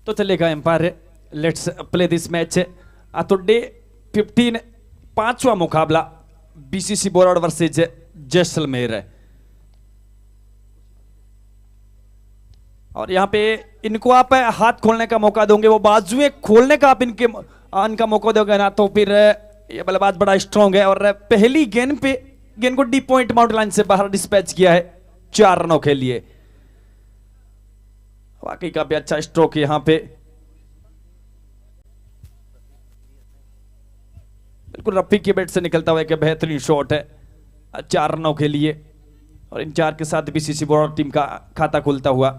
तो चलेगा umpire, let's play this match. तो डे 15 पांचवा मुकाबला बीसीसी बोरावड़ वर्सेज जैसलमेर है। और यहाँ पे इनको आप हाथ खोलने का मौका दोगे, वो बाजुएं खोलने का आप इनका मौका दोगे ना, तो फिर ये बल्लेबाज बड़ा स्ट्रांग है। और पहली गेंद पे गेंद को डी पॉइंट माउंट लाइन से बाहर डिस्पैच किया है 4 रनों के लिए। वाकई काफी अच्छा स्ट्रोक यहाँ पे, बिल्कुल रफीक के बैट से निकलता हुआ एक बेहतरीन शॉट है 4 रनों के लिए। और इन 4 के साथ बीसीसी बोरावड़ टीम का खाता खुलता हुआ।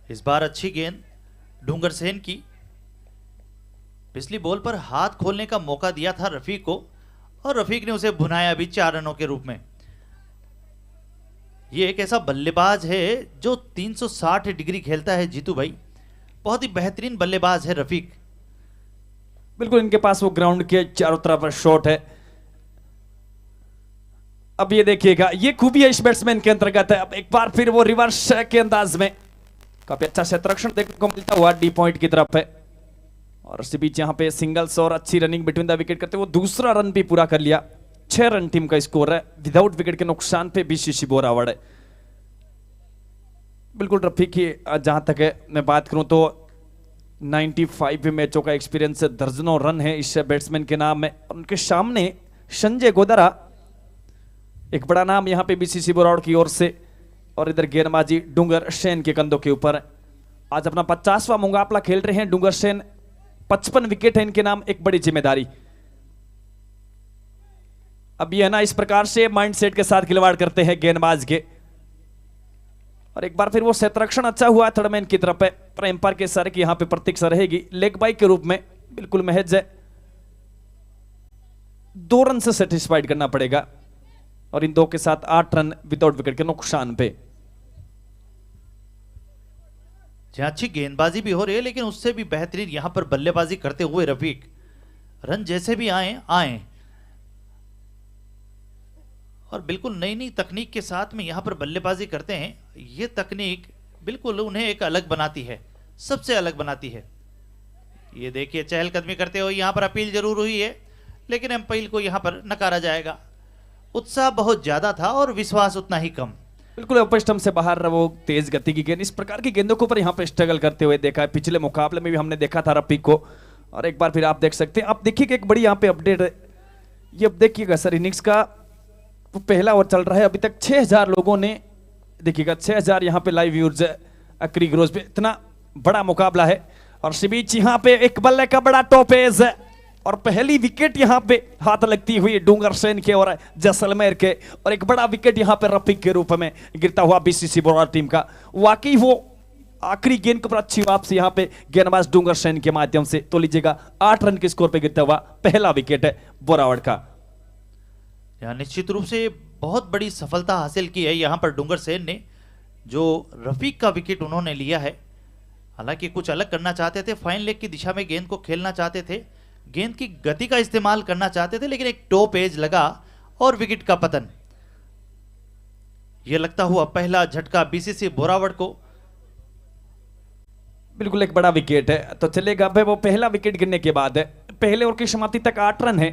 इस बार अच्छी गेंद डूंगर सेन की, पिछली बॉल पर हाथ खोलने का मौका दिया था रफीक को और रफीक ने उसे भुनाया भी 4 रनों के रूप में। ये एक ऐसा बल्लेबाज है जो 360 डिग्री खेलता है जीतू भाई, बहुत ही बेहतरीन बल्लेबाज है रफीक। बिल्कुल इनके पास वो ग्राउंड के चारों तरफ शॉट है। अब ये देखिएगा, ये खूबी है इस बैट्समैन के अंतर्गत है। अब एक बार फिर वो रिवर्स के अंदाज में काफी अच्छा क्षेत्ररक्षण देखने को मिलता हुआ डी पॉइंट की तरफ है। और इसी बीच यहाँ पे सिंगल्स और अच्छी रनिंग बिटवीन द विकेट करते वो दूसरा रन भी पूरा कर लिया। 6 रन टीम का स्कोर है विदाउट विकेट के नुकसान पे बीसीसी बोरावड़ है। बिल्कुल रफीक की जहां तक है मैं बात करूं तो 95 मैचों का एक्सपीरियंस, दर्जनों रन है इस बैट्समैन के नाम में। उनके सामने संजय गोदारा, एक बड़ा नाम यहाँ पे बीसीसी बोरावड़ की ओर से। और इधर गेंदबाजी डूंगर सेन के कंधों के ऊपर। आज अपना 50वां मुकाबला खेल रहे हैं डूंगर सेन, 55 विकेट है इनके नाम, एक बड़ी जिम्मेदारी। अब ये है ना, इस प्रकार से माइंडसेट के साथ खिलवाड़ करते हैं गेंदबाज के। और एक बार फिर वो क्षेत्ररक्षण अच्छा हुआ थर्ड मैन की तरफ है, पर एम्पायर के सर की यहां पे प्रतीक्षा रहेगी लेग बाई के रूप में। बिल्कुल महज है 2 रन से सेटिस्फाइड करना पड़ेगा। और इन 2 के साथ 8 रन विदाउट विकेट के नुकसान पे। जहां अच्छी गेंदबाजी भी हो रही है लेकिन उससे भी बेहतरीन यहां पर बल्लेबाजी करते हुए रफीक, रन जैसे भी आए और बिल्कुल नई नई तकनीक के साथ में यहां पर बल्लेबाजी करते हैं। ये तकनीक बिल्कुल उन्हें एक अलग बनाती है, सबसे अलग बनाती है। ये देखिए चहलकदमी करते हुए यहां पर अपील जरूर हुई है लेकिन एम्पायर को यहां पर नकारा जाएगा। उत्साह बहुत ज्यादा था और विश्वास उतना ही कम। बिल्कुल अपर स्टंप से बाहर वो तेज गति की गेंद, इस प्रकार की गेंदों के ऊपर यहाँ पे स्ट्रगल करते हुए देखा है। पिछले मुकाबले में भी हमने देखा था रफीक को। और एक बार फिर आप देख सकते हैं, आप देखिए एक बड़ी यहाँ पे अपडेट है। ये अब देखिएगा सर, इनिंग्स का वो पहला ओवर चल रहा है, अभी तक 6000 लोगों ने देखिएगा, 6000 यहाँ पे लाइव व्यूअर्स अक्री ग्रोज पे। इतना बड़ा मुकाबला है। और इसी बीच यहाँ पे एक बल्ले का बड़ा टॉप एज है और पहली विकेट यहां पे हाथ लगती हुई डूंगर सेन के और जैसलमेर के। और एक बड़ा विकेट यहां पे रफीक के रूप में गिरता हुआ बीसीसी बोरावड़ टीम का। वाकई वो आखिरी गेंद के ऊपर अच्छी वापसी यहां पे गेंदबाज डूंगर सेन के माध्यम से। तो लीजिएगा 8 रन के स्कोर पे गिरता हुआ पहला विकेट है बोरावड़ का। यहां निश्चित रूप से बहुत बड़ी सफलता हासिल की है यहां पर डूंगर सेन ने, जो रफीक का विकेट उन्होंने लिया है। हालांकि कुछ अलग करना चाहते थे, फाइन लेग की दिशा में गेंद को खेलना चाहते थे, गेंद की गति का इस्तेमाल करना चाहते थे, लेकिन एक टॉप एज लगा और विकेट का पतन। यह लगता हुआ पहला झटका बीसीसी बोरावड़ को। बिल्कुल एक बड़ा विकेट है तो चलेगा भाई। वो पहला विकेट गिरने के बाद है, पहले ओवर की समाप्ति तक 8 रन है।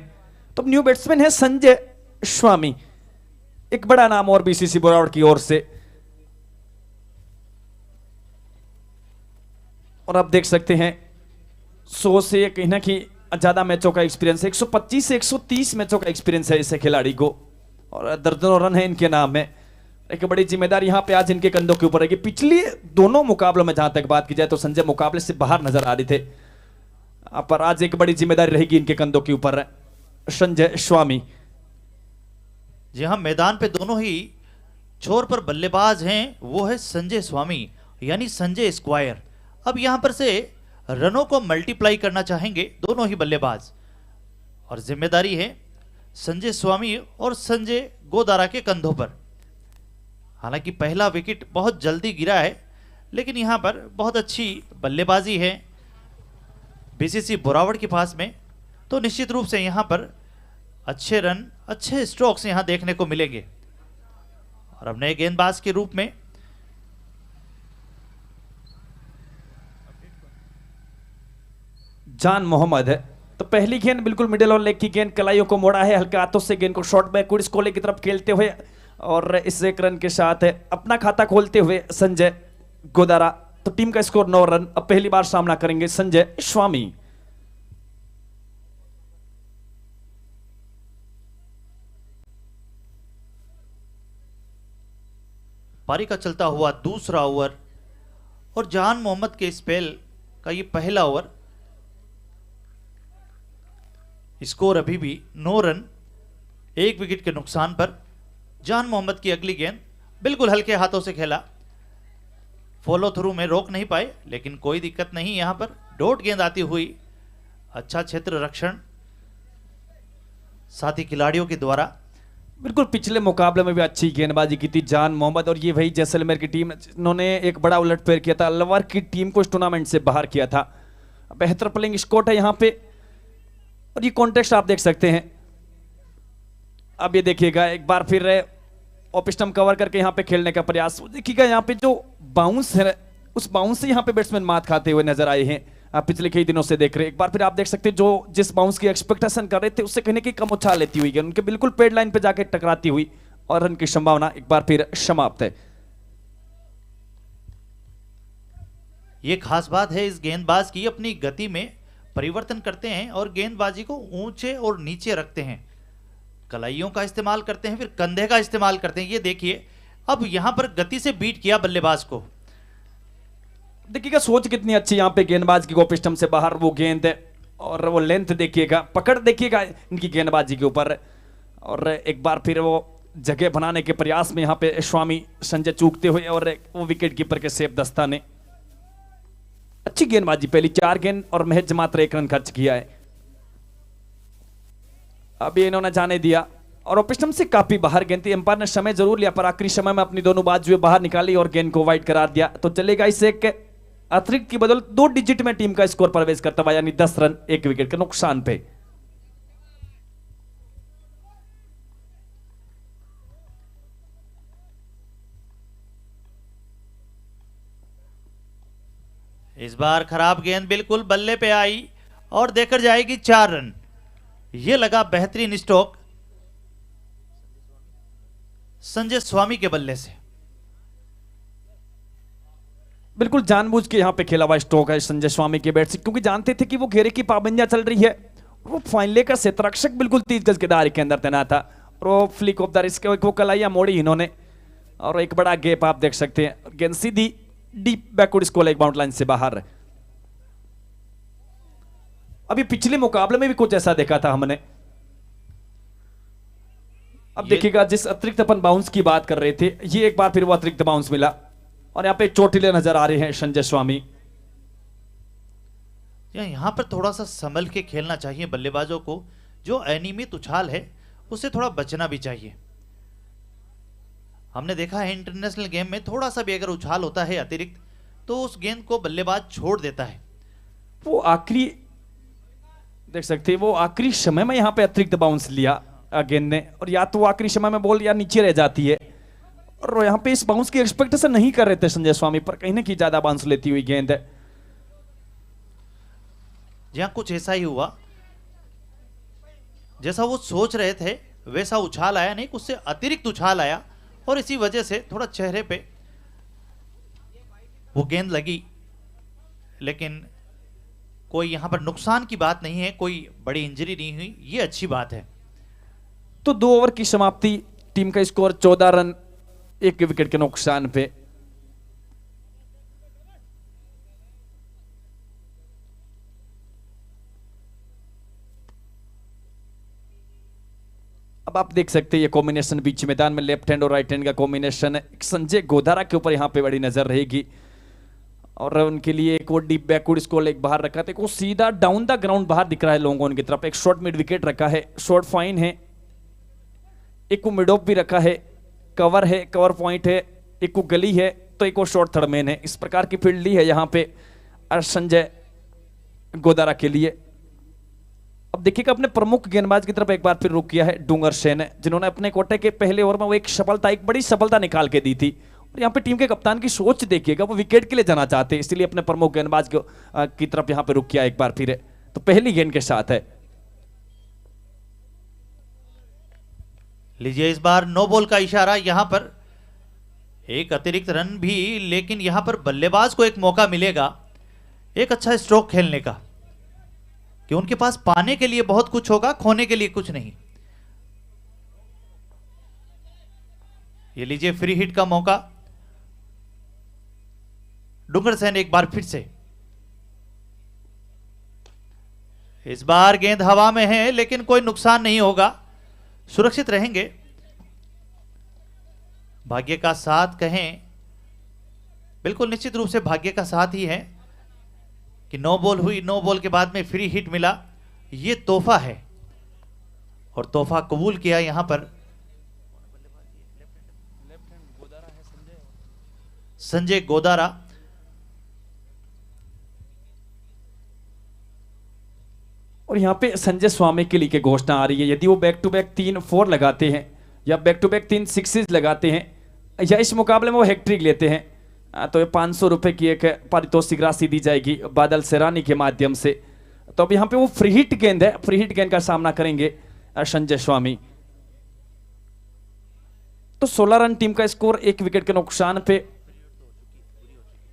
तो न्यू बैट्समैन है संजय स्वामी, एक बड़ा नाम और बीसीसी बोरावड़ की ओर से। और आप देख सकते हैं 100 से कहीं ना कहीं ज्यादा मैचों का एक्सपीरियंस है, 125 से 130 मैचों का एक्सपीरियंस है इस खिलाड़ी को। और दर्जनों रन है इनके नाम में। एक बड़ी जिम्मेदारी यहां पे आज इनके कंधों के ऊपर रहेगी। पिछले दोनों मुकाबलों में जहां तक बात की जाए तो संजय मुकाबले से बाहर नजर आ रहे थे, पर आज एक बड़ी जिम्मेदारी रहेगी इनके कंधों के ऊपर संजय स्वामी। जी हाँ, मैदान पे दोनों ही छोर पर बल्लेबाज हैं, वो है संजय स्वामी यानी संजय स्क्वायर। अब यहां पर से रनों को मल्टीप्लाई करना चाहेंगे दोनों ही बल्लेबाज और जिम्मेदारी है संजय स्वामी और संजय गोदारा के कंधों पर। हालांकि पहला विकेट बहुत जल्दी गिरा है लेकिन यहां पर बहुत अच्छी बल्लेबाजी है बीसीसी बोरावड़ के पास में, तो निश्चित रूप से यहां पर अच्छे रन, अच्छे स्ट्रोक्स यहां देखने को मिलेंगे। और अब नए गेंदबाज के रूप में जान मोहम्मद है। तो पहली गेंद बिल्कुल मिडिल और लेग की गेंद, कलाइयों को मोड़ा है हल्के हाथों से, गेंद को शॉर्ट बैकवर्ड स्कोले की तरफ खेलते हुए और इस एक रन के साथ अपना खाता खोलते हुए संजय गोदारा। तो टीम का स्कोर 9 रन। अब पहली बार सामना करेंगे संजय स्वामी। पारी का चलता हुआ दूसरा ओवर और जान मोहम्मद के स्पेल का ये पहला ओवर। स्कोर अभी भी 9 रन, 1 विकेट के नुकसान पर। जान मोहम्मद की अगली गेंद बिल्कुल हल्के हाथों से खेला, फॉलो थ्रू में रोक नहीं पाए, लेकिन कोई दिक्कत नहीं। यहां पर डॉट गेंद आती हुई, अच्छा क्षेत्र रक्षण साथी खिलाड़ियों के द्वारा। बिल्कुल पिछले मुकाबले में भी अच्छी गेंदबाजी की थी जान मोहम्मद, और ये वही जैसलमेर की टीम इन्होंने एक बड़ा उलटफेर किया था, अलवर की टीम को इस टूर्नामेंट से बाहर किया था। बेहतर प्लेइंग स्कोर है यहां पे, और ये कॉन्टेक्स्ट आप देख सकते हैं। अब ये देखिएगा एक बार फिर ऑफ स्टंप कवर करके यहां पे खेलने का प्रयास। देखिएगा यहां पे जो बाउंस है, उस बाउंस से यहां पे बैट्समैन मात खाते हुए नजर आए हैं। आप पिछले कई दिनों से देख रहे हैं। एक बार फिर आप देख सकते हैं जो जिस बाउंस की एक्सपेक्टेशन कर रहे थे उससे कहने की कम उछाल लेती हुई गेंद उनके बिल्कुल पेड लाइन पे जाके टकराती हुई, और रन की संभावना एक बार फिर समाप्त है। ये खास बात है इस गेंदबाज की, अपनी गति में परिवर्तन करते हैं और गेंदबाजी को ऊंचे और नीचे रखते हैं, कलाइयों का इस्तेमाल करते हैं, फिर कंधे का इस्तेमाल करते हैं। ये देखिए अब यहां पर गति से बीट किया बल्लेबाज को। देखिएगा सोच कितनी अच्छी यहाँ पे गेंदबाज की, ऑफ स्टंप से बाहर वो गेंद है, और वो लेंथ देखिएगा, पकड़ देखिएगा इनकी गेंदबाजी के ऊपर। और एक बार फिर वो जगह बनाने के प्रयास में यहाँ पे स्वामी संजय चूकते हुए, और वो विकेट कीपर के सेफ दस्ता ने अच्छी गेंदबाजी, पहली 4 गेंद और महज मात्र 1 रन खर्च किया है। अभी इन्होंने जाने दिया, और ऑफ स्टंप से काफी बाहर गेंद थी। एम्पायर ने समय जरूर लिया, पर आखिरी समय में अपनी दोनों बाजुएं बाहर निकाली और गेंद को वाइड करार दिया। तो चलेगा इस एक अतिरिक्त की बदौलत 2 डिजिट में टीम का स्कोर प्रवेश करता हुआ, यानी 10 रन 1 विकेट के नुकसान पे। इस बार खराब गेंद बिल्कुल बल्ले पे आई और देकर जाएगी 4 रन। यह लगा बेहतरीन स्ट्रोक संजय स्वामी के बल्ले से। बिल्कुल जानबूझ के यहां पे खेला हुआ स्ट्रोक है संजय स्वामी के बैट से, क्योंकि जानते थे कि वो घेरे की पाबंदियां चल रही है। वो फाइनले का क्षेत्ररक्षक बिल्कुल 30 गज के दायरे के अंदर तैनात था, और वो फ्लिक ऑफ द रिस्क वो कलाइयां मोड़ी इन्होंने, और एक बड़ा गैप आप देख सकते हैं। गेंद सीधी डीप बैकवर्ड स्कोर एक बाउंड लाइन से बाहर। अभी पिछले मुकाबले में भी कुछ ऐसा देखा था हमने। अब देखिएगा जिस अतिरिक्त अपन बाउंस की बात कर रहे थे, ये एक बार फिर वो अतिरिक्त बाउंस मिला, और यहां पे चोटिले नजर आ रहे हैं संजय स्वामी। यहां पर थोड़ा सा संभल के खेलना चाहिए बल्लेबाजों को। जो अनियमित उछाल है उससे थोड़ा बचना भी चाहिए। हमने देखा है इंटरनेशनल गेम में थोड़ा सा भी अगर उछाल होता है अतिरिक्त, तो उस गेंद को बल्लेबाज छोड़ देता है। वो आखिरी देख सकते हैं, वो आखिरी समय में यहां पे अतिरिक्त बाउंस लिया गेंद ने, और या तो आखिरी समय में बॉल या नीचे रह जाती है, और यहां पे इस बाउंस की एक्सपेक्टेशन नहीं कर रहे थे संजय स्वामी, पर कहीं ना कहीं ज्यादा बाउंस लेती हुई गेंद है। जहां कुछ ऐसा ही हुआ, जैसा वो सोच रहे थे वैसा उछाल आया नहीं, उससे अतिरिक्त उछाल आया, और इसी वजह से थोड़ा चेहरे पे वो गेंद लगी। लेकिन कोई यहां पर नुकसान की बात नहीं है, कोई बड़ी इंजरी नहीं हुई, ये अच्छी बात है। तो 2 ओवर की समाप्ति, टीम का स्कोर 14 रन 1 विकेट के नुकसान पे। अब आप देख सकते हैं ये कॉम्बिनेशन बीच मैदान में लेफ्ट हैंड और राइट हैंड का कॉम्बिनेशन है। संजय गोधारा के ऊपर यहां पे बड़ी नजर रहेगी, और उनके लिए एक वो डीप बैकवर्ड स्कोर एक बाहर रखा था, एक वो सीधा डाउन द ग्राउंड बाहर दिख रहा है लोगों की तरफ। एक शॉर्ट मिड विकेट रखा है, शॉर्ट फाइन है, एक को मिड ऑफ भी रखा है, कवर है, कवर पॉइंट है, एक को गली है, तो एक को शॉर्ट थर्ड मैन है। इस प्रकार की फील्ड ली है यहाँ पे संजय गोदारा के लिए। अब देखिएगा अपने प्रमुख गेंदबाज की तरफ एक बार फिर रुख किया है डूंगर सेन ने, जिन्होंने अपने कोटे के पहले ओवर में वो एक बड़ी सफलता निकाल के दी थी। और यहाँ पे टीम के कप्तान की सोच देखिएगा, वो विकेट के लिए जाना चाहते हैं, इसलिए अपने प्रमुख गेंदबाज की तरफ यहाँ पे रुख किया एक बार फिर है। तो पहली गेंद के साथ है। लीजिए इस बार नो बॉल का इशारा, यहां पर एक अतिरिक्त रन भी, लेकिन यहां पर बल्लेबाज को एक मौका मिलेगा एक अच्छा स्ट्रोक खेलने का, कि उनके पास पाने के लिए बहुत कुछ होगा, खोने के लिए कुछ नहीं। ये लीजिए फ्री हिट का मौका, डूंगर सेन एक बार फिर से। इस बार गेंद हवा में है, लेकिन कोई नुकसान नहीं होगा, सुरक्षित रहेंगे। भाग्य का साथ कहें, बिल्कुल निश्चित रूप से भाग्य का साथ ही है कि नो बॉल हुई, नो बॉल के बाद में फ्री हिट मिला, ये तोहफा है और तोहफा कबूल किया यहां पर संजय गोदारा। और यहाँ पे संजय स्वामी के लिए की घोषणा आ रही है, यदि वो बैक टू बैक 3-4 लगाते हैं या बैक टू बैक 3 सिक्सेस लगाते हैं या इस मुकाबले में वो हैट्रिक लेते हैं, तो ये 500 रुपए की एक पारितोषिक राशि दी जाएगी बादल सेरानी के माध्यम से। तो अब यहाँ पे वो फ्री हिट गेंद है, फ्री हिट गेंद का सामना करेंगे संजय स्वामी। तो 16 रन टीम का स्कोर, 1 विकेट के नुकसान पे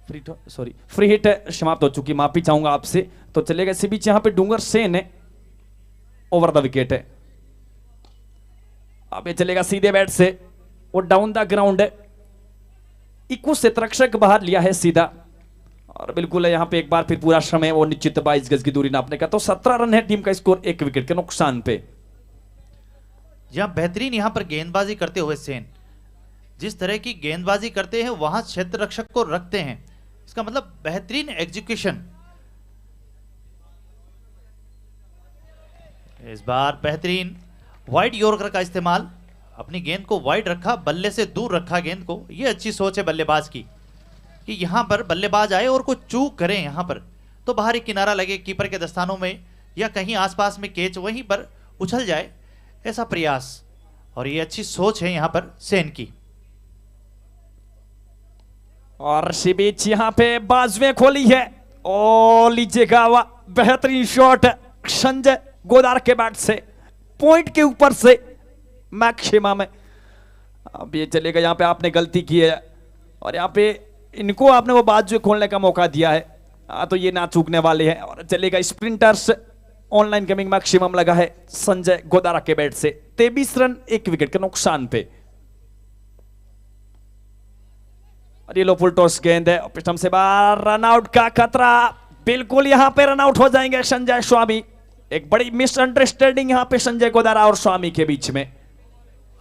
फ्री हिट समाप्त हो चुकी, माफी चाहूंगा आपसे। तो चलेगा इसी बीच यहाँ पे डूंगर सेन है, ओवर द विकेट है। अब ये चलेगा सीधे बैट से, वो डाउन द ग्राउंड है, इक्को क्षेत्ररक्षक बाहर लिया है सीधा, और बिल्कुल यहाँ पे एक बार फिर पूरा श्रम है वो निश्चित 22 गज की दूरी नापने का। तो 17 रन है टीम का स्कोर, 1 विकेट के नुकसान पे। जहां बेहतरीन यहां पर गेंदबाजी करते हुए सेन, जिस तरह की गेंदबाजी करते हैं वहां क्षेत्र रक्षक को रखते हैं, इसका मतलब बेहतरीन एग्जीक्यूशन। इस बार बेहतरीन वाइड यॉर्कर का इस्तेमाल, अपनी गेंद को वाइड रखा, बल्ले से दूर रखा गेंद को, यह अच्छी सोच है बल्लेबाज की कि यहां पर बल्लेबाज आए और कोई चूक करें यहां पर तो बाहरी किनारा लगे कीपर के दस्तानों में या कहीं आसपास में कैच वहीं पर उछल जाए, ऐसा प्रयास, और ये अच्छी सोच है यहां पर सेन की। और इसी बीच यहाँ पे बाजुएं खोली है, ओ लीजिएगा वाह, बेहतरीन शॉट संजय गोदार के बैट से, पॉइंट के ऊपर से मैक्सिमम में। अब ये चलेगा, यहाँ पे आपने गलती की है और यहाँ पे इनको आपने वो बाजुएं खोलने का मौका दिया है, तो ये ना चूकने वाले हैं। और चलेगा स्प्रिंटर्स ऑनलाइन गेमिंग, मैक्सिमम लगा है संजय गोदारा के बैट से, 23 रन 1 विकेट के नुकसान पे। और ये लो फुल टॉस गेंद है, पिस्टम से बाहर, रन आउट का खतरा, बिल्कुल यहां पे रन आउट हो जाएंगे संजय स्वामी। एक बड़ी मिसअंडरस्टैंडिंग यहां पे संजय गोदारा और स्वामी के बीच में।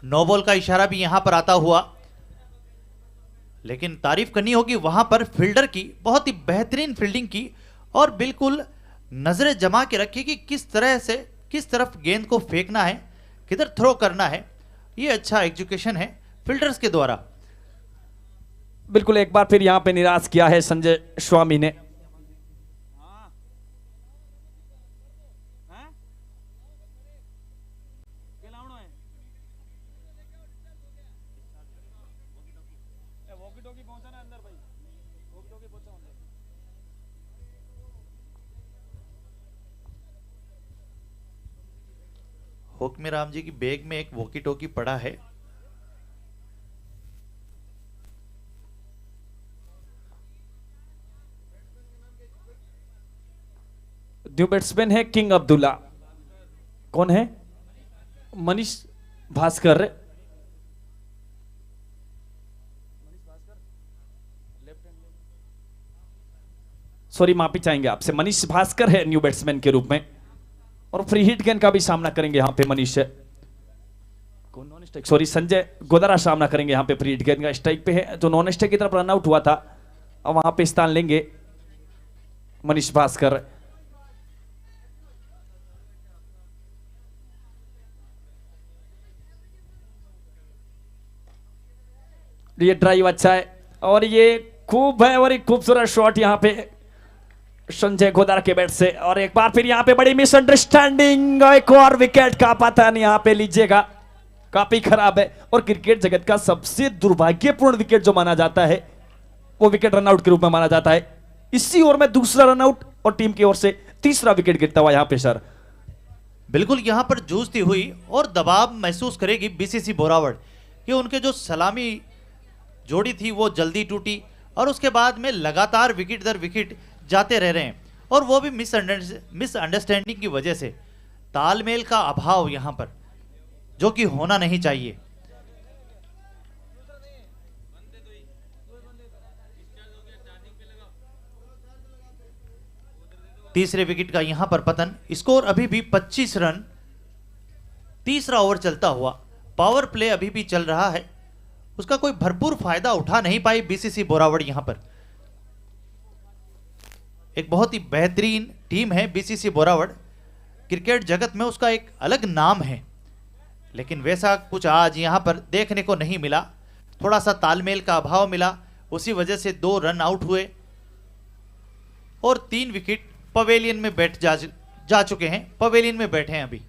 नो बॉल का इशारा भी यहां पर आता हुआ, लेकिन तारीफ करनी होगी वहां पर फील्डर की, बहुत ही बेहतरीन फील्डिंग की और बिल्कुल नजरें जमा के रखी कि किस तरह से, किस तरफ गेंद को फेंकना है, किधर थ्रो करना है। ये अच्छा एग्जीक्यूशन है फील्डर्स के द्वारा। बिल्कुल एक बार फिर यहां पे निराश किया है संजय स्वामी ने। हुक्म राम जी की बैग में एक वॉकी टॉकी पड़ा है। न्यू बैट्समैन है किंग अब्दुल्ला। कौन है? मनीष भास्कर। सॉरी माफी चाहेंगे आपसे, मनीष भास्कर है न्यू बैट्समैन के रूप में, और फ्री हिट गेंद का भी सामना करेंगे यहां पे मनीष है। कौन non strike, sorry Sanjay Godara सामना करेंगे यहां पे, फ्री हिट गेंद का स्ट्राइक पे है, जो नॉन स्ट्राइक की तरफ रन आउट हुआ था, अब वहां पे स्थान लेंगे मनीष भास्कर। ये ड्राइव अच्छा है और ये खूब है और एक खूबसूरत शॉट यहां पे संजय गोदारा के बैट से, और एक बार फिर यहाँ पे बड़ी मिसअंडरस्टैंडिंग, एक और विकेट का पतन यहाँ पे लीजिएगा, काफी खराब है। और क्रिकेट जगत का सबसे दुर्भाग्यपूर्ण विकेट जो माना जाता है वो विकेट रनआउट के रूप में माना जाता है। इसी ओवर में दूसरा रनआउट और टीम की ओर से तीसरा विकेट गिरता हुआ यहाँ पे सर। बिल्कुल यहां पर जूझती हुई और दबाव महसूस करेगी बीसीसी बोरावड़ कि उनके जो सलामी जोड़ी थी वो जल्दी टूटी और उसके बाद में लगातार विकेट दर विकेट जाते रह रहे हैं, और वो भी मिसअंडरस्टैंडिंग की वजह से, तालमेल का अभाव यहां पर जो कि होना नहीं चाहिए। तीसरे विकेट का यहां पर पतन, स्कोर अभी भी 25 रन, तीसरा ओवर चलता हुआ, पावर प्ले अभी भी चल रहा है, उसका कोई भरपूर फायदा उठा नहीं पाई बीसीसी बोरावड़। यहां पर एक बहुत ही बेहतरीन टीम है बीसीसी बोरावड़, क्रिकेट जगत में उसका एक अलग नाम है, लेकिन वैसा कुछ आज यहां पर देखने को नहीं मिला, थोड़ा सा तालमेल का अभाव मिला, उसी वजह से 2 रन आउट हुए और 3 विकेट पवेलियन में जा चुके हैं, पवेलियन में बैठे हैं अभी।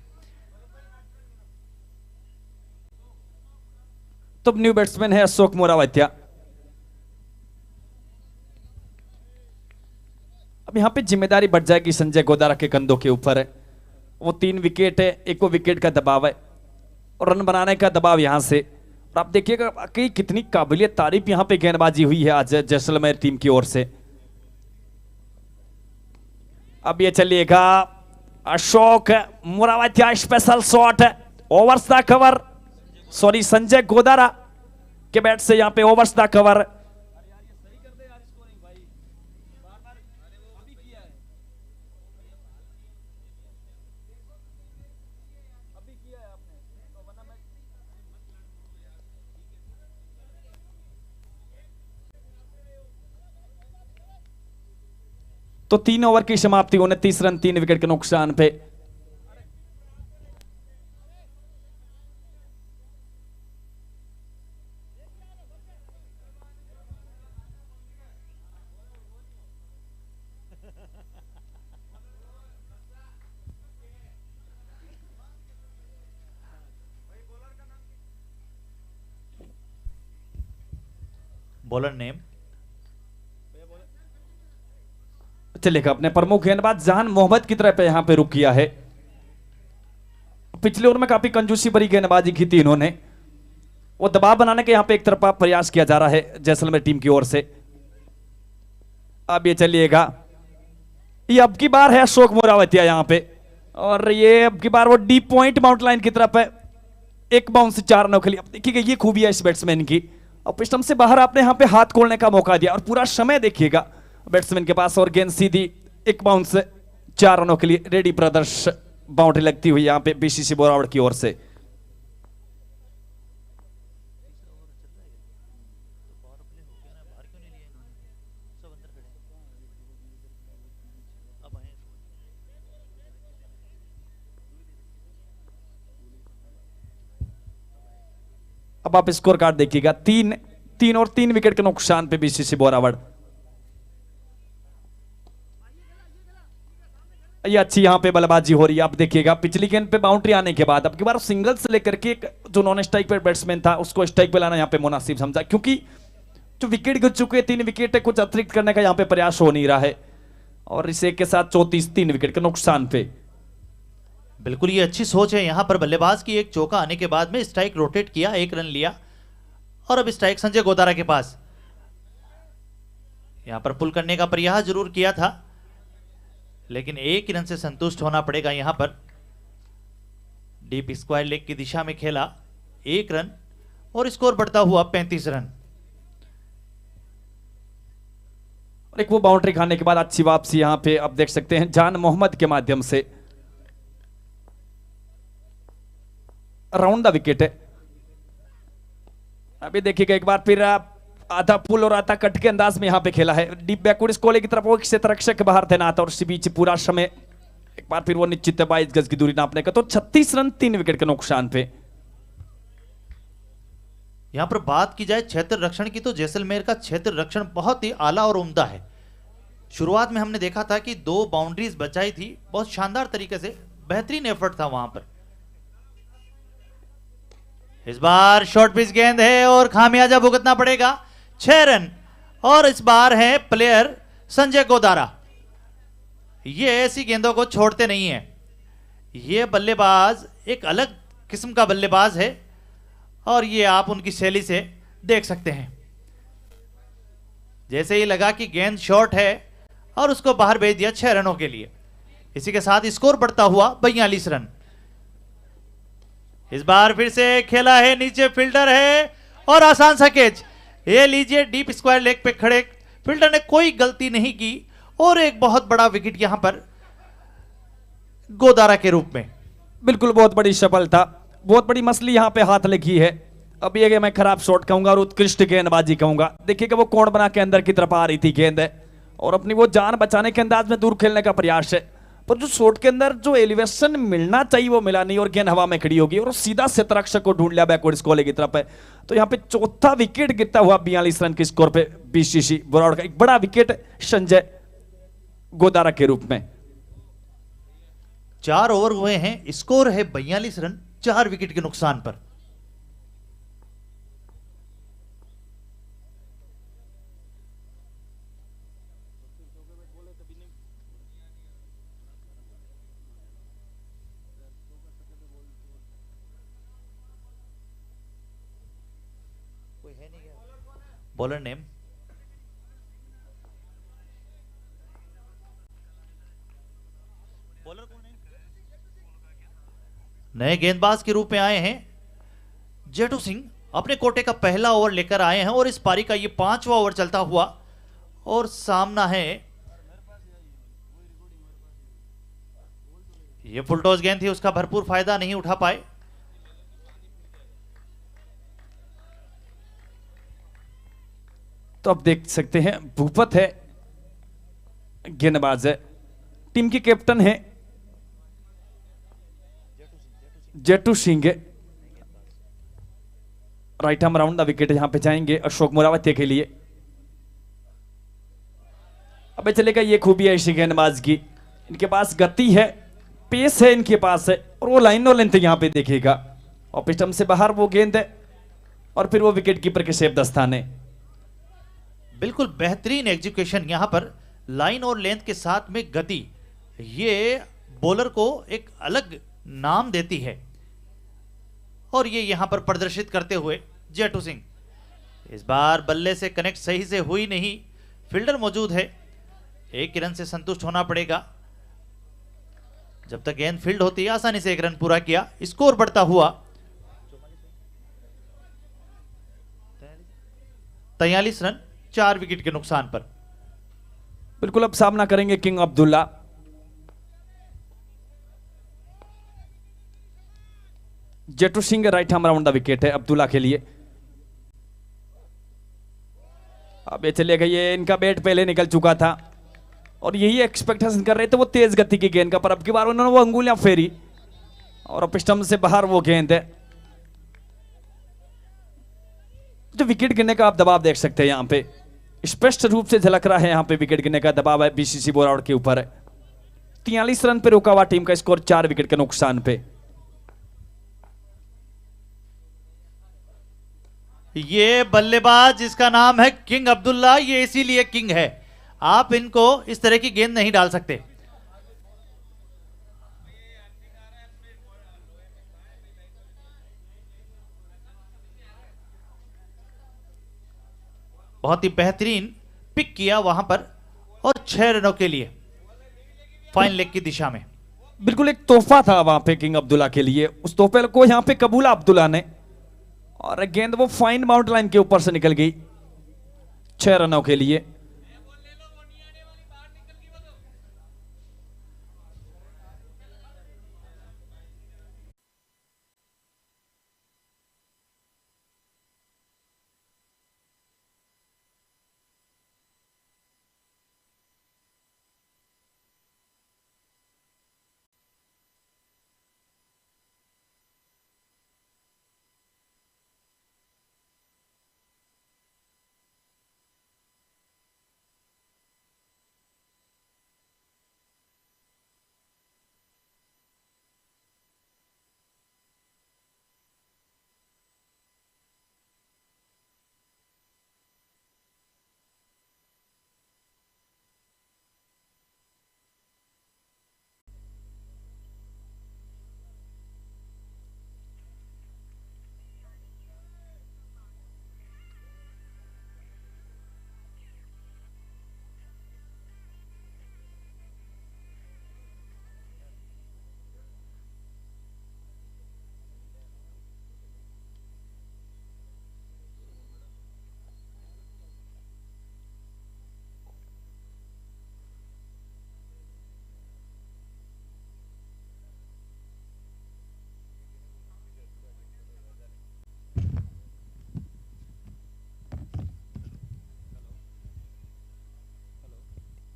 तो न्यू बैट्समैन है अशोक मोरावत्या। अब यहां पे जिम्मेदारी बढ़ जाएगी संजय गोदारा के कंधों के ऊपर है। वो 3 विकेट है, एक विकेट का दबाव है और रन बनाने का दबाव यहां से। और आप देखिएगा कि कितनी काबिलियत तारीफ यहां पे गेंदबाजी हुई है आज जैसलमेर टीम की ओर से। अब ये चलिएगा Ashok Morawatya, special shot, overs the cover, sorry Sanjay Godara के बैट से यहां पे ओवर्स द कवर। तो 3 ओवर की समाप्ति, 29 रन 3 विकेट के नुकसान पे। बॉलर नेम चलेगा अपने प्रमुख गेंदबाज जहान मोहम्मद की तरफ यहां पे रुक किया है। पिछले ओवर में काफी कंजूसी भरी गेंदबाजी की थी इन्होंने, वो दबाव बनाने के यहां पे एक तरफा प्रयास किया जा रहा है जैसलमेर टीम की ओर से। अब ये चलिएगा, ये अब की बार है अशोक मोरावत्या यहां पे, और ये अब की बार वो डीप पॉइंट माउंट लाइन की तरफ है, एक बाउंस 4 रनों के लिए। अब देखिएगा ये खूबी है इस बैट्समैन की, और पिस्टम से बाहर आपने यहां पे हाथ खोलने का मौका दिया और पूरा समय देखिएगा बैट्समैन के पास, और गेंद सीधी, एक बाउंस 4 रनों के लिए रेडी ब्रदर्स बाउंड्री लगती हुई यहां पे बीसीसी बोरावड़ की ओर से। अब आप स्कोर कार्ड देखिएगा, 3 और 3 विकेट के नुकसान पे बीसीसी बोरावड़। ये अच्छी यहां पे बल्लेबाजी हो रही है। आप देखिएगा पिछली गेंद पे बाउंड्री आने के बाद अब की बार सिंगल से लेकर के एक जो नॉन स्ट्राइक पे बैट्समैन था उसको स्ट्राइक पे लाना यहां पे मुनासिब समझा, क्योंकि जो विकेट गिर चुके हैं 3 विकेट है, कुछ अतिरिक्त करने का यहां पे प्रयास हो नहीं रहा है, और इसे के साथ 34 3 विकेट के नुकसान पे। बिल्कुल ये अच्छी सोच है यहां पर बल्लेबाज की, एक चौका आने के बाद में स्ट्राइक रोटेट किया, 1 रन लिया, और अब स्ट्राइक संजय गोदारा के पास। यहां पर पुल करने का प्रयास जरूर किया था, लेकिन 1 रन से संतुष्ट होना पड़ेगा। यहां पर डीप स्क्वायर लेग की दिशा में खेला, 1 रन, और स्कोर बढ़ता हुआ 35 रन। और एक वो बाउंड्री खाने के बाद अच्छी वापसी यहां पे आप देख सकते हैं जान मोहम्मद के माध्यम से, राउंड द विकेट है। अभी देखिएगा एक बार फिर आधा पुल और आधा कट के अंदाज में यहां पे खेला है, डीप बैकवर्ड स्कोले की तरफ वो क्षेत्ररक्षक बाहर तैनात, और इसी बीच पूरा समय एक बार फिर वो निश्चित 22 गज की दूरी नापने का। तो 36 रन 3 विकेट के नुकसान पे। यहां पर बात की जाए क्षेत्र रक्षण की, तो जैसलमेर का क्षेत्र रक्षण बहुत ही आला और उम्दा है। शुरुआत में हमने देखा था कि 2 बाउंड्रीज बचाई थी, बहुत शानदार तरीके से, बेहतरीन एफर्ट था वहां पर। इस बार शॉर्ट पिच गेंद है और खामियाजा भुगतना पड़ेगा, 6 रन। और इस बार है प्लेयर संजय गोदारा, ये ऐसी गेंदों को छोड़ते नहीं है। ये बल्लेबाज एक अलग किस्म का बल्लेबाज है और ये आप उनकी शैली से देख सकते हैं। जैसे ही लगा कि गेंद शॉर्ट है और उसको बाहर भेज दिया 6 रनों के लिए। इसी के साथ स्कोर बढ़ता हुआ 42 रन। इस बार फिर से खेला है, नीचे फील्डर है और आसान सा कैच। ये लीजिए, डीप स्क्वायर लेग पे खड़े फील्डर ने कोई गलती नहीं की और एक बहुत बड़ा विकेट यहां पर गोदारा के रूप में। बिल्कुल बहुत बड़ी सफलता, बहुत बड़ी मसली यहाँ पे हाथ लगी है। अब ये मैं खराब शॉट कहूंगा और उत्कृष्ट गेंदबाजी कहूंगा। देखिए कि वो कोण बना के अंदर की तरफ आ रही थी गेंद है और अपनी वो जान बचाने के अंदाज में दूर खेलने का प्रयास है, पर जो शॉट के अंदर जो एलिवेशन मिलना चाहिए वो मिला नहीं और गेंद हवा में खड़ी होगी और सीधा शतरक्षक को ढूंढ लिया बैकवर्ड स्कोर की तरफ है। तो यहाँ पे चौथा विकेट गिरता हुआ 42 रन के स्कोर पे बीसीसी बरौड़ का एक बड़ा विकेट संजय गोदारा के रूप में। 4 ओवर हुए हैं, स्कोर है 42 रन, 4 विकेट के नुकसान पर। बॉलर नेम बॉलर कौन है? नए गेंदबाज के रूप में आए हैं जेठू सिंह, अपने कोटे का पहला ओवर लेकर आए हैं और इस पारी का ये 5वां ओवर चलता हुआ और सामना है, ये फुलटॉस गेंद थी, उसका भरपूर फायदा नहीं उठा पाए। तो अब देख सकते हैं भूपत है गेंदबाज है, टीम के कैप्टन है Jetu Singh, right arm round the wicket यहां पे जाएंगे अशोक मुरावती के लिए। अबे चलेगा, ये खूबी है इसी गेंदबाज की, इनके पास गति है, पेस है इनके पास है और वो लाइन और लेंथ यहां पे देखेगा और पिस्टम से बाहर वो गेंद है और फिर वो विकेट कीपर के सेफ दस्ताने। बिल्कुल बेहतरीन एग्जीक्यूशन यहां पर, लाइन और लेंथ के साथ में गति, ये बॉलर को एक अलग नाम देती है और ये यहां पर प्रदर्शित करते हुए जेठू सिंह। इस बार बल्ले से कनेक्ट सही से हुई नहीं, फील्डर मौजूद है, 1 रन से संतुष्ट होना पड़ेगा। जब तक गेंद फील्ड होती है आसानी से 1 रन पूरा किया, स्कोर बढ़ता हुआ 43 रन, 4 विकेट के नुकसान पर। बिल्कुल अब सामना करेंगे king Abdullah. Jetu Singh right arm round the wicket है अब्दुल्ला के लिए। अब ये चले गए, ये इनका बैट पहले निकल चुका था और यही एक्सपेक्टेशन कर रहे थे वो तेज गति की गेंद का, पर अब की बार उन्होंने वो अंगुलियां फेरी और अब स्टंप से बाहर वो गेंद है। जो विकेट गिरने का आप दबाव देख सकते हैं यहां पे स्पष्ट रूप से झलक रहा है, यहां पे विकेट गिरने का दबाव है बीसीसी बोरावड़ के ऊपर है। 43 रन पे रुका हुआ टीम का स्कोर, 4 विकेट के नुकसान पे। ये बल्लेबाज जिसका नाम है किंग अब्दुल्ला, ये इसीलिए किंग है, आप इनको इस तरह की गेंद नहीं डाल सकते। बहुत ही बेहतरीन पिक किया वहां पर और 6 रनों के लिए फाइन लेग की दिशा में। बिल्कुल एक तोहफा था वहां पे किंग अब्दुल्ला के लिए, उस तोहफे को यहां पे कबूला अब्दुल्ला ने और गेंद वो फाइन बाउंड लाइन के ऊपर से निकल गई 6 रनों के लिए।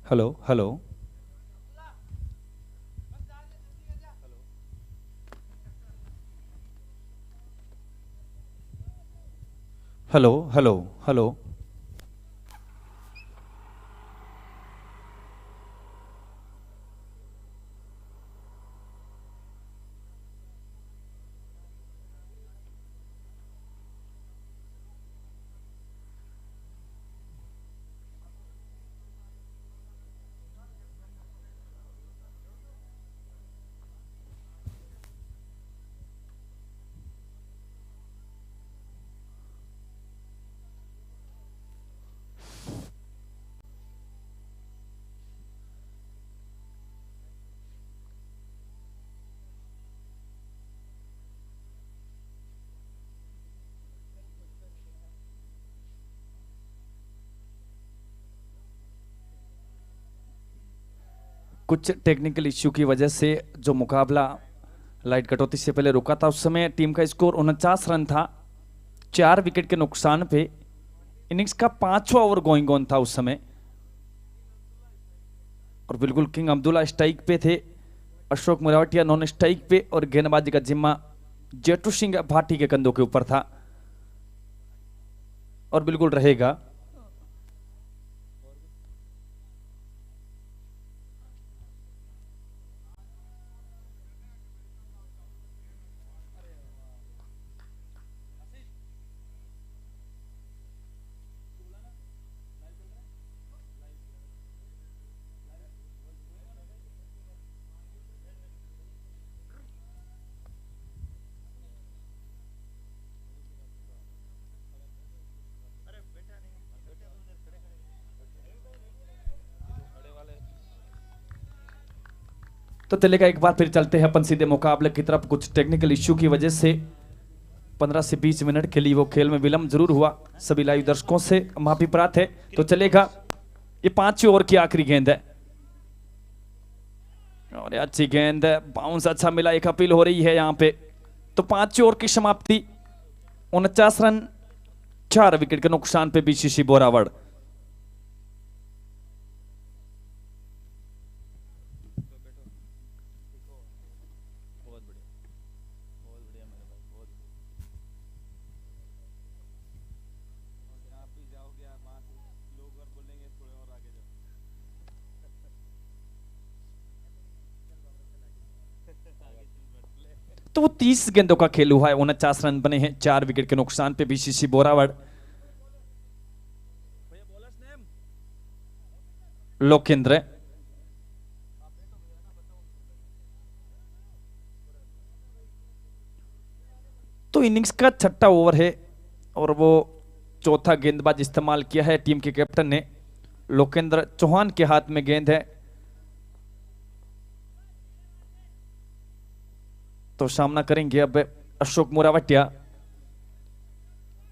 Hello hello hello hello hello. कुछ टेक्निकल इश्यू की वजह से जो मुकाबला लाइट कटौती से पहले रुका था, उस समय टीम का स्कोर 49 रन था, 4 विकेट के नुकसान पे। इनिंग्स का 5वां ओवर गोइंग ऑन था उस समय, और बिल्कुल किंग अब्दुल्ला स्ट्राइक पे थे, अशोक मुरावटिया नॉन स्ट्राइक पे, और गेंदबाजी का जिम्मा जेठू सिंह भाटी के कंधों के ऊपर था और बिल्कुल रहेगा। तो चलेगा, एक बार फिर चलते हैं अपन सीधे मुकाबले की तरफ। कुछ टेक्निकल इश्यू की वजह से 15 से 20 मिनट के लिए वो खेल में विलंब जरूर हुआ, सभी लाइव दर्शकों से माफी प्राप्त है। तो चलेगा, ये 5वें ओवर की आखिरी गेंद है और ये अच्छी गेंद है, बाउंस अच्छा मिला, एक अपील हो रही है यहाँ पे। तो 5वें ओवर की समाप्ति, 49 रन 4 विकेट के नुकसान पे बीसीसी बोरावड़। तो वो 30 गेंदों का खेल हुआ है, 49 रन बने हैं, 4 विकेट के नुकसान पे बीसीसी बोरावड़। लोकेंद्र तो इनिंग्स का 6ठा ओवर है और वो चौथा गेंदबाज इस्तेमाल किया है टीम के कैप्टन ने। लोकेंद्र चौहान के हाथ में गेंद है, तो सामना करेंगे अब अशोक मुरावटिया।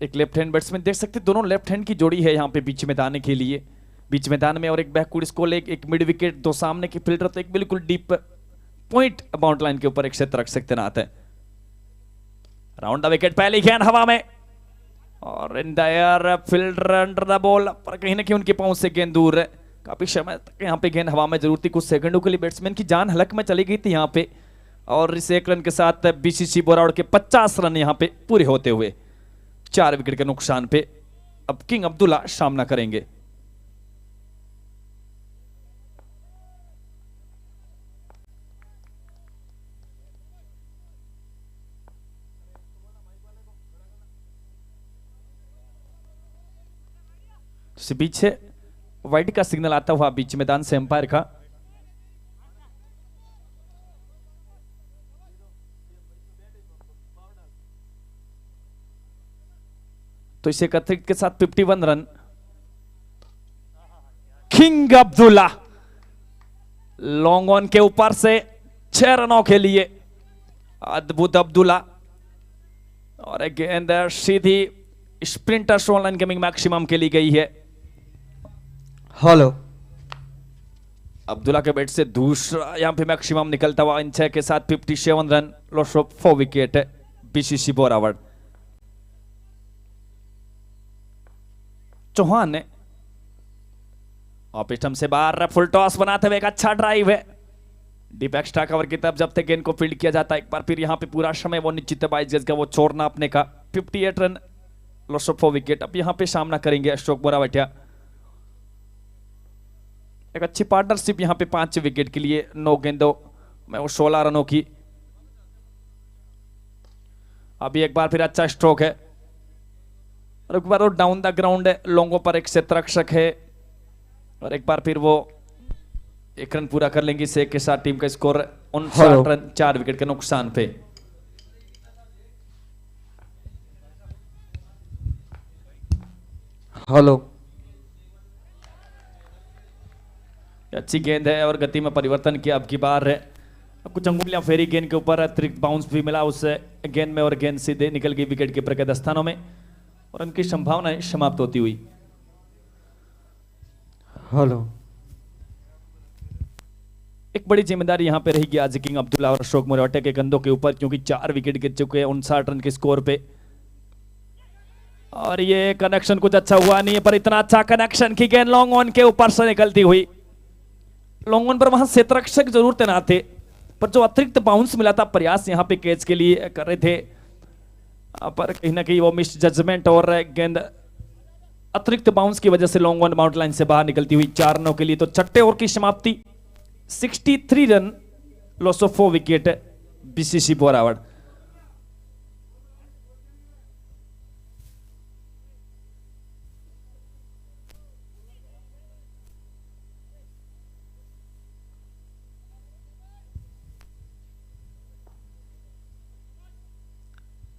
एक लेफ्ट हैंड बैट्समैन, देख सकते दोनों लेफ्ट हैंड की जोड़ी है यहाँ पे बीच मैदान के लिए, बीच मैदान में, और एक बैकवर्ड स्कोर, एक मिड विकेट, दो सामने की फील्डर, तो एक बिल्कुल डीप पॉइंट बाउंड लाइन के ऊपर एक क्षेत्र रख सकते ना है। राउंड द विकेट, पहली गेंद हवा में और in the air, fielder under the ball, पर कहीं ना कहीं उनके पांव से गेंद दूर है। काफी समय तक यहाँ पे गेंद हवा में जरूर थी, कुछ सेकंडों के लिए बैट्समैन की जान हलक में चली गई थी यहाँ पे, और इस 1 रन के साथ बीसीसी बोरावड़ के 50 रन यहाँ पे पूरे होते हुए 4 विकेट के नुकसान पे अब किंग अब्दुल्ला सामना करेंगे। पीछे वाइड का सिग्नल आता हुआ बीच मैदान से अंपायर का। तो इसे अतिरिक्त के साथ 51 run. King Abdullah long on के ऊपर से 6 रनों के लिए, अद्भुत अब्दुल्ला, और एक गेंद सीधी sprinter shot line gaming maximum के लिए गई है। हेलो, अब्दुल्ला के बैट से दूसरा यहां पे मैक्सिमम निकलता हुआ इन 6 के साथ 57 रन, लॉस ऑफ 4 विकेट है बीसीसी बोरावड़। चौहान ने ऑफ स्टंप से बाहर फुल टॉस बनाते हुए एक अच्छा ड्राइव है डीप एक्स्ट्रा कवर की तरफ जब तक गेंद को फील्ड किया जाता है। एक बार फिर यहाँ पे पूरा समय वो निश्चित है 22 गज का वो छोड़ना अपने का। 58 रन लॉस ऑफ 4 विकेट। अब यहाँ पे सामना करेंगे अशोक मोरावटिया। एक अच्छी पार्टनरशिप यहाँ पे 5 विकेट के लिए 9 गेंदों में वो 16 रनों की। अभी एक बार फिर अच्छा स्ट्रोक है और एक बार वो डाउन द ग्राउंड है। लोंगों पर एक क्षेत्ररक्षक है और एक बार फिर वो 1 रन पूरा कर लेंगे। इसे के साथ टीम का स्कोर 59 रन 4 विकेट के नुकसान पे। हेलो। अच्छी गेंद है और गति में परिवर्तन किया अब की बार है। कुछ अंगुलियां फेरी गेंद के ऊपर, अतिरिक्त बाउंस भी मिला उससे गेंद में और गेंद सीधे निकल गई विकेट कीपर के दस्तानों में और उनकी संभावनाएं समाप्त होती हुई। हेलो। एक बड़ी जिम्मेदारी यहां पे रहेगी आज किंग अब्दुल्ला और अशोक मोरावटिया के कंधों के ऊपर, क्योंकि 4 विकेट गिर चुके हैं 59 रन के स्कोर पे। और ये कनेक्शन कुछ अच्छा हुआ नहीं है, पर इतना अच्छा कनेक्शन की गेंद लॉन्ग ऑन के ऊपर से निकलती हुई। लॉन्ग ऑन पर वहां क्षेत्ररक्षक जरूर तैनात थे, पर जो अतिरिक्त बाउंस मिला था, प्रयास यहां पे कैच के लिए कर रहे थे, पर कहीं ना कहीं वो मिस जजमेंट और गेंद अतिरिक्त बाउंस की वजह से लॉन्ग ऑन बाउंड्री लाइन से बाहर निकलती हुई 4 रनों के लिए। तो छठे ओवर की समाप्ति 63 run loss of 4 wicket BCC Borawar.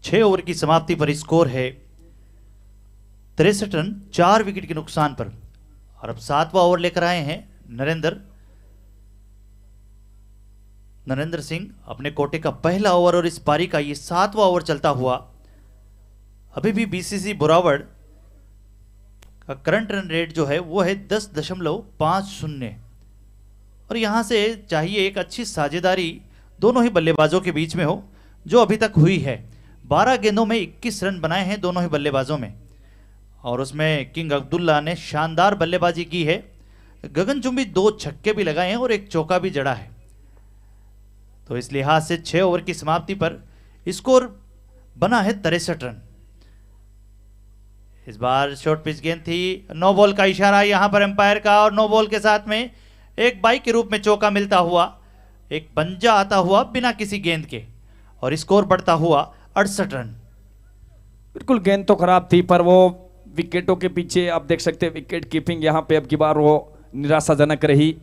छह ओवर की समाप्ति पर स्कोर है 63 रन 4 विकेट के नुकसान पर। और अब 7वां ओवर लेकर आए हैं नरेंद्र सिंह। अपने कोटे का पहला ओवर और इस पारी का ये 7वां ओवर चलता हुआ। अभी भी बीसीसी बोरावड़ का करंट रन रेट जो है वो है 10.50 और यहां से चाहिए एक अच्छी साझेदारी दोनों ही बल्लेबाजों के बीच में हो, जो अभी तक हुई है। 12 गेंदों में 21 रन बनाए हैं दोनों ही बल्लेबाजों में और उसमें किंग अब्दुल्ला ने शानदार बल्लेबाजी की है। गगनचुंबी 2 छक्के भी लगाए हैं और एक चौका भी जड़ा है। तो इस लिहाज से 6 ओवर की समाप्ति पर स्कोर बना है 63 रन। इस बार शॉर्ट पिच गेंद थी, नो बॉल का इशारा यहां पर एम्पायर का और नो बॉल के साथ में एक बाई के रूप में चौका मिलता हुआ, एक पंजा आता हुआ बिना किसी गेंद के और स्कोर बढ़ता हुआ 68 रन। बिल्कुल गेंद तो खराब थी, पर वो विकेटों के पीछे आप देख सकते हैं विकेट कीपिंग यहां पे अब की बार वो निराशाजनक रही।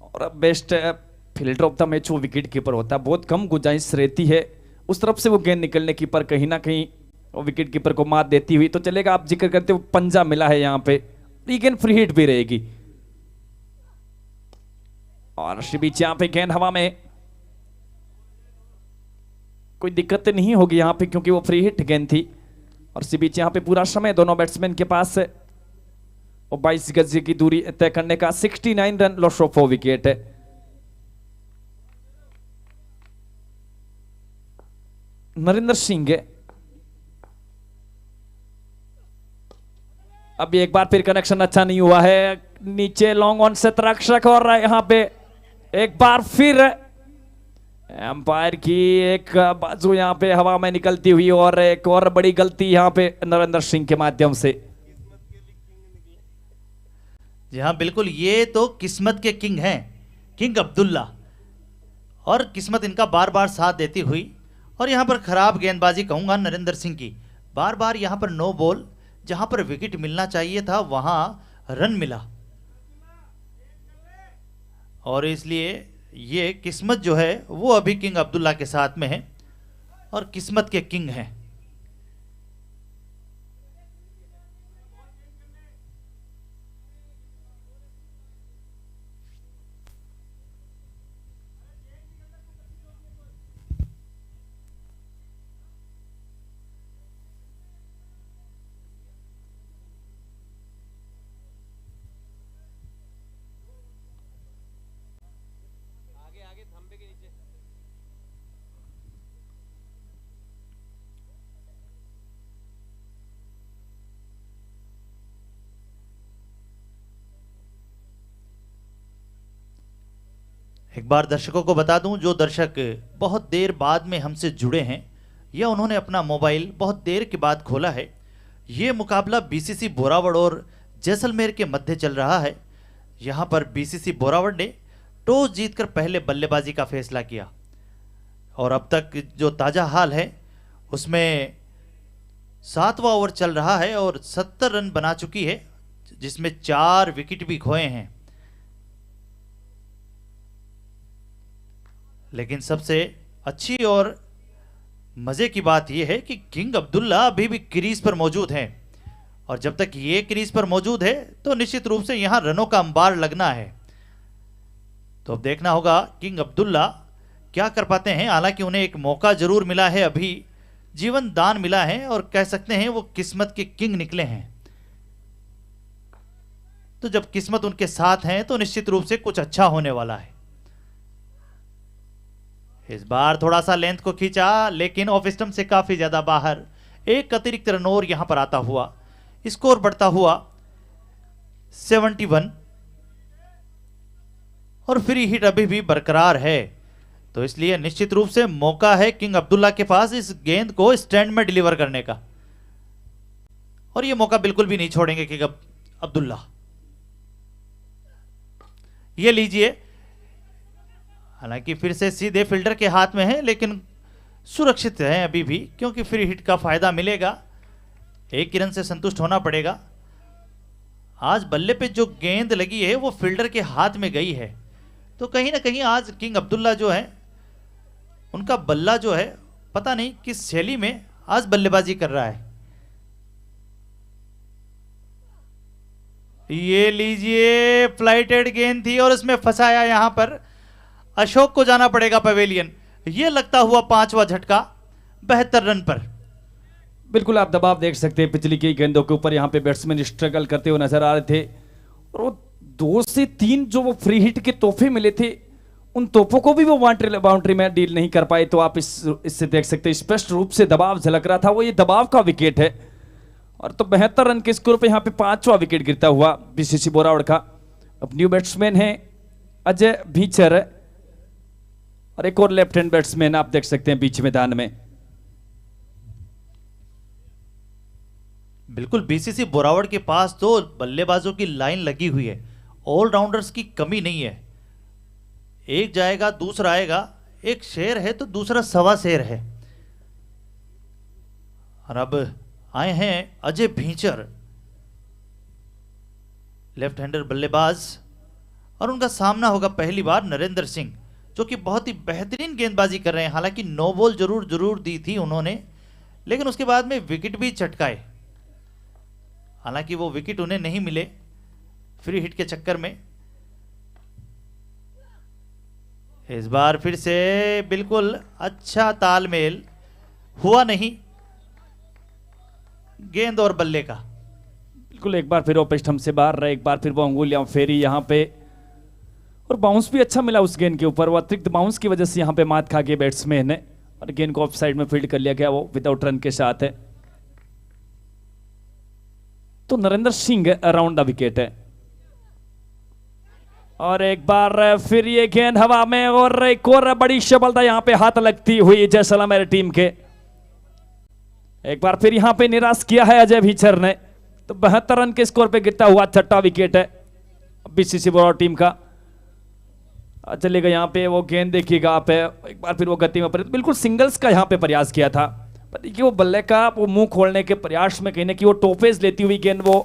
और अब best fielder of the match वो विकेट कीपर होता है। बहुत कम गुंजाइश रहती है उस तरफ से वो गेंद निकलने की, पर कहीं ना कहीं वो विकेट कीपर को मात देती हुई। तो चलेगा, आप जिक्र करते हो पंजा मिला है यहाँ पे, ये गेंद फ्री हिट भी रहेगी। और बीच यहाँ पे गेंद हवा में, कोई दिक्कत नहीं होगी यहाँ पे क्योंकि वो फ्री हिट गेंद थी। और इसी बीच यहाँ पे पूरा समय दोनों बैट्समैन के पास है वो 22 गज की दूरी तय करने का। 69 रन लॉस ऑफ 4 विकेट है। नरेंद्र सिंह अभी एक बार फिर कनेक्शन अच्छा नहीं हुआ है। नीचे लॉन्ग ऑन से रक्षक और यहाँ पे एक बार फिर एम्पायर की एक बाजू यहाँ पे हवा में निकलती हुई और एक और बड़ी गलती यहाँ पे नरेंद्र सिंह के माध्यम से। जी हाँ, बिल्कुल, ये तो किस्मत के किंग हैं, किंग अब्दुल्ला, और किस्मत इनका बार बार साथ देती हुई। और यहाँ पर खराब गेंदबाजी कहूंगा नरेंद्र सिंह की। बार बार यहाँ पर नो बॉल, जहां पर विकेट मिलना चाहिए था वहां रन मिला और इसलिए ये किस्मत जो है वो अभी किंग अब्दुल्ला के साथ में है और किस्मत के किंग हैं। एक बार दर्शकों को बता दूं, जो दर्शक बहुत देर बाद में हमसे जुड़े हैं या उन्होंने अपना मोबाइल बहुत देर के बाद खोला है, ये मुकाबला बीसीसी बोरावड़ और जैसलमेर के मध्य चल रहा है। यहाँ पर बीसीसी बोरावड़ ने टॉस जीतकर पहले बल्लेबाजी का फैसला किया और अब तक जो ताज़ा हाल है उसमें 7वां ओवर चल रहा है और 70 रन बना चुकी है, जिसमें 4 विकेट भी खोए हैं। लेकिन सबसे अच्छी और मजे की बात यह है कि किंग अब्दुल्ला अभी भी क्रीज पर मौजूद हैं और जब तक ये क्रीज पर मौजूद है तो निश्चित रूप से यहां रनों का अंबार लगना है। तो अब देखना होगा किंग अब्दुल्ला क्या कर पाते हैं। हालांकि उन्हें एक मौका जरूर मिला है, अभी जीवन दान मिला है और कह सकते हैं वो किस्मत के किंग निकले हैं। तो जब किस्मत उनके साथ है तो निश्चित रूप से कुछ अच्छा होने वाला है। इस बार थोड़ा सा लेंथ को खींचा लेकिन ऑफ स्टंप से काफी ज्यादा बाहर। एक अतिरिक्त रन और यहां पर आता हुआ, स्कोर बढ़ता हुआ 71 और फ्री हिट अभी भी बरकरार है। तो इसलिए निश्चित रूप से मौका है किंग अब्दुल्ला के पास इस गेंद को स्टैंड में डिलीवर करने का और यह मौका बिल्कुल भी नहीं छोड़ेंगे किंग अब्दुल्ला। ये लीजिए, हालांकि फिर से सीधे फील्डर के हाथ में है लेकिन सुरक्षित है अभी भी, क्योंकि फ्री हिट का फायदा मिलेगा। एक रन से संतुष्ट होना पड़ेगा। आज बल्ले पे जो गेंद लगी है वो फील्डर के हाथ में गई है, तो कहीं ना कहीं आज किंग अब्दुल्ला जो है उनका बल्ला जो है पता नहीं किस शैली में आज बल्लेबाजी कर रहा है। ये लीजिए, फ्लाइटेड गेंद थी और उसमें फंसाया। यहां पर अशोक को जाना पड़ेगा पवेलियन। यह लगता हुआ 5वां झटका 72 रन पर। बिल्कुल आप दबाव देख सकते हैं पिछली कई गेंदों के ऊपर। यहाँ पे बैट्समैन स्ट्रगल करते हुए नजर आ रहे थे और वो 2 से 3 जो वो फ्री हिट के तोहफे मिले थे उन तोहफों को भी वो बाउंड्री में डील नहीं कर पाए। तो आप इससे देख सकते हैं स्पष्ट रूप से दबाव झलक रहा था, वो ये दबाव का विकेट है। और तो 72 रन के स्कोर पे यहाँ पे 5वां विकेट गिरता हुआ बीसीसी बोरावड़ का। अब न्यू बैट्समैन है अजय भीचर और एक और लेफ्ट हैंड बैट्समैन आप देख सकते हैं बीच मैदान में। बिल्कुल बीसीसी बोरावड़ के पास तो बल्लेबाजों की लाइन लगी हुई है, ऑलराउंडर्स की कमी नहीं है। एक जाएगा दूसरा आएगा, एक शेर है तो दूसरा सवा शेर है। और अब आए हैं अजय भीचर, लेफ्ट हैंडर बल्लेबाज, और उनका सामना होगा पहली बार नरेंद्र सिंह, जो कि बहुत ही बेहतरीन गेंदबाजी कर रहे हैं। हालांकि नो बॉल जरूर दी थी उन्होंने, लेकिन उसके बाद में विकेट भी चटकाए। हालांकि वो विकेट उन्हें नहीं मिले फ्री हिट के चक्कर में। इस बार फिर से बिल्कुल अच्छा तालमेल हुआ नहीं गेंद और बल्ले का। बिल्कुल एक बार फिर वो पिस्ट हमसे बाहर रहे, एक बार फिर वो अंगुलियां फेरी यहाँ पे और बाउंस भी अच्छा मिला उस गेंद के ऊपर। वो अतिरिक्त बाउंस की वजह से यहाँ पे मात खा के बैट्समैन ने और गेंद को ऑफ साइड में फील्ड कर लिया गया, वो विदाउट रन के साथ है। तो Narendra Singh around the wicket है और एक बार फिर ये गेंद हवा में और एक और बड़ी सफलता यहाँ पे हाथ लगती हुई जैसलमेर टीम के। एक बार फिर यहाँ पे निराश किया है अजय भीचर ने। तो 72 रन के स्कोर पे गिरता हुआ 6ठा विकेट है बीसीसी बोरावड़ टीम का। चलेगा यहाँ पे वो गेंद देखिएगा आप, एक बार फिर वो गति में बिल्कुल सिंगल्स का यहाँ पे प्रयास किया था। पर देखिए वो बल्ले का वो मुंह खोलने के प्रयास में कहीं ना कि वो टोपेज लेती हुई गेंद वो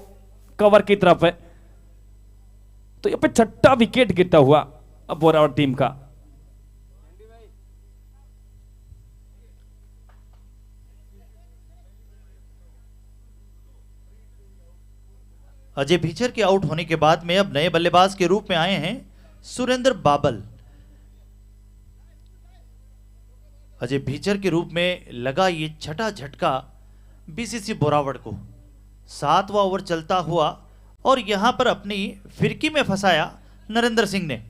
कवर की तरफ है। तो यहाँ पे 6ठा विकेट गिरता हुआ अब बोरावड़ टीम का। अजय भीचर के आउट होने के बाद में अब नए बल्लेबाज के रूप में आए हैं सुरेंद्र बाबल। अजय भीचर के रूप में लगा ये 6ठा झटका बीसीसी बोरावड़ को। 7वां ओवर चलता हुआ और यहां पर अपनी फिरकी में फंसाया नरेंद्र सिंह ने।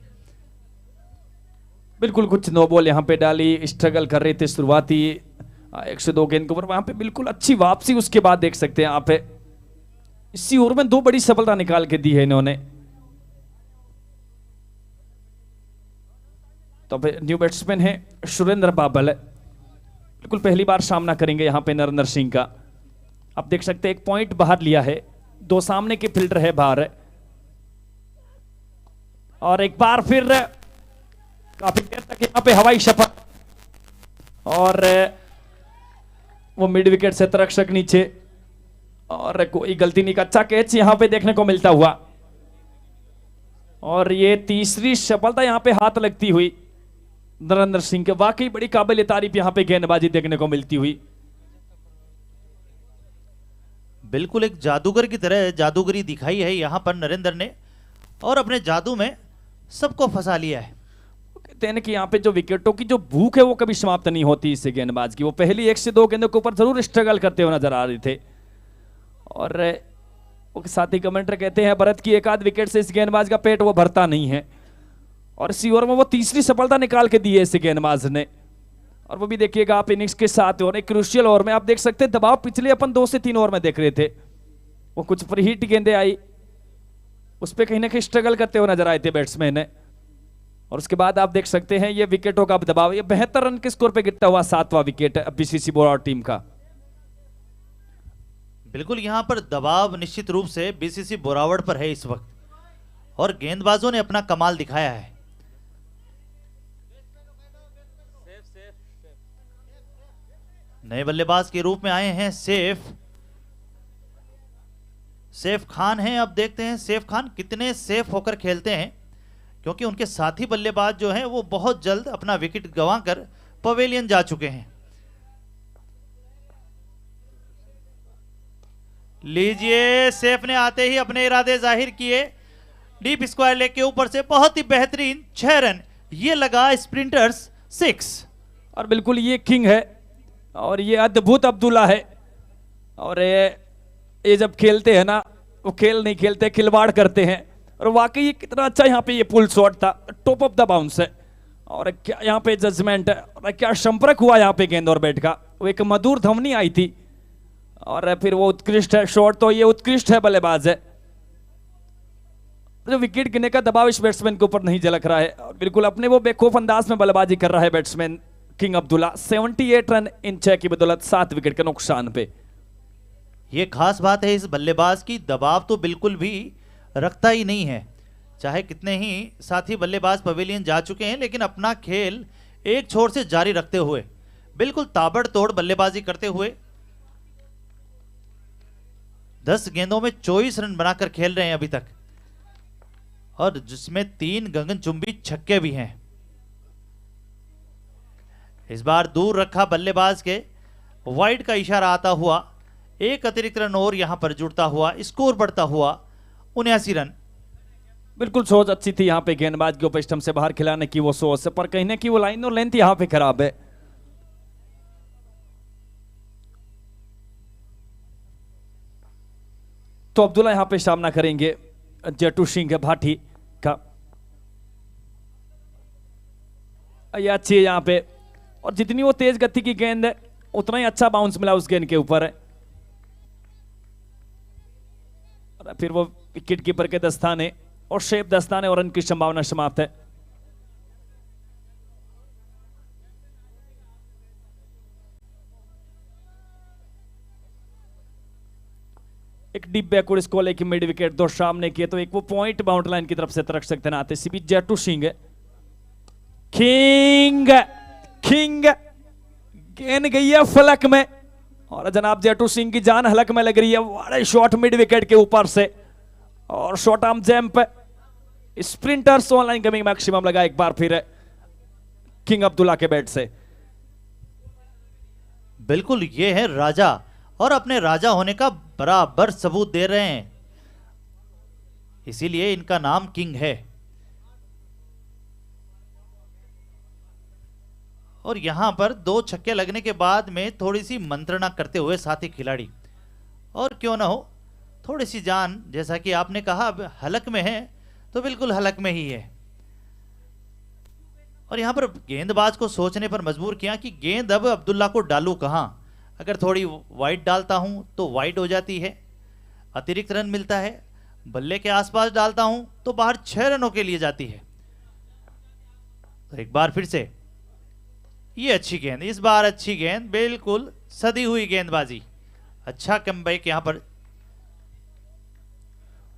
बिल्कुल कुछ नो बॉल यहाँ पे डाली, स्ट्रगल कर रहे थे शुरुआती 102 गेंद के ऊपर, वहां पे बिल्कुल अच्छी वापसी उसके बाद देख सकते हैं आप। इसी ओवर में 2 बड़ी सफलता निकाल के दी है इन्होंने। तो फिर न्यू बैट्समैन है सुरेंद्र बाबल, बिल्कुल पहली बार सामना करेंगे यहाँ पे नरेंद्र सिंह का। आप देख सकते हैं एक पॉइंट बाहर लिया है, दो सामने के फील्डर है बाहर, और एक बार फिर काफी देर तक यहाँ पे हवाई सफर, और वो मिड विकेट से तटरक्षक नीचे, और कोई गलती नहीं का अच्छा कैच यहाँ पे देखने को मिलता हुआ, और ये तीसरी सफलता यहाँ पे हाथ लगती हुई नरेंद्र सिंह के। वाकई बड़ी काबिल तारीफ यहाँ पे गेंदबाजी देखने को मिलती हुई। बिल्कुल एक जादूगर की तरह जादूगरी दिखाई है यहाँ पर नरेंद्र ने, और अपने जादू में सबको फंसा लिया है। कहते हैं कि यहाँ पे जो विकेटों की जो भूख है वो कभी समाप्त नहीं होती इससे गेंदबाज की। वो पहली 1 से 2 गेंदों के ऊपर जरूर स्ट्रगल करते हुए नजर आ रहे थे, और वो साथ ही कमेंटर कहते हैं भरत की एक आध विकेट से इस गेंदबाज का पेट वो भरता नहीं है, और इसी ओवर में वो तीसरी सफलता निकाल के दी है इस गेंदबाज ने। और वो भी देखिएगा आप इनिंग्स के साथ और एक क्रूशियल ओवर में आप देख सकते हैं दबाव पिछले अपन 2 से 3 ओवर में देख रहे थे, वो कुछ फ्रीहिट गेंदें आई उस पर कहीं ना कहीं स्ट्रगल करते हुए नजर आए थे बैट्समैन ने, और उसके बाद आप देख सकते हैं ये विकेटों का दबाव, ये 72 रन के स्कोर पे गिरता हुआ 7वां विकेट बीसीसी बोरावड़ टीम का। बिल्कुल यहाँ पर दबाव निश्चित रूप से बीसीसी बोरावड़ पर है इस वक्त, और गेंदबाजों ने अपना कमाल दिखाया है। नए बल्लेबाज के रूप में आए हैं सैफ खान हैं। अब देखते हैं सैफ खान कितने सेफ होकर खेलते हैं, क्योंकि उनके साथी बल्लेबाज जो हैं वो बहुत जल्द अपना विकेट गंवाकर पवेलियन जा चुके हैं। लीजिए, सैफ ने आते ही अपने इरादे जाहिर किए, डीप स्क्वायर लेग के ऊपर से बहुत ही बेहतरीन 6 रन, ये लगा स्प्रिंटर्स 6। और बिल्कुल ये किंग है, और ये अद्भुत अब्दुल्ला है, और ये जब खेलते हैं ना वो खेल नहीं खेलते, खिलवाड़ करते हैं, और वाकई ये कितना अच्छा यहाँ पे ये पुल शॉट था, टॉप ऑफ द बाउंस है, और क्या यहाँ पे जजमेंट है, और क्या संपर्क हुआ यहाँ पे गेंद और बैट का, वो एक मधुर ध्वनि आई थी, और फिर वो उत्कृष्ट है शॉट, तो ये उत्कृष्ट है बल्लेबाज है। जो विकेट गिरने का दबाव इस बैट्समैन के ऊपर नहीं झलक रहा है, और बिल्कुल अपने वो बेखौफ अंदाज में बल्लेबाजी कर रहा है batsman king Abdullah. 78 run in 6 की बदौलत 7 विकेट के नुकसान पे। ये खास बात है इस बल्लेबाज की, दबाव तो बिल्कुल भी रखता ही नहीं है, चाहे कितने ही साथी बल्लेबाज पवेलियन जा चुके हैं, लेकिन अपना खेल एक छोर से जारी रखते हुए बिल्कुल ताबड़तोड़ बल्लेबाजी करते हुए 10 गेंदों में 24 रन बनाकर खेल रहे हैं अभी तक, और जिसमें 3 गगनचुंबी छक्के भी हैं। इस बार दूर रखा बल्लेबाज के वाइड का इशारा आता हुआ, एक अतिरिक्त रन और यहां पर जुड़ता हुआ, स्कोर बढ़ता हुआ 79 रन। बिल्कुल सोच अच्छी थी यहाँ पे गेंदबाज के ऊपर स्टंप से बाहर खिलाने की वो सोच, पर कहीं ना कहीं वो लाइन और लेंथ यहाँ पे खराब है। तो अब्दुल्ला यहाँ पे सामना करेंगे जट्टू सिंह भाटी का। ये अच्छी है यहाँ पे, और जितनी वो तेज गति की गेंद है उतना ही अच्छा बाउंस मिला उस गेंद के ऊपर है, और फिर वो विकेट कीपर के दस्ताने और शेप दस्ताने और रन की संभावना समाप्त है। एक डीप बैकवर्ड स्कोर लेके मिड विकेट 2 सामने किए, तो एक वो पॉइंट बाउंड्री लाइन की तरफ से तरक सकते ना आते सीबी जट्टू सिंह किंग गेंद गई है फलक में, और जनाब जट्टू सिंह की जान हलक में लग रही है। बड़े शॉट मिड विकेट के ऊपर से, और short arm jump sprinters online coming maximum लगा एक बार फिर किंग अब्दुल्ला के बैट से। बिल्कुल ये है राजा, और अपने राजा होने का बराबर सबूत दे रहे हैं, इसीलिए इनका नाम किंग है। और यहां पर 2 छक्के लगने के बाद में थोड़ी सी मंत्रणा करते हुए साथी खिलाड़ी, और क्यों ना हो थोड़ी सी जान, जैसा कि आपने कहा अब हलक में है तो बिल्कुल हलक में ही है। और यहां पर गेंदबाज को सोचने पर मजबूर किया कि गेंद अब अब्दुल्ला को डालूं कहां, अगर थोड़ी वाइड डालता हूं तो वाइड हो जाती है, अतिरिक्त रन मिलता है, बल्ले के आसपास डालता हूं तो बाहर 6 रनों के लिए जाती है। तो एक बार फिर से ये अच्छी गेंद, इस बार अच्छी गेंद, बिल्कुल सदी हुई गेंदबाजी। अच्छा कमबैक यहाँ पर।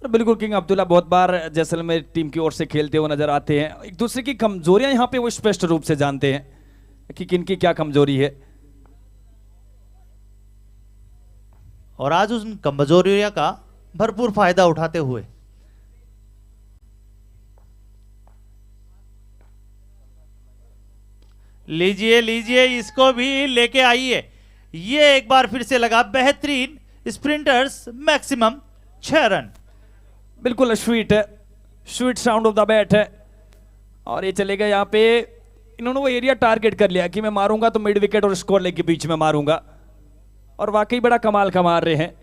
बिल्कुल किंग अब्दुल्ला बहुत बार जैसलमेर टीम की ओर से खेलते हुए नजर आते हैं। एक दूसरे की कमजोरियां यहाँ पे वो स्पष्ट रूप से जानते हैं कि किनकी क्या कमजोरी है। और आज उन कमजोरियों का भरपूर फायदा उठाते हुए लीजिए लीजिए, इसको भी लेके आइए। ये एक बार फिर से लगा बेहतरीन, स्प्रिंटर्स मैक्सिमम 6 रन। बिल्कुल स्वीट है, sweet sound of the bat है। और ये चलेगा यहाँ पे, इन्होंने वो एरिया टारगेट कर लिया कि मैं मारूंगा तो मिड विकेट और स्कोर लेग के बीच में मारूंगा, और वाकई बड़ा कमाल का मार रहे हैं।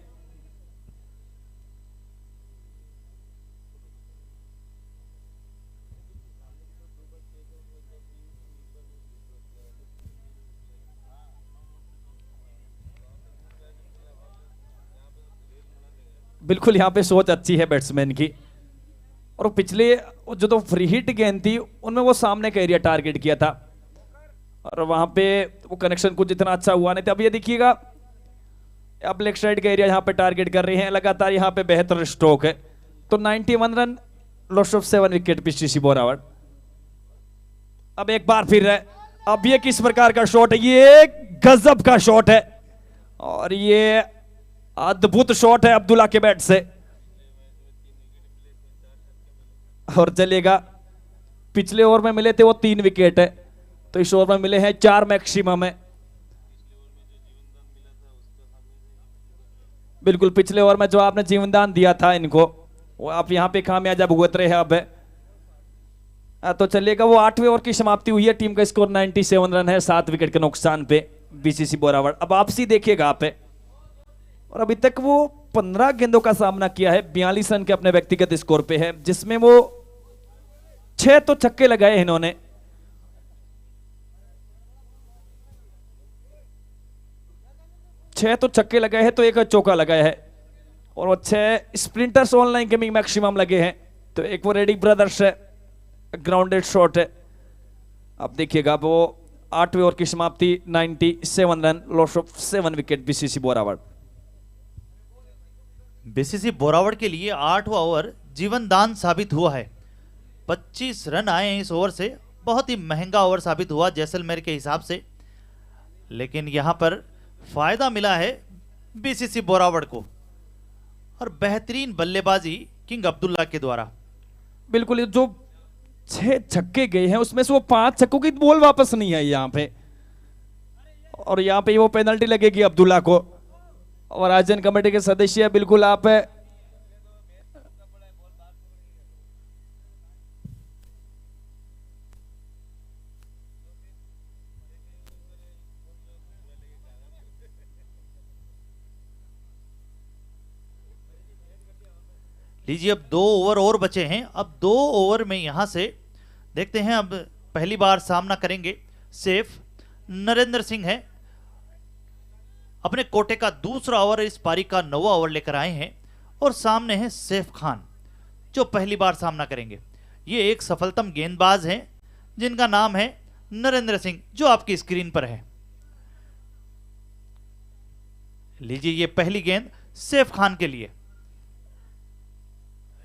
बिल्कुल यहाँ पे सोच अच्छी है बैट्समैन की। और पिछले जो तो फ्री हिट गेंद थी उनमें वो सामने का एरिया टारगेट किया था, और वहां पे वो कनेक्शन कुछ इतना अच्छा हुआ नहीं था। अब ये देखिएगा, अब लेग साइड का एरिया यहाँ पे टारगेट कर रहे हैं। लगातार यहाँ पे बेहतर स्ट्रोक है। तो 91 run, loss of 7 wicket PCC Borawar. अब एक बार फिर है, अब ये किस प्रकार का शॉट है, ये गजब का शॉट है, और ये अद्भुत शॉट है अब्दुल्ला के बैट से। और चलेगा, पिछले ओवर में मिले थे वो 3 विकेट है, तो इस ओवर में मिले हैं 4 मैक्सिमम है। बिल्कुल पिछले ओवर में जो आपने जीवनदान दिया था इनको, वो आप यहां पे कामयाब भुगत रहे हैं अब। तो चलेगा, वो 8वें ओवर की समाप्ति हुई है। टीम का स्कोर 97 रन है, 7 विकेट के नुकसान पे बीसीसी बोरावड़। अब आपसी देखिएगा आप, और अभी तक वो 15 गेंदों का सामना किया है, 42 रन के अपने व्यक्तिगत स्कोर पे है, जिसमें वो 6 तो छक्के लगाए इन्होंने। छह तो छक्के लगाए हैं, तो एक चौका लगाया है, और वो 6 स्प्रिंटर्स ऑनलाइन गेमिंग मैक्सिमम लगे हैं। तो एक वो रेडी ब्रदर्स है, ग्राउंडेड शॉट है। अब देखिएगा, अब वो 8वें ओवर की समाप्ति, 97 run, loss of 7 wicket BCC Borawar. BCC Borawar के लिए 8वां ओवर जीवनदान साबित हुआ है। 25 रन आए हैं इस ओवर से। बहुत ही महंगा ओवर साबित हुआ जैसलमेर के हिसाब से, लेकिन यहां पर फायदा मिला है बीसीसी बोरावड़ को, और बेहतरीन बल्लेबाजी किंग अब्दुल्ला के द्वारा। बिल्कुल, जो 6 छक्के गए हैं उसमें से वो 5 छक्कों की बॉल वापस नहीं आई यहां पे, और यहां पे वो पेनल्टी लगेगी अब्दुल्ला को। और आयोजन कमेटी के सदस्य बिल्कुल आप लीजिए, अब 2 ओवर और बचे हैं। अब 2 ओवर में यहां से देखते हैं, अब पहली बार सामना करेंगे सेफ नरेंद्र सिंह है। अपने कोटे का दूसरा ओवर, इस पारी का 9वां ओवर लेकर आए हैं, और सामने है सैफ खान जो पहली बार सामना करेंगे। ये एक सफलतम गेंदबाज हैं जिनका नाम है नरेंद्र सिंह, जो आपकी स्क्रीन पर है। लीजिए, ये पहली गेंद सैफ खान के लिए।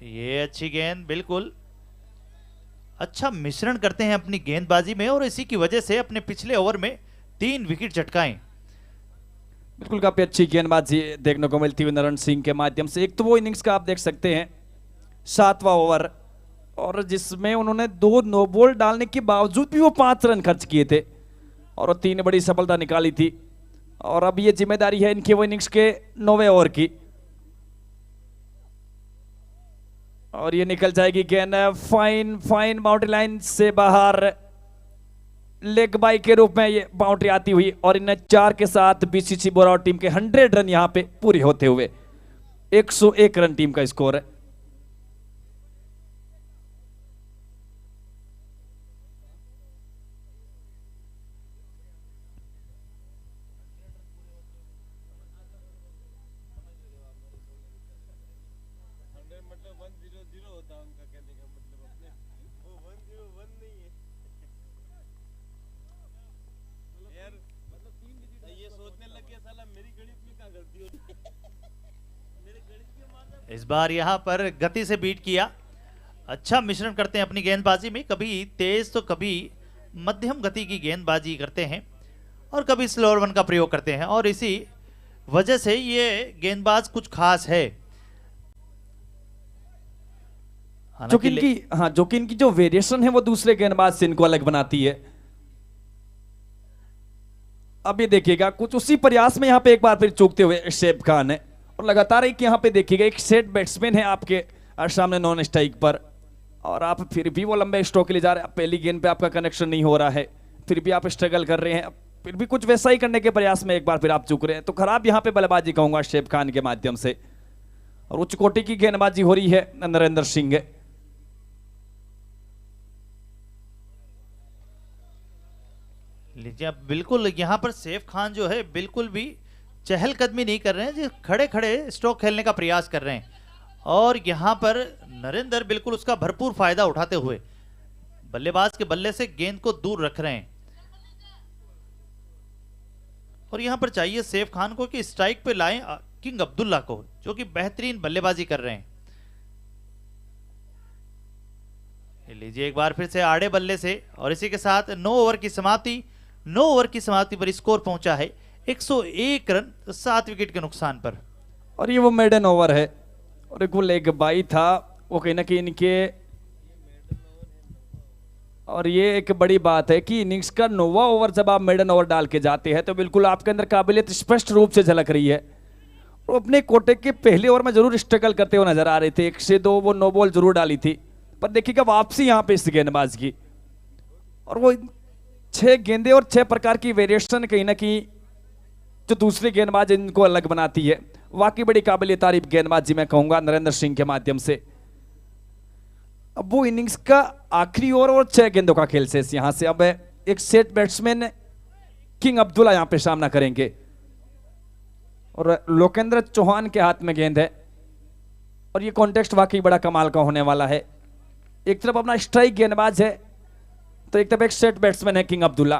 ये अच्छी गेंद, बिल्कुल अच्छा मिश्रण करते हैं अपनी गेंदबाजी में, और इसी की वजह से अपने पिछले ओवर में 3 विकेट झटकाएं। बिल्कुल काफी अच्छी गेंदबाजी देखने को मिलती हुई नरेंद्र सिंह के माध्यम से। एक तो वो इनिंग्स का आप देख सकते हैं 7वां ओवर, और जिसमें उन्होंने 2 नो बॉल डालने के बावजूद भी वो 5 रन खर्च किए थे, और 3 बड़ी सफलता निकाली थी। और अब ये जिम्मेदारी है इनके वो इनिंग्स के 9वें ओवर की, और ये निकल जाएगी गेंद फाइन फाइन बाउंड्री लाइन से बाहर, लेग बाई के रूप में ये बाउंड्री आती हुई, और इन 4 के साथ बीसीसी बोरावड़ टीम के 100 रन यहां पे पूरे होते हुए 101 रन टीम का स्कोर है। इस बार यहाँ पर गति से बीट किया। अच्छा मिश्रण करते हैं अपनी गेंदबाजी में, कभी तेज तो कभी मध्यम गति की गेंदबाजी करते हैं और कभी स्लोअर वन का प्रयोग करते हैं, और इसी वजह से ये गेंदबाज कुछ खास है। जो कि इनकी जो वेरिएशन है वो दूसरे गेंदबाज से इनको अलग बनाती है। अब ये देखिएगा कुछ उसी प्रयास में यहाँ पे एक बार फिर चूकते हुए शैब खान है, और लगातार एक यहाँ पे देखिएगा एक सेट बैट्समैन है आपके सामने नॉन स्ट्राइक पर, और आप फिर भी वो लंबे स्ट्रोक के लिए जा रहे हैं। पहली गेंद पे आपका कनेक्शन नहीं हो रहा है, फिर भी आप स्ट्रगल कर रहे हैं, फिर भी कुछ वैसा ही करने के प्रयास में एक बार फिर आप चूक रहे हैं। तो खराब यहाँ पे बल्लेबाजी कहूंगा शैब खान के माध्यम से, और उच्च कोटि की गेंदबाजी हो रही है नरेंद्र सिंह। लीजिए अब बिल्कुल यहाँ पर सैफ खान जो है बिल्कुल भी चहलकदमी नहीं कर रहे हैं, जो खड़े खड़े स्ट्रोक खेलने का प्रयास कर रहे हैं, और यहाँ पर नरेंद्र बिल्कुल उसका भरपूर फायदा उठाते हुए बल्लेबाज के बल्ले से गेंद को दूर रख रहे हैं। और यहाँ पर चाहिए सैफ खान को कि स्ट्राइक पे लाएं किंग अब्दुल्ला को, जो कि बेहतरीन बल्लेबाजी कर रहे हैं। लीजिए एक बार फिर से आड़े बल्ले से, और इसी के साथ 9 ओवर की समाप्ति। 9 ओवर की समाप्ति पर स्कोर पहुंचा है 101 रन 7 विकेट के नुकसान पर। और ये वो मेडन ओवर है, और एक वो लेग बाई था वो कहीं ना कहीं इनके, और ये एक बड़ी बात है कि इनिंग्स का 9वां ओवर जब आप मेडन ओवर डाल के जाते हैं तो बिल्कुल आपके अंदर काबिलियत स्पष्ट रूप से झलक रही है। और अपने कोटे के पहले ओवर में जरूर स्ट्रगल करते हुए नजर आ रहे थे, 1 से 2 वो नो बॉल जरूर डाली थी, पर देखिएगा वापसी यहां पे इस गेंदबाज की, और वो 6 गेंदे और 6 प्रकार की वेरिएशन कहीं ना कहीं जो दूसरे गेंदबाज इनको अलग बनाती है। वाकई बड़ी काबिल तारीफ गेंदबाजी मैं कहूंगा नरेंद्र सिंह के माध्यम से। अब वो इनिंग्स का आखिरी ओवर और 6 गेंदों का खेल शेष यहां से। अब एक सेट बैट्समैन किंग अब्दुल्ला यहां पे सामना करेंगे, और लोकेंद्र चौहान के हाथ में गेंद है, और ये कॉन्टेक्स्ट वाकई बड़ा कमाल का होने वाला है। एक तरफ अपना स्ट्राइक गेंदबाज है तो एक तरफ एक सेट बैट्समैन है किंग अब्दुल्ला।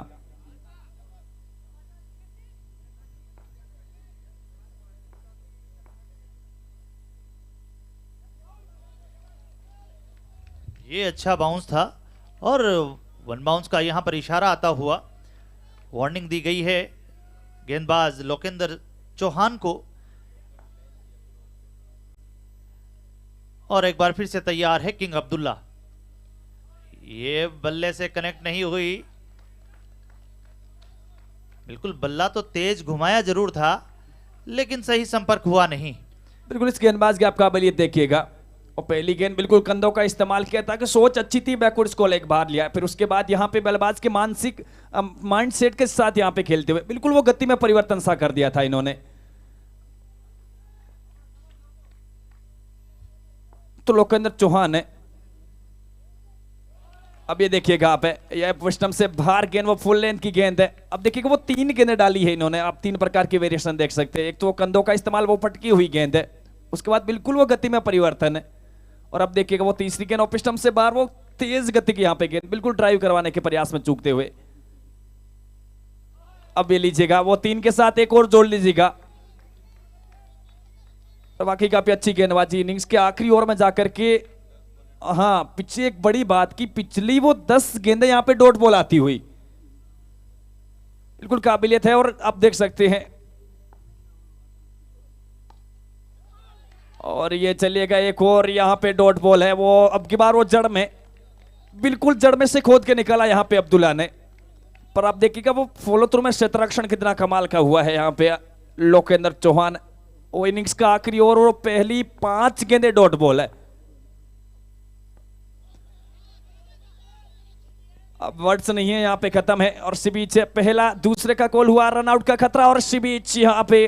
ये अच्छा बाउंस था, और 1 बाउंस का यहां पर इशारा आता हुआ वार्निंग दी गई है गेंदबाज लोकेंद्र चौहान को। और एक बार फिर से तैयार है किंग अब्दुल्ला। ये बल्ले से कनेक्ट नहीं हुई, बिल्कुल बल्ला तो तेज घुमाया जरूर था लेकिन सही संपर्क हुआ नहीं। बिल्कुल इस गेंदबाज की आप काबिलियत देखिएगा, और पहली गेंद बिल्कुल कंधों का इस्तेमाल किया था कि सोच अच्छी थी, बैकवर्ड को लेग बाहर लिया, फिर उसके बाद यहां पे बल्लेबाज के मानसिक माइंड सेट के साथ यहां पे खेलते हुए बिल्कुल वो गति में परिवर्तन सा कर दिया था इन्होंने। तो लोकेंद्र चौहान है, अब ये देखिएगा आप है ये विस्टम से बाहर गेंद, वो फुल लेंथ की गेंद है। अब देखिएगा वो 3 गेंदें डाली है इन्होंने, आप 3 प्रकार की वेरिएशन देख सकते हैं। एक तो वो कंधों का इस्तेमाल, वो पटकी हुई गेंद है, उसके बाद बिल्कुल वो गति में परिवर्तन है, और अब देखिएगा वो तीसरी गेंद ऑफ स्टंप से बाहर, वो तेज गति की यहां पे गेंद बिल्कुल ड्राइव करवाने के प्रयास में चूकते हुए। अब ये लीजिएगा वो 3 के साथ एक और जोड़ लीजिएगा, तो वाकई काफी अच्छी गेंदबाजी इनिंग्स के आखिरी ओवर में जाकर के। हाँ, पीछे एक बड़ी बात की पिछली वो 10 गेंदें यहां पे डॉट बॉल आती हुई, बिल्कुल काबिलियत है। और आप देख सकते हैं, और ये चलिएगा एक और यहां पे डॉट बॉल है, वो अब की बार वो जड़ में, बिल्कुल जड़ में से खोद के निकाला यहां पे अब्दुल्ला ने। पर आप देखिएगा वो फॉलो थ्रू में क्षेत्ररक्षण कितना कमाल का हुआ है यहां पे लोकेंद्र चौहान। वो इनिंग्स का आखिरी ओवर और पहली 5 गेंदें डॉट बॉल है। अब वर्ड्स नहीं है, यहां पे खत्म है, और सीबीच पहला दूसरे का कॉल हुआ, रनआउट का खतरा, और सीबीच यहां पे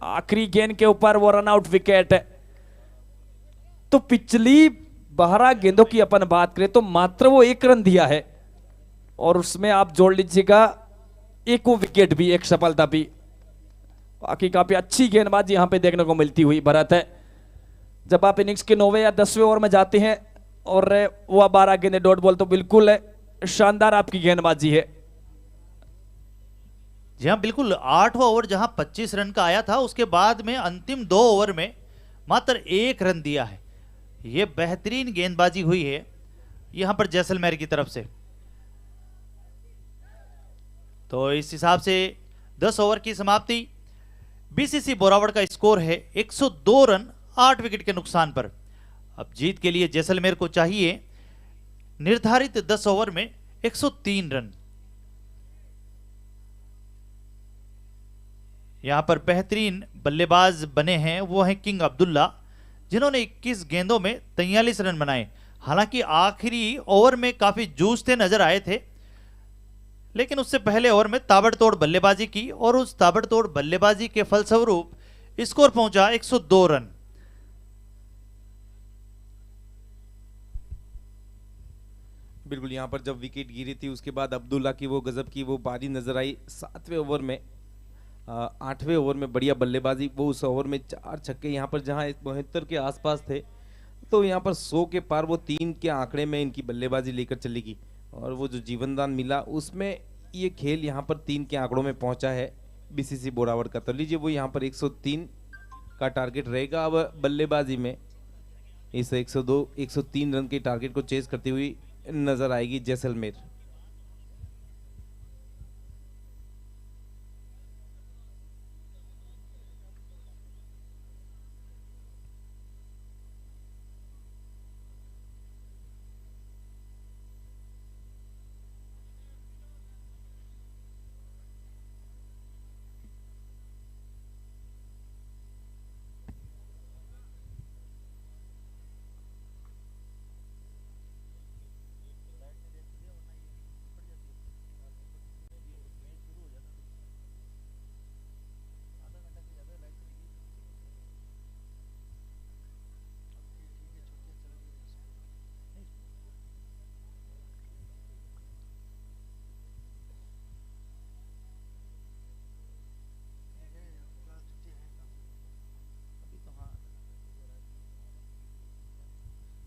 आखिरी गेंद के ऊपर वो रनआउट विकेट है। तो पिछली 12 गेंदों की अपन बात करें तो मात्र वो 1 रन दिया है, और उसमें आप जोड़ लीजिएगा एक वो विकेट भी, एक सफलता भी। बाकी काफी अच्छी गेंदबाजी यहां पे देखने को मिलती हुई भरत है। जब आप इनिंग्स के 9वें या 10वें ओवर में जाते हैं और वो 12 गेंदें डॉट बॉल, तो बिल्कुल शानदार आपकी गेंदबाजी है। जी हाँ, बिल्कुल 8वां ओवर जहां 25 रन का आया था, उसके बाद में अंतिम 2 ओवर में मात्र 1 रन दिया है। ये बेहतरीन गेंदबाजी हुई है यहां पर जैसलमेर की तरफ से। तो इस हिसाब से 10 ओवर की समाप्ति। बीसीसी बोरावड़ का स्कोर है 102 रन 8 विकेट के नुकसान पर। अब जीत के लिए जैसलमेर को चाहिए निर्धारित 10 ओवर में 103 रन। यहां पर बेहतरीन बल्लेबाज बने हैं वो हैं किंग अब्दुल्ला, जिन्होंने 21 गेंदों में 43 रन बनाए। हालांकि आखिरी ओवर में काफी जूझते नजर आए थे, लेकिन उससे पहले ओवर में ताबड़तोड़ बल्लेबाजी की और उस ताबड़तोड़ बल्लेबाजी के फलस्वरूप स्कोर पहुंचा 102 रन। बिल्कुल, यहाँ पर जब विकेट गिरी थी उसके बाद अब्दुल्ला की वो गजब की वो पारी नजर आई। 7वें ओवर में 8वें ओवर में बढ़िया बल्लेबाजी, वो उस ओवर में 4 छक्के यहाँ पर जहाँ 72 के आसपास थे, तो यहाँ पर 100 के पार वो 3 के आंकड़े में इनकी बल्लेबाजी लेकर चलेगी और वो जो जीवनदान मिला उसमें ये खेल यहाँ पर 3 के आंकड़ों में पहुंचा है बीसीसी बोरावड़ का। तो लीजिए वो यहाँ पर 103 का टारगेट रहेगा अब बल्लेबाजी में। इस 102 103 रन के टारगेट को चेस करती हुई नजर आएगी जैसलमेर।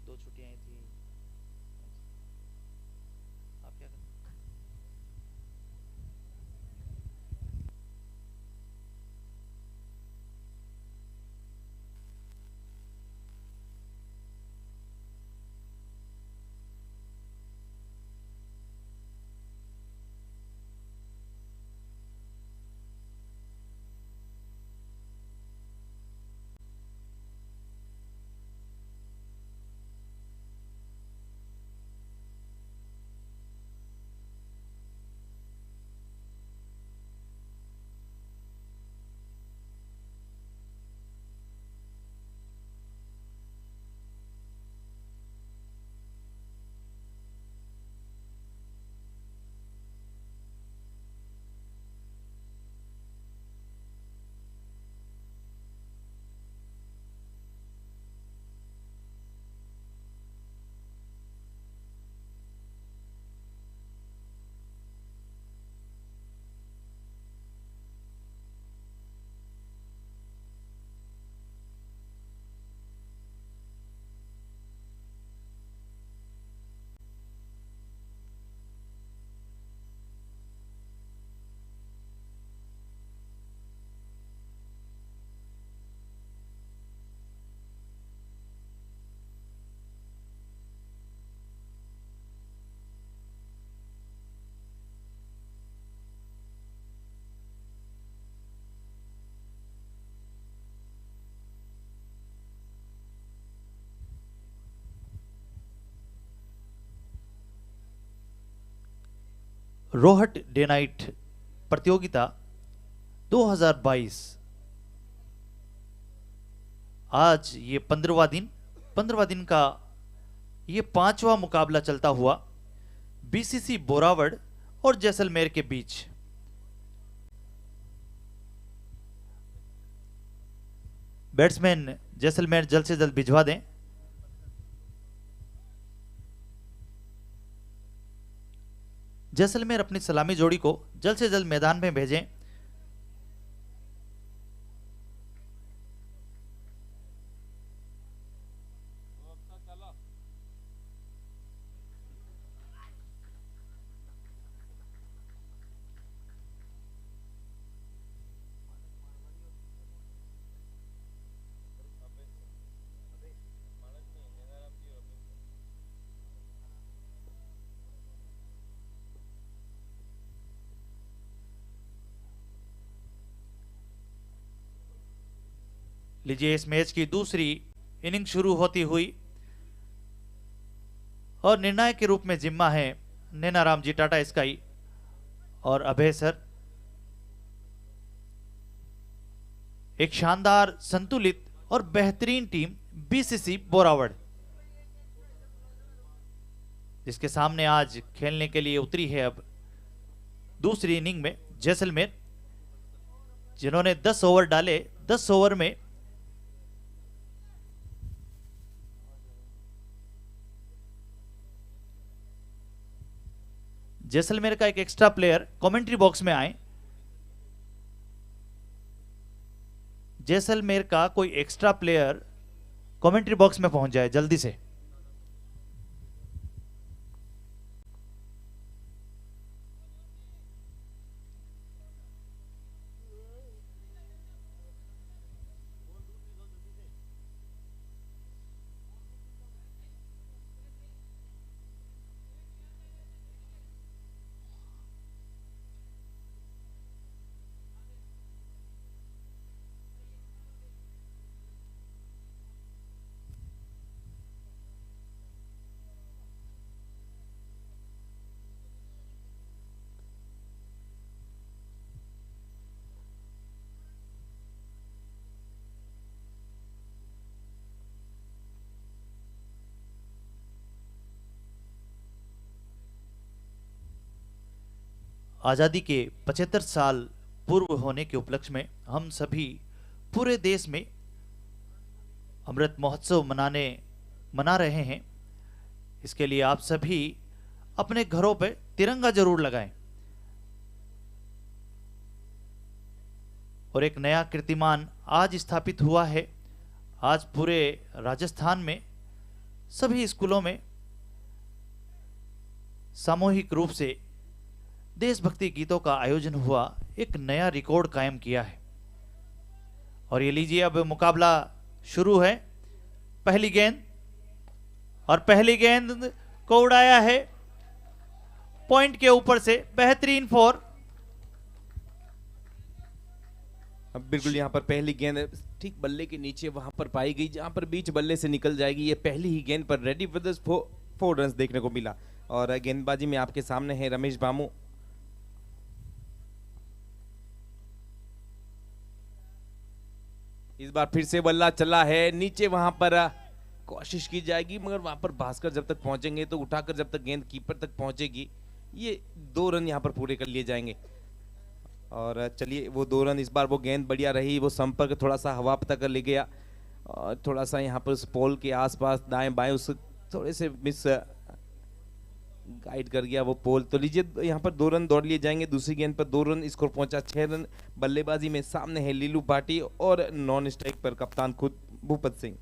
दो छुट्टियां थी, आप क्या करते? रोहट डे नाइट प्रतियोगिता 2022 आज ये 15वां दिन का ये 5वां मुकाबला चलता हुआ बीसीसी बोरावड़ और जैसलमेर के बीच। बैट्समैन जैसलमेर जल्द से जल्द भिजवा दें। जैसलमेर अपनी सलामी जोड़ी को जल्द से जल्द मैदान में भेजें। लीजिए इस मैच की दूसरी इनिंग शुरू होती हुई और निर्णायक के रूप में जिम्मा है नैनाराम जी टाटा स्काई और अभय सर। एक शानदार संतुलित और बेहतरीन टीम बीसीसी बोरावड़, जिसके सामने आज खेलने के लिए उतरी है अब दूसरी इनिंग में जैसलमेर, जिन्होंने 10 ओवर डाले। 10 ओवर में जैसलमेर का एक एक्स्ट्रा प्लेयर कमेंट्री बॉक्स में आए। जैसलमेर का कोई एक्स्ट्रा प्लेयर कमेंट्री बॉक्स में पहुंच जाए जल्दी से। आज़ादी के 75 साल पूर्व होने के उपलक्ष्य में हम सभी पूरे देश में अमृत महोत्सव मना रहे हैं। इसके लिए आप सभी अपने घरों पे तिरंगा जरूर लगाएं और एक नया कीर्तिमान आज स्थापित हुआ है। आज पूरे राजस्थान में सभी स्कूलों में सामूहिक रूप से देशभक्ति गीतों का आयोजन हुआ, एक नया रिकॉर्ड कायम किया है। और ये लीजिए अब मुकाबला शुरू है। पहली गेंद और पहली गेंद को उड़ाया है पॉइंट के ऊपर से, बेहतरीन फोर। अब बिल्कुल यहाँ पर पहली गेंद ठीक बल्ले के नीचे वहां पर पाई गई, जहां पर बीच बल्ले से निकल जाएगी। ये पहली ही गेंद पर रेडी ब्रदर्स 4 रन देखने को मिला। और गेंदबाजी में आपके सामने है रमेश बामू। इस बार फिर से बल्ला चला है नीचे, वहां पर कोशिश की जाएगी, मगर वहां पर भास्कर जब तक पहुंचेंगे तो उठाकर जब तक गेंद कीपर तक पहुंचेगी, ये 2 रन यहां पर पूरे कर लिए जाएंगे। और चलिए वो 2 रन, इस बार वो गेंद बढ़िया रही, वो संपर्क थोड़ा सा हवा तक ले गया और थोड़ा सा यहाँ पर उस पोल के आसपास दाएं बाएं उस थोड़े से मिस गाइड कर गया वो पोल। तो लीजिए यहाँ पर 2 रन दौड़ लिए जाएंगे। दूसरी गेंद पर 2 रन, स्कोर पहुंचा 6 रन। बल्लेबाजी में सामने है लीलू भाटी और नॉन स्ट्राइक पर कप्तान खुद भूपत सिंह।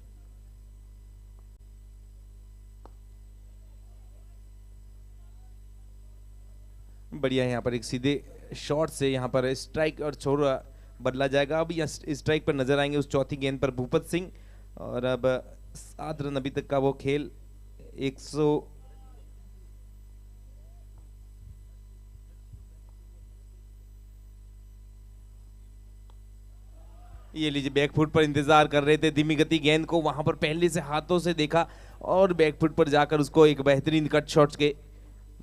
बढ़िया, यहाँ पर एक सीधे शॉट से यहाँ पर स्ट्राइक और छोड़ा बदला जाएगा। अब यहाँ स्ट्राइक पर नजर आएंगे उस चौथी गेंद पर भूपत सिंह। और अब 7 रन अभी तक का वो खेल। 100 ये लीजिए बैकफुट पर इंतजार कर रहे थे, धीमी गति गेंद को वहां पर पहले से हाथों से देखा और बैकफुट पर जाकर उसको एक बेहतरीन कट शॉट्स के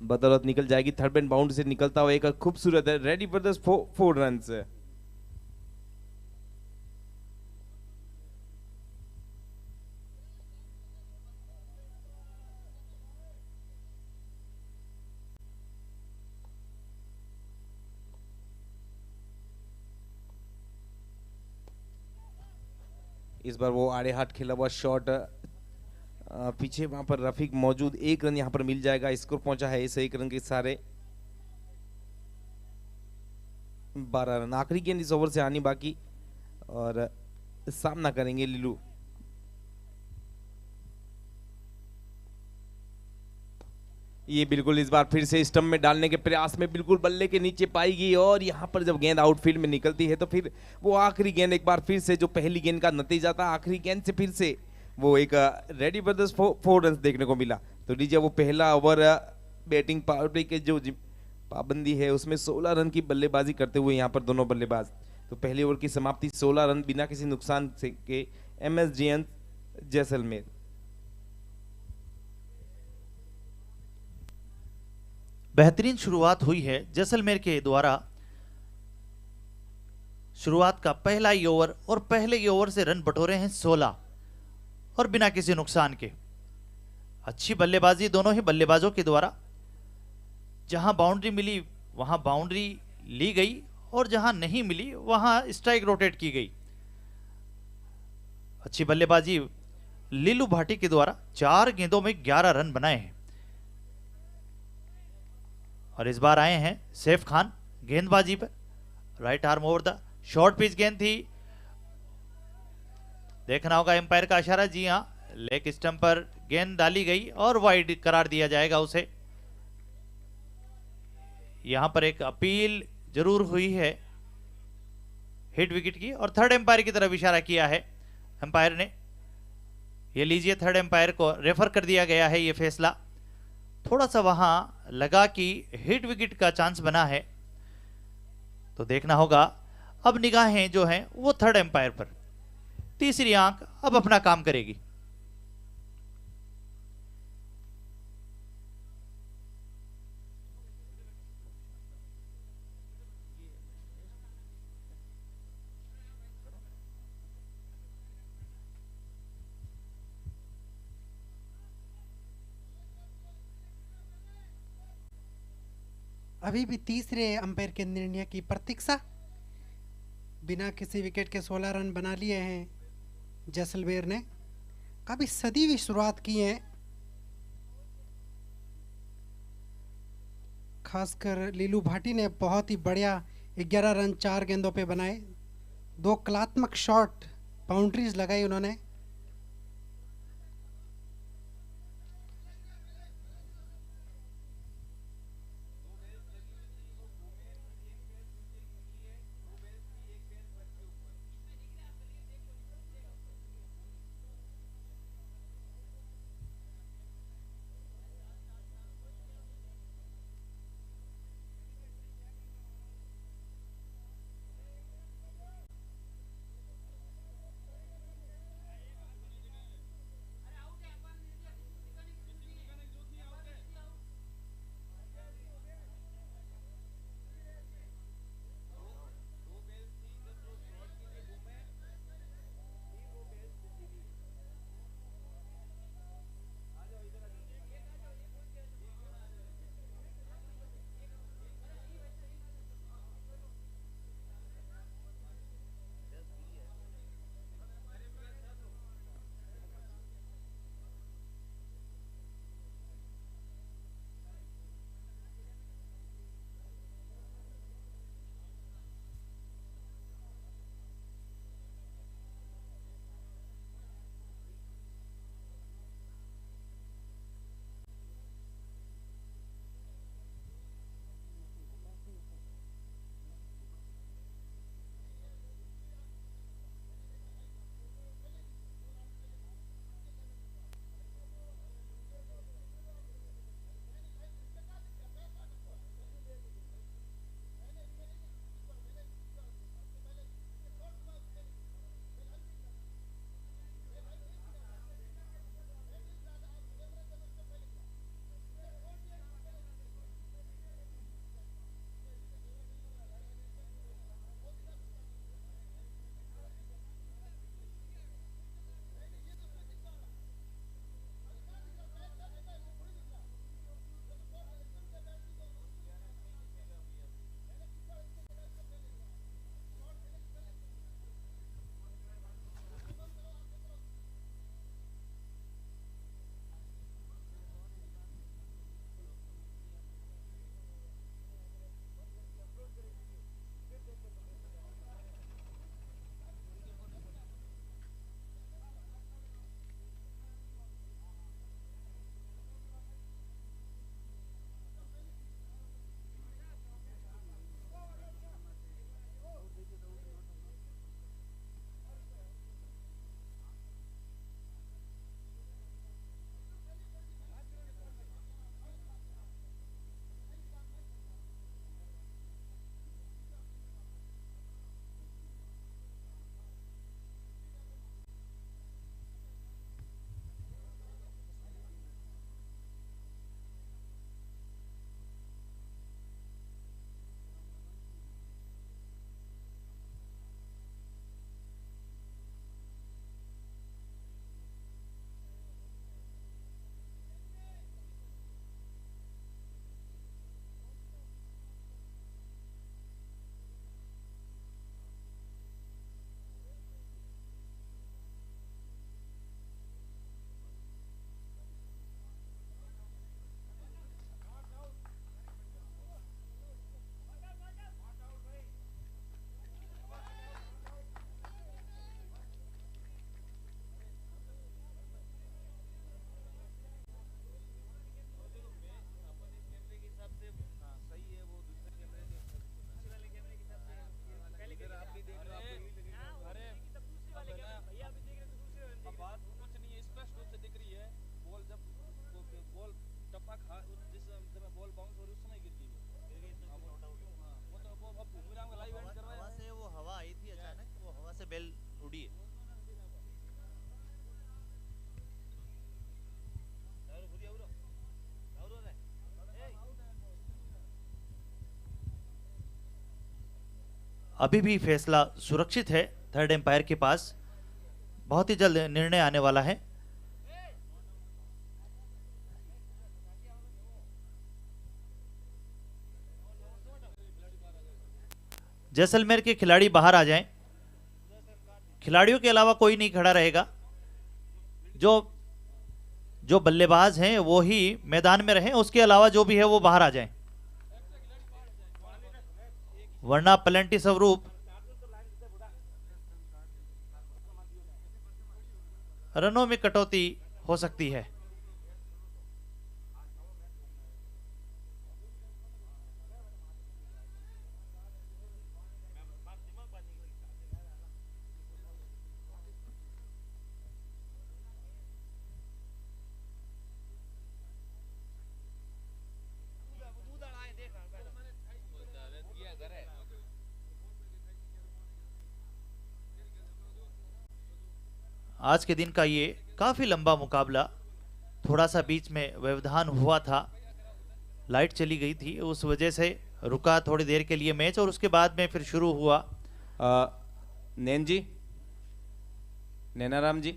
बदौलत निकल जाएगी। थर्ड एंड बाउंड से निकलता हुआ एक खूबसूरत है रेडी ब्रदर्स 4 रन से। इस बार वो आड़े हाथ खेला हुआ शॉट, पीछे वहां पर रफीक मौजूद। 1 रन यहां पर मिल जाएगा। स्कोर पहुंचा है इस 1 रन के सारे 12 रन। आखिरी गेंद इस ओवर से आनी बाकी और सामना करेंगे लीलू। ये बिल्कुल इस बार फिर से स्टंप में डालने के प्रयास में बिल्कुल बल्ले के नीचे पाएगी और यहां पर जब गेंद आउटफील्ड में निकलती है तो फिर वो आखिरी गेंद एक बार फिर से जो पहली गेंद का नतीजा था, आखिरी गेंद से फिर से वो एक रेडी ब्रदर्स 4 रन देखने को मिला। तो लीजिए वो पहला ओवर बैटिंग पावर प्ले के जो पाबंदी है उसमें 16 रन की बल्लेबाजी करते हुए यहाँ पर दोनों बल्लेबाज तो पहले ओवर की समाप्ति 16 रन बिना किसी नुकसान से के MSGN जैसलमेर। बेहतरीन शुरुआत हुई है जैसलमेर के द्वारा। शुरुआत का पहला ही ओवर और पहले ही ओवर से रन बटोरे हैं 16 और बिना किसी नुकसान के। अच्छी बल्लेबाजी दोनों ही बल्लेबाजों के द्वारा। जहां बाउंड्री मिली वहां बाउंड्री ली गई और जहां नहीं मिली वहां स्ट्राइक रोटेट की गई। अच्छी बल्लेबाजी लीलू भाटी के द्वारा 4 गेंदों में 11 रन बनाए हैं। और इस बार आए हैं सैफ खान गेंदबाजी पर। Right arm over the short pitch गेंद थी। देखना होगा एम्पायर का इशारा। जी हां, लेग स्टंप पर गेंद डाली गई और वाइड करार दिया जाएगा उसे। यहां पर एक अपील जरूर हुई है हिट विकेट की और थर्ड एम्पायर की तरफ इशारा किया है एम्पायर ने। ये लीजिए, थर्ड एम्पायर को रेफर कर दिया गया है ये फैसला। थोड़ा सा वहां लगा कि हिट विकेट का चांस बना है, तो देखना होगा। अब निगाहें जो हैं वो थर्ड एम्पायर पर। तीसरी आंख अब अपना काम करेगी। अभी भी तीसरे अंपायर के निर्णय की प्रतीक्षा। बिना किसी विकेट के 16 रन बना लिए हैं जैसलमेर ने। काफी सदी शुरुआत की है, खासकर लीलू भाटी ने बहुत ही बढ़िया 11 रन 4 गेंदों पे बनाए। 2 कलात्मक शॉट बाउंड्रीज लगाई उन्होंने। अभी भी फैसला सुरक्षित है थर्ड एम्पायर के पास। बहुत ही जल्द निर्णय आने वाला है। जैसलमेर के खिलाड़ी बाहर आ जाएं। खिलाड़ियों के अलावा कोई नहीं खड़ा रहेगा। जो बल्लेबाज हैं वो ही मैदान में रहें, उसके अलावा जो भी है वो बाहर आ जाएं, वरना पेनल्टी स्वरूप रनों में कटौती हो सकती है। आज के दिन का ये काफी लंबा मुकाबला, थोड़ा सा बीच में व्यवधान हुआ था, लाइट चली गई थी, उस वजह से रुका थोड़ी देर के लिए मैच और उसके बाद में फिर शुरू हुआ। नैन जी, नैनाराम जी,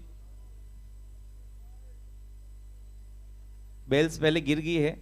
बेल्स पहले गिर गई है।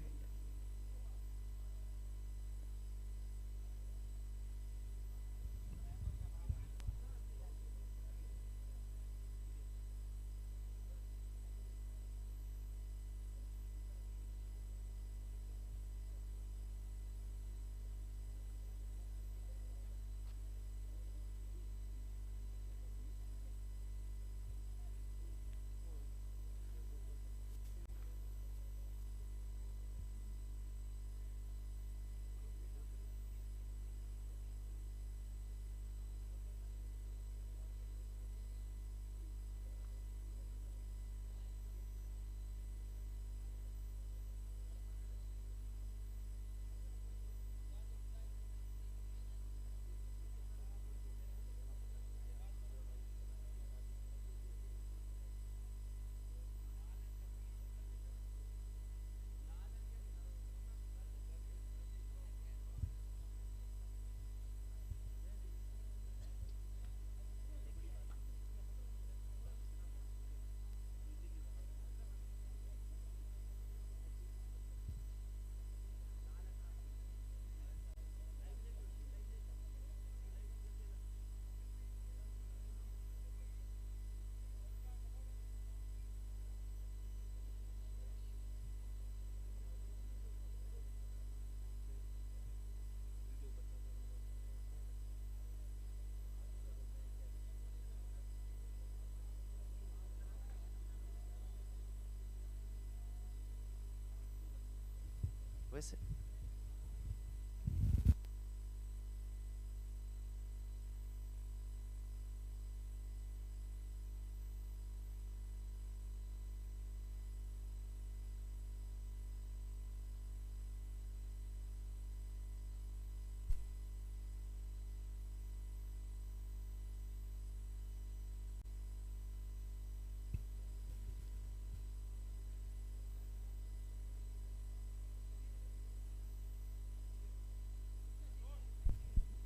वैसे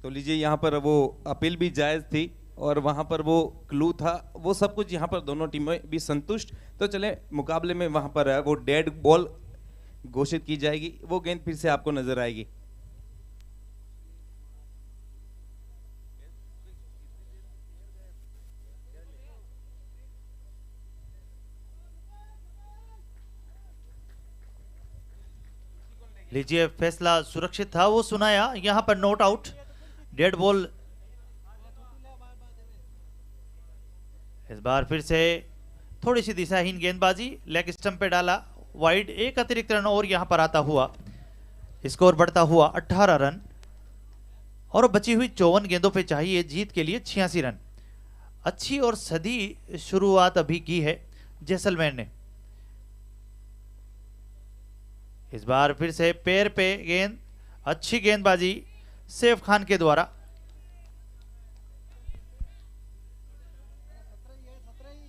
तो लीजिए, यहाँ पर वो अपील भी जायज थी और वहाँ पर वो क्लू था, वो सब कुछ यहाँ पर दोनों टीमें भी संतुष्ट। तो चले मुकाबले में वहाँ पर वो डेड बॉल घोषित की जाएगी, वो गेंद फिर से आपको नजर आएगी। लीजिए, फैसला सुरक्षित था वो सुनाया। यहां पर नॉट आउट, डेड बॉल। इस बार फिर से थोड़ी सी दिशाहीन गेंदबाजी, लेग स्टंप पे डाला, वाइड, एक अतिरिक्त रन और यहां पर आता हुआ। स्कोर बढ़ता हुआ 18 रन और बची हुई 54 गेंदों पे चाहिए जीत के लिए 86 रन। अच्छी और सदी शुरुआत अभी की है जैसलमेर ने। इस बार फिर से पैर पे गेंद, अच्छी गेंदबाजी सैफ खान के द्वारा।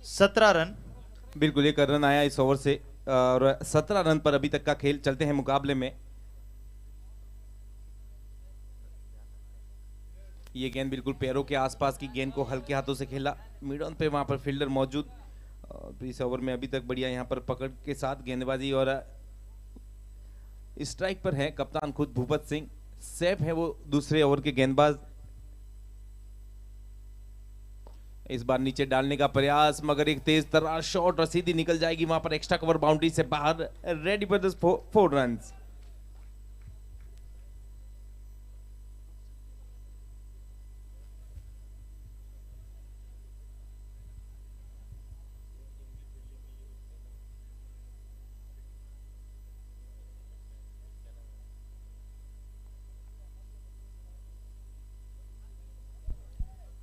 सत्रह रन, बिल्कुल एक रन आया इस ओवर से और 17 रन पर अभी तक का खेल। चलते हैं मुकाबले में। ये गेंद बिल्कुल पैरों के आसपास की गेंद को हल्के हाथों से खेला, मिड ऑन पे वहां पर फील्डर मौजूद। और इस ओवर में अभी तक बढ़िया यहाँ पर पकड़ के साथ गेंदबाजी, और स्ट्राइक पर है कप्तान खुद भूपत सिंह, सेफ है वो दूसरे ओवर के गेंदबाज। इस बार नीचे डालने का प्रयास, मगर एक तेज तर्रार शॉट और सीधी निकल जाएगी वहां पर एक्स्ट्रा कवर बाउंड्री से बाहर। Ready for the 4 runs.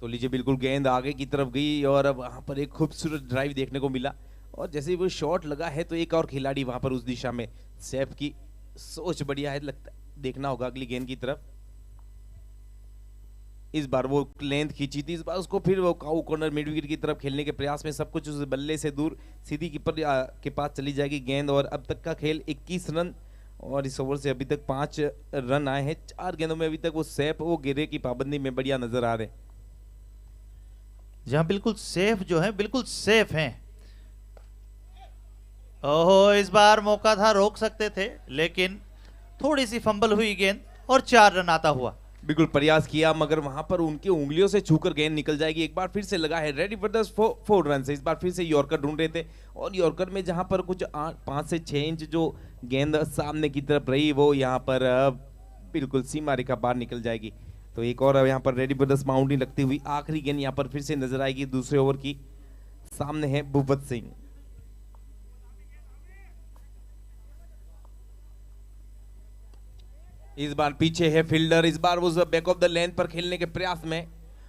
तो लीजिए बिल्कुल गेंद आगे की तरफ गई और अब वहां पर एक खूबसूरत ड्राइव देखने को मिला, और जैसे ही वो शॉट लगा है तो एक और खिलाड़ी वहां पर उस दिशा में, सैफ की सोच बढ़िया है, लगता देखना होगा अगली गेंद की तरफ। इस बार वो लेंथ खींची थी, इस बार उसको फिर वो काऊ कॉर्नर मिड विकेट की तरफ खेलने के प्रयास में सब कुछ उस बल्ले से दूर सीधी कीपर के पास चली जाएगी गेंद। और अब तक का खेल 21 रन, और इस ओवर से अभी तक 5 रन आए हैं। 4 गेंदों में अभी तक वो सैफ वो गिरे की पाबंदी में बढ़िया नजर आ रहे हैं। जहां बिल्कुल सेफ जो है, बिल्कुल सेफ हैं। ओहो, इस बार मौका था, रोक सकते थे, लेकिन थोड़ी सी फंबल हुई गेंद और 4 रन आता हुआ। बिल्कुल प्रयास किया, मगर वहां पर उनकी उंगलियों से छूकर गेंद निकल जाएगी। एक बार फिर से लगा है रेडी फॉर द 4 रन से। इस बार फिर से यॉर्कर ढूंढ रहे थे, और यॉर्कर में जहां पर कुछ 5 से 6 इंच जो गेंद सामने की तरफ रही, वो यहाँ पर बिल्कुल सीमा रेखा बाहर निकल जाएगी। तो एक और यहाँ पर रेडी फॉर द बाउंड्री लगती हुई आखिरी गेंद यहाँ पर फिर से नजर आएगी दूसरे ओवर की। सामने है भूपत सिंह। इस बार पीछे है फील्डर, इस बार वो बैक ऑफ द लेंथ पर खेलने के प्रयास में,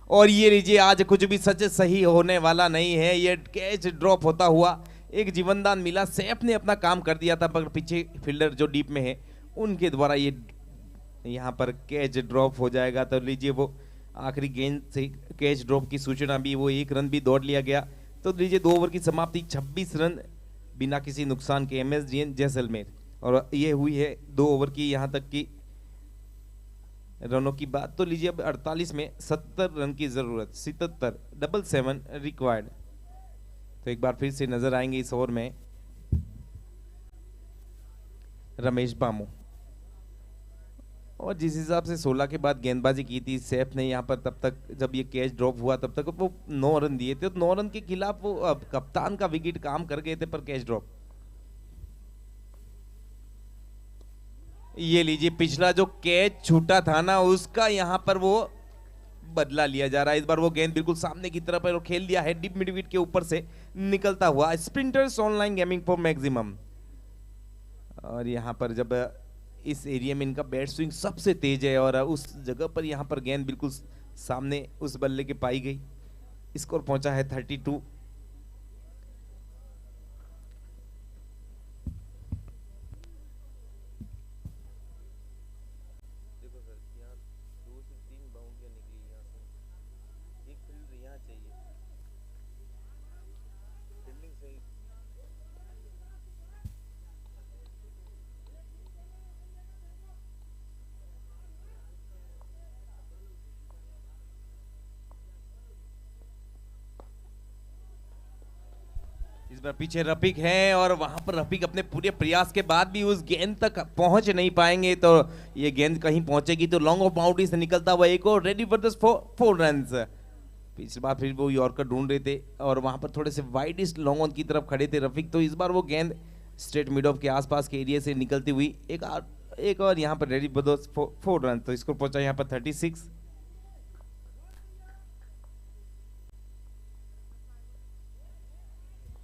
और ये लीजिए आज कुछ भी सच सही होने वाला नहीं है। ये कैच ड्रॉप होता हुआ एक जीवनदान मिला, सैफ ने अपना काम कर दिया था, मगर पीछे फील्डर जो डीप में है उनके द्वारा ये यहाँ पर कैच ड्रॉप हो जाएगा। तो लीजिए वो आखिरी गेंद से कैच ड्रॉप की सूचना भी, वो 1 रन भी दौड़ लिया गया। तो लीजिए 2 ओवर की समाप्ति, 26 रन बिना किसी नुकसान के MS जैसलमेर। और ये हुई है 2 ओवर की यहाँ तक की रनों की बात। तो लीजिए अब 48 में 70 रन की जरूरत, 77 77 रिक्वायर्ड। तो एक बार फिर से नजर आएंगे इस ओवर में रमेश बामू, और जिस हिसाब से 16 के बाद गेंदबाजी की थी सैफ ने यहाँ पर, तब तक जब ये कैच ड्रॉप हुआ तब तक वो 9 रन दिए थे। तो 9 रन के खिलाफ वो कप्तान का विकेट काम कर गए थे, पर कैच ड्रॉप। ये लीजिए पिछला जो कैच छूटा था ना, उसका यहाँ पर वो बदला लिया जा रहा है। इस बार वो गेंद बिल्कुल सामने की तरफ है और खेल दिया है डीप मिड विकेट के ऊपर से निकलता हुआ। Sprinters online gaming for maximum. और यहाँ पर जब इस एरिया में इनका बैट स्विंग सबसे तेज है, और उस जगह पर यहाँ पर गेंद बिल्कुल सामने उस बल्ले के पाई गई। स्कोर पहुंचा है 32। इस बार पीछे रफीक है, और वहां पर रफीक अपने पूरे प्रयास के बाद भी उस गेंद तक पहुंच नहीं पाएंगे। तो ये गेंद कहीं पहुंचेगी तो लॉन्ग ऑफ बाउंड्री से निकलता हुआ एक और रेडी फॉर द 4 रन। पिछली बार फिर वो यॉर्कर ढूंढ रहे थे, और वहां पर थोड़े से वाइडिस्ट लॉन्ग ऑन की तरफ खड़े थे रफीक। तो इस बार वो गेंद स्ट्रेट मिड ऑफ के आसपास के एरिया से निकलती हुई एक और यहाँ पर रेडी फॉर द 4 रन। तो इसको पहुंचा यहाँ पर 36।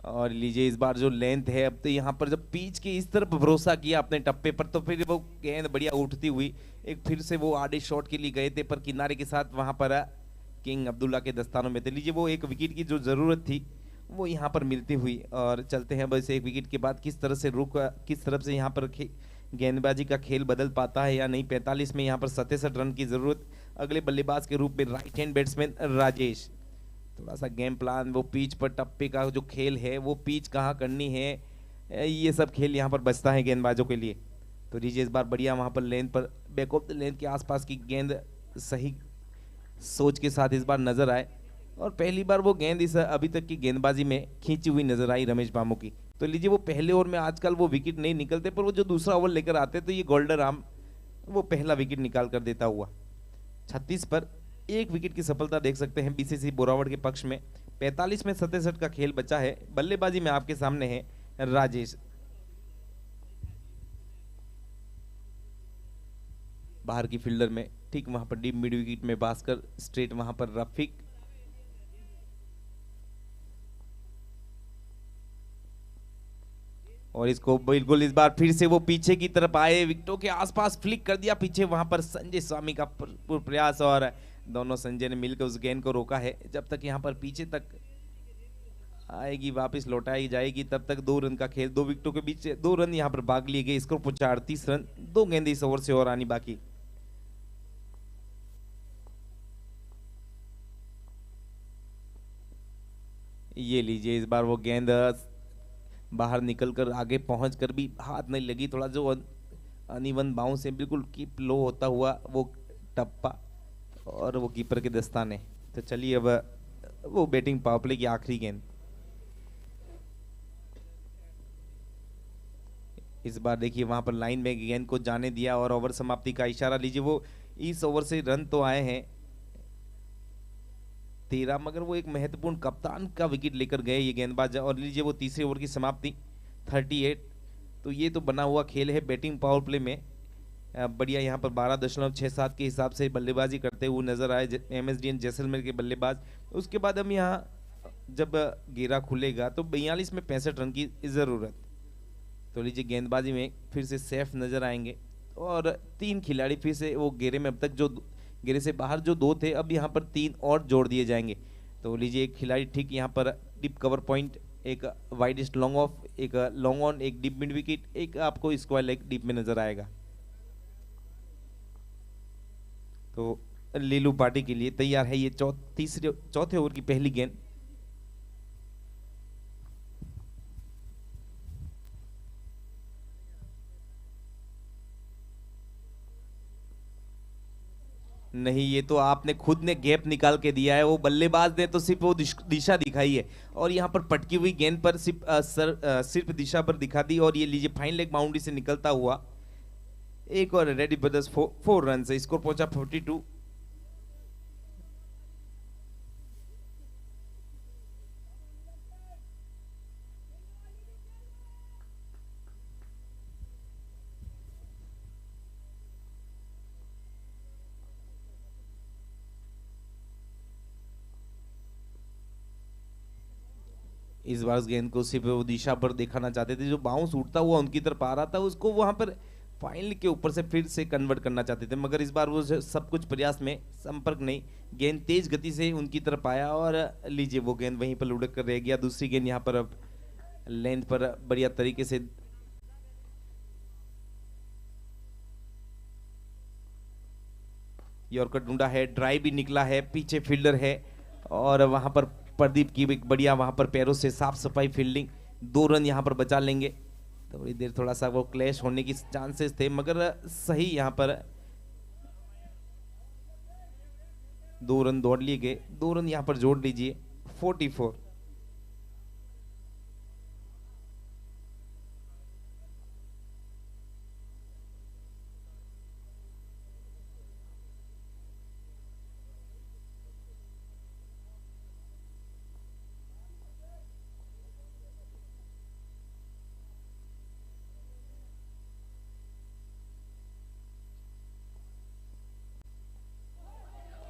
और लीजिए इस बार जो लेंथ है, अब तो यहाँ पर जब पिच के इस तरफ भरोसा किया अपने टप्पे पर, तो फिर वो गेंद बढ़िया उठती हुई एक फिर से वो आड़े शॉट के लिए गए थे, पर किनारे के साथ वहां पर किंग अब्दुल्ला के दस्तानों में थे। लीजिए वो एक विकेट की जो जरूरत थी वो यहाँ पर मिलती हुई। और चलते हैं बस एक विकेट के बाद किस तरह से किस तरफ से यहाँ पर गेंदबाजी का खेल बदल पाता है या नहीं। 45 में यहाँ पर 67 रन की जरूरत। अगले बल्लेबाज के रूप में राइट हैंड बैट्समैन राजेश। थोड़ा सा गेम प्लान, वो पिच पर टप्पे का जो खेल है, वो पिच कहाँ करनी है, ये सब खेल यहाँ पर बचता है गेंदबाजों के लिए। तो लीजिए इस बार बढ़िया वहाँ पर लेंथ पर बैक ऑफ द लेंथ के आसपास की गेंद सही सोच के साथ इस बार नजर आए, और पहली बार वो गेंद इस अभी तक की गेंदबाजी में खींची हुई नजर आई रमेश बामू की। तो लीजिए वो पहले ओवर में आजकल वो विकेट नहीं निकलते, पर वो जो दूसरा ओवर लेकर आते तो ये गोल्डन राम वो पहला विकेट निकाल कर देता हुआ 36 पर 1 विकेट की सफलता देख सकते हैं बीसीसी बोरावड़ के पक्ष में। 45 में 67 का खेल बचा है। बल्लेबाजी में आपके सामने है राजेश। बाहर की फील्डर में ठीक वहां पर डीप मिड विकेट में भास्कर, स्ट्रेट वहां पर रफीक। और इसको बिल्कुल इस बार फिर से वो पीछे की तरफ आए, विकेटों के आसपास फ्लिक कर दिया पीछे, वहां पर संजय स्वामी का भरपूर प्रयास, और दोनों संजय ने मिलकर उस गेंद को रोका है। जब तक यहां पर पीछे तक आएगी, वापस लौटाई जाएगी, तब तक 2 रन का खेल, 2 विकेटों के बीच 2 रन यहां पर भाग लिए गए। स्कोर पहुंचा 38 रन। 2 गेंदें इस ओवर से और आनी बाकी। ये लीजिए इस बार वो गेंद बाहर निकलकर आगे पहुंचकर भी हाथ नहीं लगी, थोड़ा जो अनइवन बाउंस है, बिल्कुल कीप लो होता हुआ वो टप्पा, और वो कीपर के दस्ताने। तो चलिए अब वो बैटिंग पावर प्ले की आखिरी गेंद। इस बार देखिए वहां पर लाइन में गेंद को जाने दिया और ओवर समाप्ति का इशारा। लीजिए वो इस ओवर से रन तो आए हैं 13, मगर वो एक महत्वपूर्ण कप्तान का विकेट लेकर गए ये गेंदबाज। और लीजिए वो तीसरे ओवर की समाप्ति 38। तो ये तो बना हुआ खेल है बैटिंग पावर प्ले में। बढ़िया यहाँ पर 12.67 के हिसाब से बल्लेबाजी करते हुए नजर आए एमएसडीएन जैसलमेर के बल्लेबाज। उसके बाद हम यहाँ जब घेरा खुलेगा तो 42 में 65 रन की जरूरत। तो लीजिए गेंदबाजी में फिर से सेफ नजर आएंगे, और 3 खिलाड़ी फिर से वो घेरे में, अब तक जो घेरे से बाहर जो 2 थे, अब यहाँ पर 3 और जोड़ दिए जाएंगे। तो लीजिए एक खिलाड़ी ठीक यहाँ पर डीप कवर पॉइंट, एक वाइडेस्ट लॉन्ग ऑफ, एक लॉन्ग ऑन, एक डीप मिड विकेट, एक आपको स्क्वायर लेग डीप में नजर आएगा। तो लीलू पार्टी के लिए तैयार है ये चौथे ओवर की पहली गेंद। नहीं, ये तो आपने खुद ने गैप निकाल के दिया है। वो बल्लेबाज ने तो सिर्फ वो दिशा दिखाई है, और यहाँ पर पटकी हुई गेंद पर सिर्फ दिशा पर दिखा दी। और ये लीजिए फाइन लेग बाउंड्री से निकलता हुआ एक और रेडी ब्रदर्स 4 रन से स्कोर पहुंचा 42। इस बार उस गेंद को सिर्फ वो दिशा पर दिखाना चाहते थे, जो बाउंस उठता हुआ उनकी तरफ आ रहा था उसको वहां पर फाइनल के ऊपर से फिर से कन्वर्ट करना चाहते थे, मगर इस बार वो सब कुछ प्रयास में संपर्क नहीं। गेंद तेज गति से उनकी तरफ आया, और लीजिए वो गेंद वहीं पर लुढ़क कर रह गया। दूसरी गेंद यहाँ पर अब लेंथ पर बढ़िया तरीके से यॉर्कर ढूंढा है, ड्राइव भी निकला है, पीछे फील्डर है, और वहां पर प्रदीप की एक बढ़िया वहां पर पैरों से साफ सफाई फील्डिंग। 2 रन यहां पर बचा लेंगे। थोड़ी देर थोड़ा सा वो क्लैश होने की चांसेस थे, मगर सही यहां पर 2 रन दौड़ लिए गए। 2 रन यहां पर जोड़ लीजिए 44।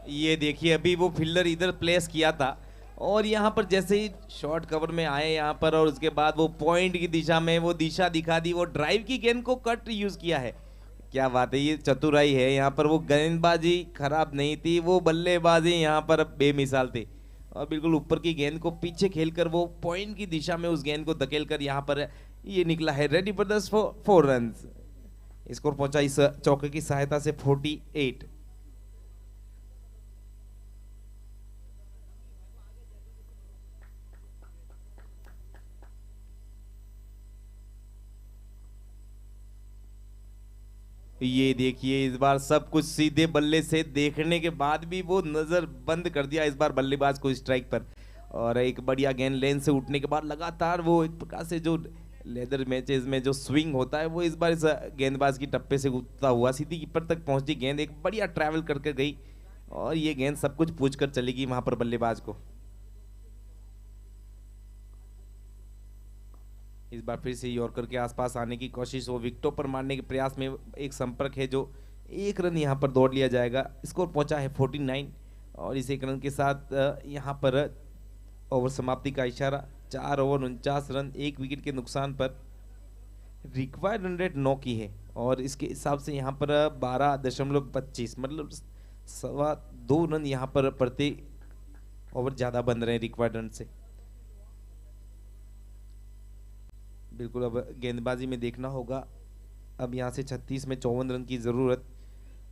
ये देखिए अभी वो फील्डर इधर प्लेस किया था, और यहाँ पर जैसे ही शॉर्ट कवर में आए यहाँ पर, और उसके बाद वो पॉइंट की दिशा में वो दिशा दिखा दी, वो ड्राइव की गेंद को कट यूज किया है। क्या बात है, ये चतुराई है। यहाँ पर वो गेंदबाजी खराब नहीं थी, वो बल्लेबाजी यहाँ पर बेमिसाल थी, और बिल्कुल ऊपर की गेंद को पीछे खेलकर वो पॉइंट की दिशा में उस गेंद को धकेल कर यहाँ पर ये निकला है रेडी ब्रदर्स 4 रन। स्कोर पहुंचा इस चौके की सहायता से 48। ये देखिए इस बार सब कुछ सीधे बल्ले से देखने के बाद भी वो नजर बंद कर दिया इस बार बल्लेबाज को स्ट्राइक पर। और एक बढ़िया गेंद लेन से उठने के बाद लगातार वो एक प्रकार से जो लेदर मैचेस में जो स्विंग होता है वो इस बार इस गेंदबाज की टप्पे से उठता हुआ सीधी कीपर तक पहुंची गेंद, एक बढ़िया ट्रैवल करके गई और ये गेंद सब कुछ पूछ कर चलेगी वहां पर बल्लेबाज को। इस बार फिर से यॉर्कर के आसपास आने की कोशिश, वो विकेटों पर मारने के प्रयास में एक संपर्क है जो एक रन यहां पर दौड़ लिया जाएगा। स्कोर पहुंचा है 49 और इस एक रन के साथ यहां पर ओवर समाप्ति का इशारा। 4 ओवर 49 रन, 1 विकेट के नुकसान पर। रिक्वायर्ड रन रेट 9 की है और इसके हिसाब से यहाँ पर 12.25 मतलब 2.25 रन यहाँ पर प्रति ओवर ज्यादा बन रहे हैं रिक्वायर्ड रन से। बिल्कुल अब गेंदबाजी में देखना होगा। अब यहाँ से 36 में 54 रन की ज़रूरत।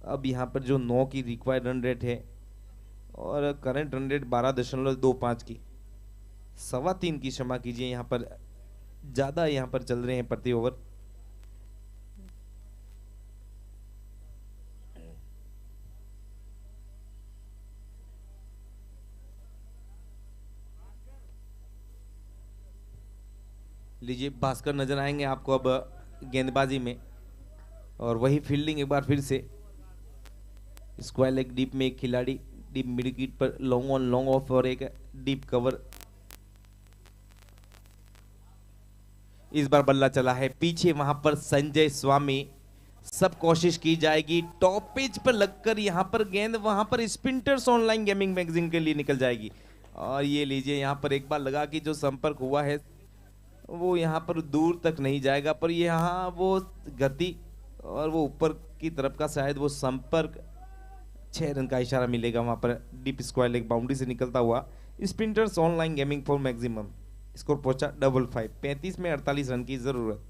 अब यहाँ पर जो 9 की रिक्वायर्ड रन रेट है और करंट रन रेट 12.25 की, 3.25 की क्षमा कीजिए, यहाँ पर ज़्यादा यहाँ पर चल रहे हैं प्रति ओवर। लीजिए भास्कर नजर आएंगे आपको अब गेंदबाजी में और वही फील्डिंग एक बार फिर से। स्क्वायर लेग डीप में एक खिलाड़ी, डीप मिड विकेट पर लॉन्ग ऑन लॉन्ग ऑफ और एक डीप कवर। इस बार बल्ला चला है पीछे, वहां पर संजय स्वामी। सब कोशिश की जाएगी, टॉप पेज पर लगकर यहां पर गेंद वहां पर स्पिंटर्स ऑनलाइन गेमिंग मैगजीन के लिए निकल जाएगी। और ये लीजिए यहां पर एक बार लगा कि जो संपर्क हुआ है वो यहाँ पर दूर तक नहीं जाएगा, पर यहाँ वो गति और वो ऊपर की तरफ का शायद वो संपर्क 6 रन का इशारा मिलेगा वहां पर डीप स्क्वायर लेग बाउंड्री से निकलता हुआ। Sprinters online gaming for maximum. Score पहुंचा 55, 35 में 48 रन की जरूरत।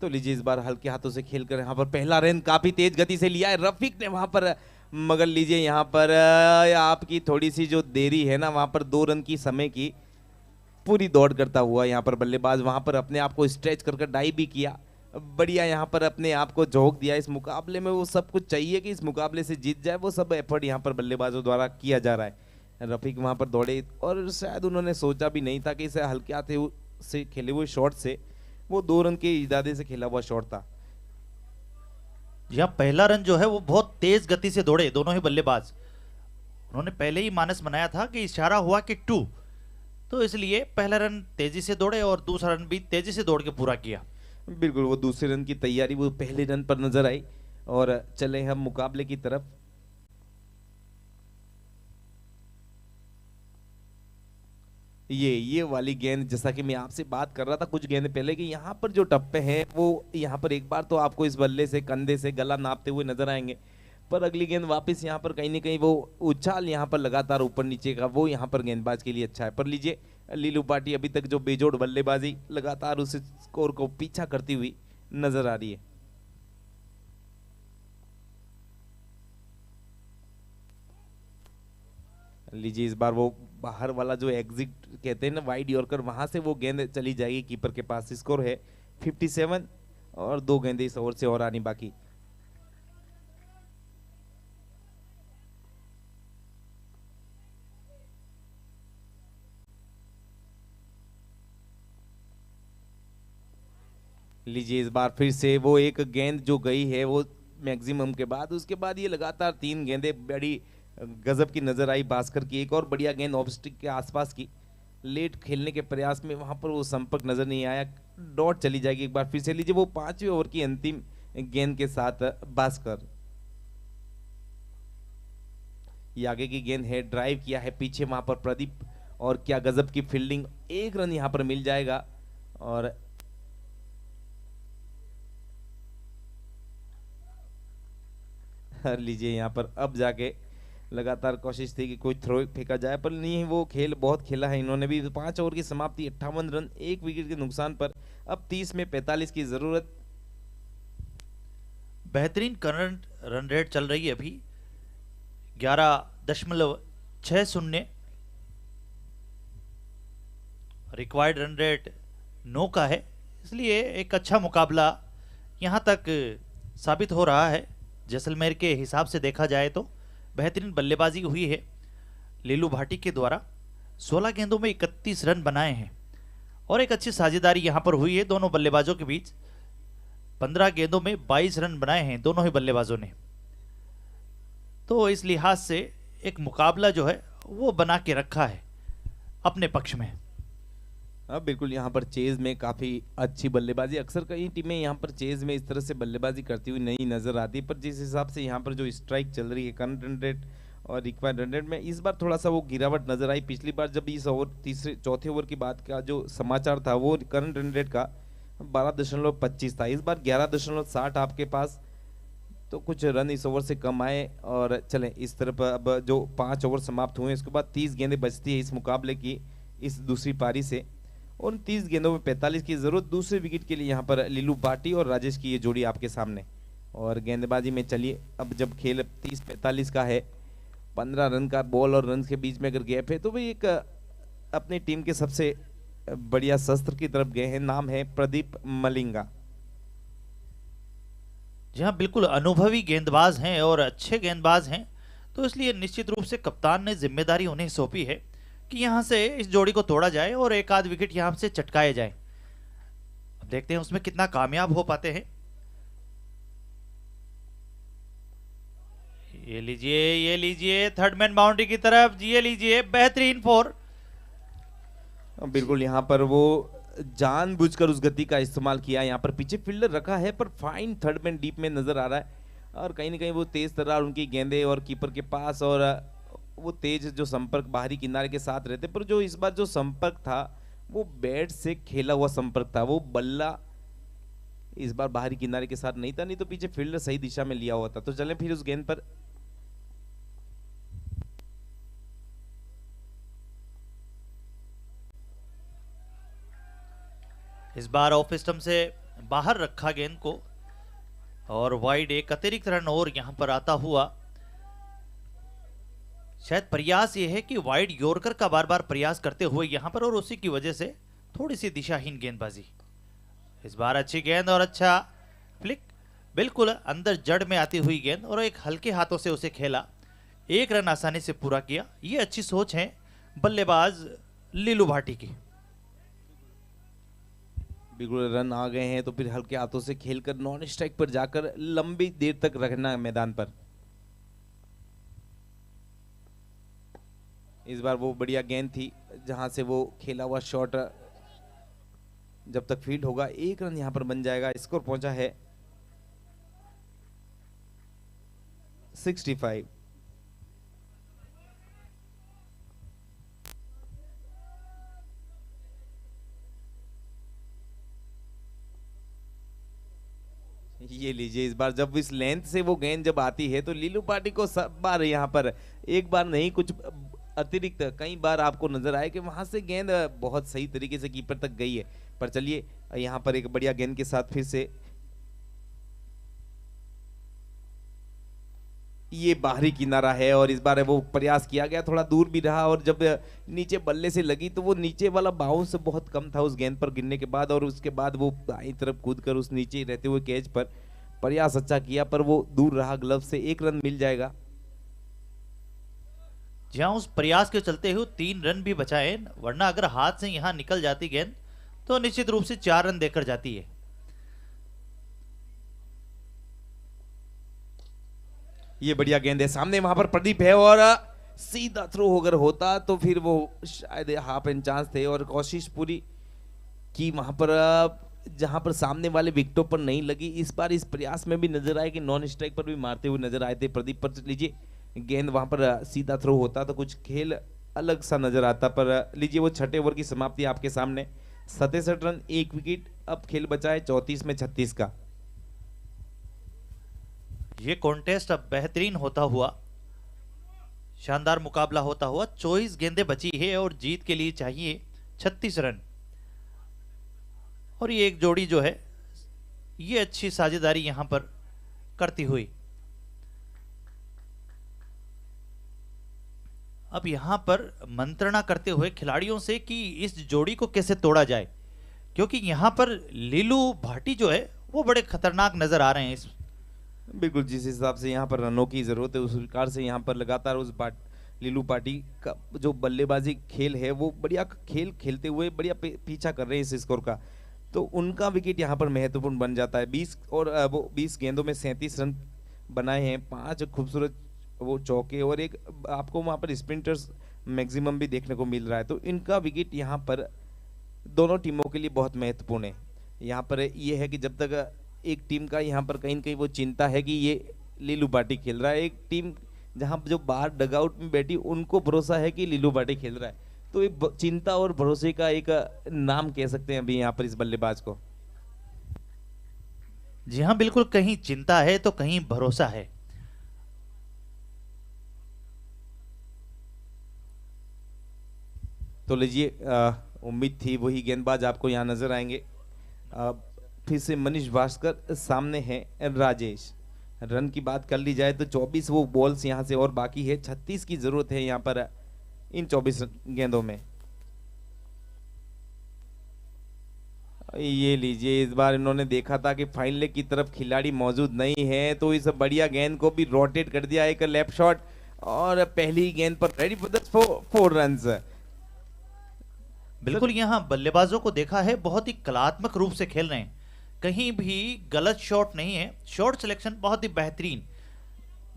तो लीजिए इस बार हल्के हाथों से खेलकर यहाँ पर पहला रन काफी तेज गति से लिया है रफीक ने वहां पर, मगर लीजिए यहाँ पर आपकी थोड़ी सी जो देरी है ना वहां पर 2 रन की समय की पूरी दौड़ करता हुआ यहाँ पर बल्लेबाज वहां पर अपने आप को स्ट्रेच कर डाई भी किया, बढ़िया यहाँ पर अपने आप को झोंक दिया। इस मुकाबले में वो सब कुछ चाहिए कि इस मुकाबले से जीत जाए, वो सब एफर्ट यहाँ पर बल्लेबाजों द्वारा किया जा रहा है। रफीक वहां पर दौड़े और शायद उन्होंने सोचा भी नहीं था कि इसे हल्के हाथ से खेले हुए शॉट से, वो 2 रन के इरादे से खेला हुआ शॉट था। यह पहला रन जो है वो बहुत तेज गति से दौड़े दोनों ही बल्लेबाज। उन्होंने पहले ही मानस बनाया था कि इशारा हुआ कि 2, तो इसलिए पहला रन तेजी से दौड़े और दूसरा रन भी तेजी से दौड़ के पूरा किया। बिल्कुल वो दूसरे रन की तैयारी वो पहले रन पर नजर आई। और चले हम मुकाबले की तरफ। ये वाली गेंद, जैसा कि मैं आपसे बात कर रहा था कुछ गेंद पहले कि यहाँ पर जो टप्पे हैं वो यहाँ पर एक बार तो आपको इस बल्ले से कंधे से गला नापते हुए नजर आएंगे, पर अगली गेंद वापस यहाँ पर कहीं ना कहीं वो उछाल यहाँ पर लगातार ऊपर नीचे का वो यहाँ पर गेंदबाज के लिए अच्छा है। पर लीजिए लीलू पाटी अभी तक जो बेजोड़ बल्लेबाजी लगातार उस स्कोर को पीछा करती हुई नजर आ रही है। लीजिए इस बार वो बाहर वाला जो एग्जिट कहते हैं ना वाइड यॉर्कर, वहां से वो गेंद चली जाएगी कीपर के पास। स्कोर है 57 और 2 गेंदें इस ओवर से और आनी बाकी। लीजिए इस बार फिर से वो एक गेंद जो गई है वो मैक्सिमम के बाद, उसके बाद ये लगातार 3 गेंदें बड़ी गजब की नजर आई। भास्कर की एक और बढ़िया गेंद ऑफ स्टिक के आसपास की, लेट खेलने के प्रयास में वहां पर वो संपर्क नजर नहीं आया, डॉट चली जाएगी एक बार फिर से। लीजिए वो 5वें ओवर की अंतिम गेंद के साथ भास्कर, ये आगे की गेंद है, ड्राइव किया है पीछे वहां पर प्रदीप, और क्या गजब की फील्डिंग, 1 रन यहां पर मिल जाएगा। और लीजिए यहाँ पर अब जाके लगातार कोशिश थी कि कोई थ्रो फेंका जाए, पर नहीं, वो खेल बहुत खेला है इन्होंने भी। 5 ओवर की समाप्ति, 58 रन 1 विकेट के नुकसान पर, अब 30 में 45 की जरूरत। बेहतरीन करंट रन रेट चल रही है अभी 11.60। रिक्वायर्ड रन रेट 9 का है, इसलिए एक अच्छा मुकाबला यहाँ तक साबित हो रहा है। जैसलमेर के हिसाब से देखा जाए तो बेहतरीन बल्लेबाजी हुई है लीलू भाटी के द्वारा। 16 गेंदों में 31 रन बनाए हैं और एक अच्छी साझेदारी यहाँ पर हुई है दोनों बल्लेबाजों के बीच। 15 गेंदों में 22 रन बनाए हैं दोनों ही बल्लेबाजों ने, तो इस लिहाज से एक मुकाबला जो है वो बना के रखा है अपने पक्ष में। हाँ बिल्कुल, यहाँ पर चेज में काफी अच्छी बल्लेबाजी, अक्सर कई टीमें यहाँ पर चेज में इस तरह से बल्लेबाजी करती हुई नहीं नजर आती, पर जिस हिसाब से यहाँ पर जो स्ट्राइक चल रही है, करंट रन रेट और रिक्वायर्ड रन रेट में इस बार थोड़ा सा वो गिरावट नजर आई। पिछली बार जब इस ओवर चौथे ओवर की बात का जो समाचार था वो करंट रन रेट का 12.25 था, इस बार 11.60 आपके पास, तो कुछ रन इस ओवर से कम आए। और चलें इस तरफ अब जो 5 ओवर समाप्त हुए इसके बाद 30 गेंदें बचती है इस मुकाबले की, इस दूसरी पारी से, और 30 गेंदों में 45 की जरूरत। दूसरे विकेट के लिए यहाँ पर लीलू भाटी और राजेश की ये जोड़ी आपके सामने। और गेंदबाजी में चलिए, अब जब खेल 30-45 का है, 15 रन का बॉल और रन के बीच में अगर गैप है, तो भाई एक अपनी टीम के सबसे बढ़िया शस्त्र की तरफ गए हैं, नाम है प्रदीप मलिंगा। जी हाँ, बिल्कुल अनुभवी गेंदबाज हैं और अच्छे गेंदबाज हैं, तो इसलिए निश्चित रूप से कप्तान ने जिम्मेदारी उन्हें सौंपी है कि यहाँ से इस जोड़ी को तोड़ा जाए और एक आध विकेट यहाँ से चटकाए जाए। अब देखते हैं उसमें कितना कामयाब हो पाते हैं। ये लीजिए थर्ड मैन बाउंड्री की तरफ, ये लीजिए बेहतरीन 4। बिल्कुल, यहाँ पर वो जानबूझकर उस गति का इस्तेमाल किया, यहाँ पर पीछे फील्डर रखा है पर फाइन थर्ड मैन डीप में नजर आ रहा है, और कहीं ना कहीं वो तेज तर्रार उनकी गेंदें और कीपर के पास, और वो तेज जो संपर्क बाहरी किनारे के साथ रहते, पर जो इस बार जो संपर्क था वो बैट से खेला हुआ संपर्क था, वो बल्ला इस बार बाहरी किनारे के साथ नहीं था, नहीं तो पीछे फील्डर सही दिशा में लिया हुआ था। तो चलें फिर उस गेंद पर। इस बार ऑफ स्टंप से बाहर रखा गेंद को और वाइड एक अतिरिक्त रन और यहां पर आता हुआ। शायद प्रयास ये है कि वाइड यॉर्कर का बार बार प्रयास करते हुए यहां पर, और उसी की वजह से थोड़ी सी दिशाहीन गेंदबाजी। इस बार अच्छी गेंद और अच्छा फ्लिक, बिल्कुल अंदर जड़ में आती हुई गेंद, और एक हल्के हाथों से उसे खेला, 1 रन आसानी से पूरा किया। ये अच्छी सोच है बल्लेबाज लीलू भाटी की। बिल्कुल रन आ गए हैं तो फिर हल्के हाथों से खेलकर नॉन स्ट्राइक पर जाकर लंबी देर तक रखना है मैदान पर। इस बार वो बढ़िया गेंद थी जहां से वो खेला हुआ शॉट जब तक फील्ड होगा 1 रन यहां पर बन जाएगा। स्कोर पहुंचा है 65। ये लीजिए, इस बार जब इस लेंथ से वो गेंद जब आती है तो लीलू पार्टी को सब बार यहाँ पर, एक बार नहीं कुछ अतिरिक्त कई बार आपको नजर आए कि वहां से गेंद बहुत सही तरीके से कीपर तक गई है। पर चलिए यहाँ पर एक बढ़िया गेंद के साथ फिर से ये बाहरी किनारा है, और इस बार वो प्रयास किया गया, थोड़ा दूर भी रहा, और जब नीचे बल्ले से लगी तो वो नीचे वाला बाउंस बहुत कम था उस गेंद पर गिरने के बाद, और उसके बाद वो दाईं तरफ कूद कर उस नीचे रहते हुए कैच पर प्रयास अच्छा किया, पर वो दूर रहा ग्लव से। 1 रन मिल जाएगा। जहां उस प्रयास के चलते हुए 3 रन भी बचाए, वरना अगर हाथ से यहां निकल जाती गेंद तो निश्चित रूप से 4 रन देकर जाती है। ये बढ़िया गेंद है, सामने वहां पर प्रदीप है और सीधा थ्रो अगर होता तो फिर वो शायद हाफ एंड चांस थे। और कोशिश पूरी की वहां पर जहां पर सामने वाले विकेटों पर नहीं लगी, इस बार इस प्रयास में भी नजर आए कि नॉन स्ट्राइक पर भी मारते हुए नजर आए थे प्रदीप। पर लीजिए गेंद वहां पर सीधा थ्रो होता तो कुछ खेल अलग सा नजर आता। पर लीजिए वो छठे ओवर की समाप्ति आपके सामने, 67 रन 1 विकेट। अब खेल बचा है 34 में 36 का। ये कॉन्टेस्ट अब बेहतरीन होता हुआ, शानदार मुकाबला होता हुआ। 24 गेंदें बची है और जीत के लिए चाहिए 36 रन। और ये एक जोड़ी जो है ये अच्छी साझेदारी यहां पर करती हुई। अब यहां पर मंत्रणा करते हुए खिलाड़ियों से कि इस जोड़ी को कैसे तोड़ा जाए, क्योंकि यहां पर लीलू भाटी जो है वो बड़े खतरनाक नजर आ रहे हैं इस। बिल्कुल, जिस हिसाब से यहाँ पर रनों की जरूरत है उस प्रकार से यहाँ पर लगातार उस लीलू पार्टी का जो बल्लेबाजी खेल है वो बढ़िया खेल खेलते हुए बढ़िया पीछा कर रहे हैं इस स्कोर का। तो उनका विकेट यहाँ पर महत्वपूर्ण बन जाता है। 20 और वो 20 गेंदों में 37 रन बनाए हैं, 5 खूबसूरत वो चौके और एक आपको वहाँ पर स्प्रिंटर्स मैक्सिमम भी देखने को मिल रहा है। तो इनका विकेट यहाँ पर दोनों टीमों के लिए बहुत महत्वपूर्ण है। यहाँ पर ये है कि जब तक एक टीम का यहाँ पर कहीं न कहीं वो चिंता है कि ये लीलू पार्टी खेल रहा है, एक टीम जहाँ जो बाहर डगआउट में बैठी उनको भरोसा है कि लीलू पार्टी खेल रहा है। तो ये चिंता और भरोसे का एक नाम कह सकते हैं अभी यहाँ पर इस बल्लेबाज को। जी हाँ, बिल्कुल, कहीं चिंता है तो कहीं भरोसा है। तो लीजिए उम्मीद थी वही गेंदबाज आपको यहाँ नजर आएंगे। फिर से मनीष भास्कर, सामने है राजेश। रन की बात कर ली जाए तो 24 वो बॉल्स यहाँ से और बाकी है, 36 की जरूरत है यहाँ पर इन 24 गेंदों में। ये लीजिए, इस बार इन्होंने देखा था कि फाइनल की तरफ खिलाड़ी मौजूद नहीं है तो इस बढ़िया गेंद को भी रोटेट कर दिया, एक लेफ्ट शॉट और पहली गेंद पर रेडी फॉर द 4 रन्स। बिल्कुल, यहाँ बल्लेबाजों को देखा है बहुत ही कलात्मक रूप से खेल रहे हैं, कहीं भी गलत शॉट नहीं है, शॉट सिलेक्शन बहुत ही बेहतरीन।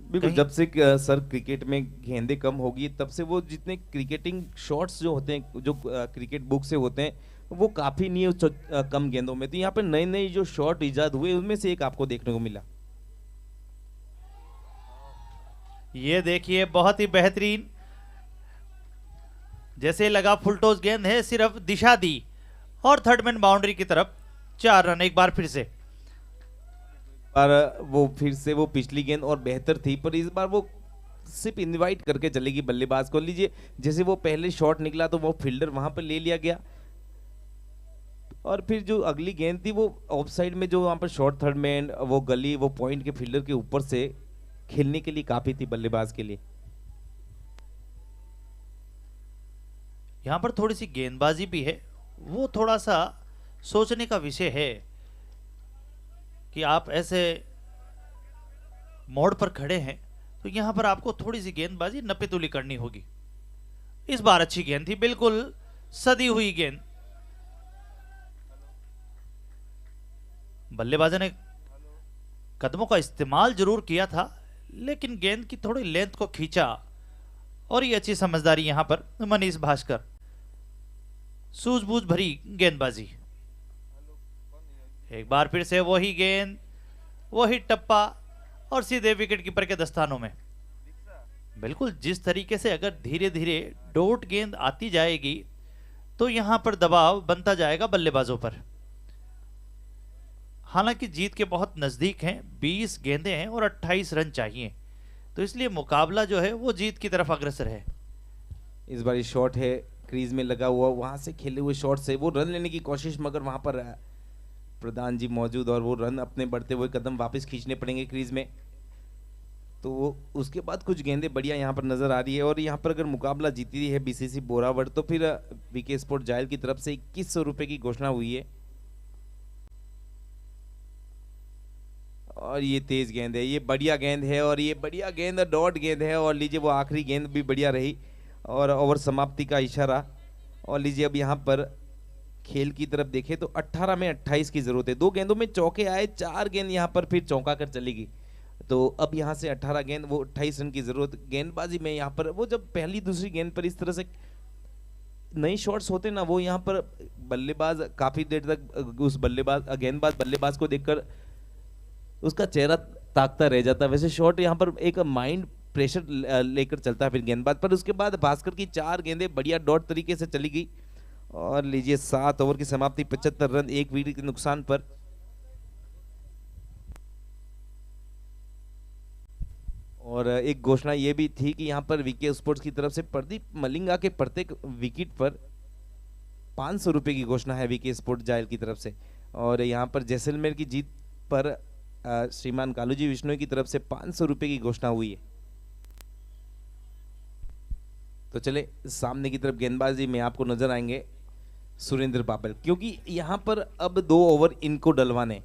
बिल्कुल, जब से सर क्रिकेट में गेंदें कम होगी तब से वो जितने क्रिकेटिंग शॉट्स जो होते हैं जो क्रिकेट बुक से होते हैं वो काफी नहीं है कम गेंदों में। तो यहाँ पे नए नए जो शॉट इजाद हुए उनमें से एक आपको देखने को मिला। ये देखिए बहुत ही बेहतरीन, जैसे लगा फुलटॉस गेंद है, सिर्फ दिशा दी और थर्ड मैन बाउंड्री की तरफ 4 रन। एक बार फिर से पर वो फिर से वो पिछली गेंद और बेहतर थी, पर इस बार वो सिर्फ इनवाइट करके चलेगी बल्लेबाज को। लीजिए जैसे वो पहले शॉट निकला तो वो फील्डर वहां पर ले लिया गया और फिर जो अगली गेंद थी वो ऑफ साइड में जो वहां पर शॉर्ट थर्ड मैन वो गली वो पॉइंट के फील्डर के ऊपर से खेलने के लिए काफी थी बल्लेबाज के लिए। यहां पर थोड़ी सी गेंदबाजी भी है, वो थोड़ा सा सोचने का विषय है कि आप ऐसे मोड़ पर खड़े हैं तो यहां पर आपको थोड़ी सी गेंदबाजी नपे-तुली करनी होगी। इस बार अच्छी गेंद थी, बिल्कुल सदी हुई गेंद। बल्लेबाज ने कदमों का इस्तेमाल जरूर किया था लेकिन गेंद की थोड़ी लेंथ को खींचा और ये अच्छी समझदारी यहां पर मनीष भास्कर, सूझबूझ भरी गेंदबाजी। एक बार फिर से वही गेंद, वही टप्पा और सीधे विकेट कीपर के दस्तानों में। बिल्कुल, जिस तरीके से अगर धीरे धीरे डॉट गेंद आती जाएगी तो यहां पर दबाव बनता जाएगा बल्लेबाजों पर। हालांकि जीत के बहुत नजदीक हैं, 20 गेंदें हैं और 28 रन चाहिए, तो इसलिए मुकाबला जो है वो जीत की तरफ अग्रसर है। इस बार शॉट है क्रीज में लगा हुआ, वहां से खेले हुए शॉट से वो रन लेने की कोशिश, मगर वहां पर प्रधान जी मौजूद और वो रन अपने बढ़ते हुए कदम वापस खींचने पड़ेंगे क्रीज में। तो वो उसके बाद कुछ गेंदें बढ़िया यहाँ पर नजर आ रही है और यहाँ पर अगर मुकाबला जीती है बीसीसी बोरावड़ तो फिर वीके स्पोर्ट जायल की तरफ से 2100 रुपए की घोषणा हुई है। और ये तेज गेंद है, ये बढ़िया गेंद है और ये बढ़िया गेंद डॉट गेंद है और लीजिए वो आखिरी गेंद भी बढ़िया रही और ओवर समाप्ति का इशारा। और लीजिए अब यहाँ पर खेल की तरफ देखें तो 18 में 28 की जरूरत है। 2 गेंदों में चौके आए, 4 गेंद यहाँ पर फिर चौंका कर चलेगी। तो अब यहाँ से 18 गेंद, वो 28 रन की जरूरत गेंदबाजी में। यहाँ पर वो जब पहली दूसरी गेंद पर इस तरह से नए शॉट्स होते ना, वो यहाँ पर बल्लेबाज काफी देर तक उस बल्लेबाज को देखकर उसका चेहरा ताकता रह जाता है। वैसे शॉट यहाँ पर एक माइंड प्रेशर लेकर चलता है फिर गेंदबाज पर। उसके बाद भास्कर की 4 गेंदें बढ़िया डॉट तरीके से चली गई और लीजिए 7 ओवर की समाप्ति, 75 रन 1 विकेट के नुकसान पर। और एक घोषणा ये भी थी कि यहाँ पर वीके स्पोर्ट्स की तरफ से प्रदीप मलिंगा के प्रत्येक विकेट पर 500 रुपए की घोषणा है वीके स्पोर्ट्स जायल की तरफ से। और यहाँ पर जैसलमेर की जीत पर श्रीमान कालूजी विश्नोई की तरफ से 500 रुपए की घोषणा हुई है। तो चले सामने की तरफ गेंदबाजी में आपको नजर आएंगे सुरेंद्र बाबल, क्योंकि यहां पर अब 2 ओवर इनको डलवाने।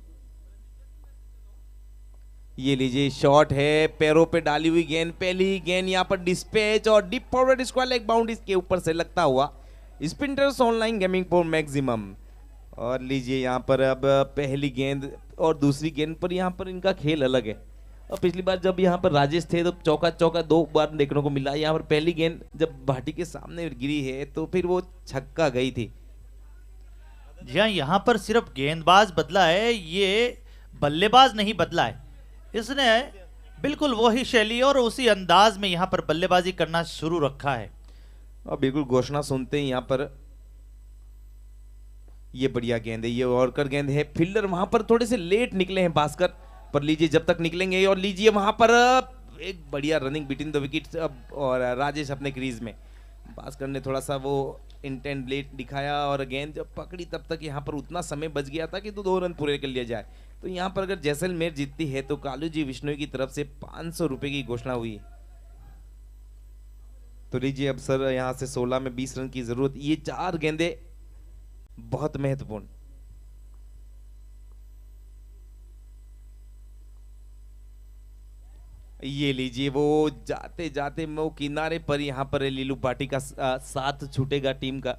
ये लीजिए शॉट है, पैरों पे डाली हुई गेंद, पहली गेंद यहां पर डिस्पैच और deep forward square leg boundaries के ऊपर से लगता हुआ। Spinners online gaming for maximum. और लीजिए यहां पर अब पहली गेंद और दूसरी गेंद पर यहां पर इनका खेल अलग है। और पिछली बार जब यहाँ पर राजेश थे तो चौका 2 बार देखने को मिला। यहाँ पर पहली गेंद जब भाटी के सामने गिरी है तो फिर वो छक्का गई थी। जी हाँ, यहाँ पर सिर्फ गेंदबाज बदला है, ये बल्लेबाज नहीं बदला है। इसने बिल्कुल वही शैली और उसी अंदाज में यहाँ पर बल्लेबाजी करना शुरू रखा है। और बिल्कुल घोषणा सुनते ही यहाँ पर ये बढ़िया गेंद है, ये ऑर्कर गेंद है। फील्डर वहां पर थोड़े से लेट निकले हैं भास्कर, पर लीजिए जब तक निकलेंगे। और लीजिए वहां पर एक बढ़िया रनिंग बिटवीन द विकेट और राजेश अपने क्रीज में। भास्कर ने थोड़ा सा वो इंटेंट लेट दिखाया और गेंद जब पकड़ी तब तक यहाँ पर उतना समय बच गया था कि 2 रन पूरे कर लिया जाए। तो यहाँ पर अगर जैसलमेर जीतती है तो कालूजी विश्नोई की तरफ से 500 रुपए की घोषणा हुई। तो लीजिए अब सर यहाँ से 16 में 20 रन की जरूरत। ये 4 गेंदें बहुत महत्वपूर्ण। ये लीजिए वो जाते जाते वो किनारे पर यहाँ पर लीलू पाटी का साथ छूटेगा टीम का।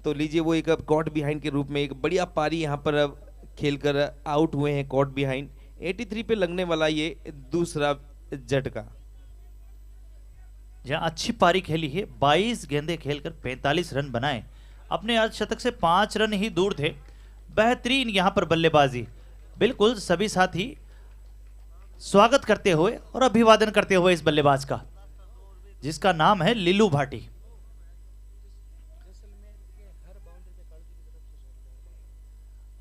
तो लीजिए वो एक अब कॉट बिहाइंड के रूप में एक बढ़िया पारी यहाँ पर अब खेलकर आउट हुए हैं कॉट बिहाइंड। 83 पे लगने वाला ये दूसरा झटका। जहाँ अच्छी पारी खेली है, 22 गेंदें खेलकर 45 रन बनाए। अपने अर्धशतक से 5 रन ही दूर थे। बेहतरीन यहाँ पर बल्लेबाजी। बिल्कुल सभी साथी स्वागत करते हुए और अभिवादन करते हुए इस बल्लेबाज का, जिसका नाम है लीलू भाटी।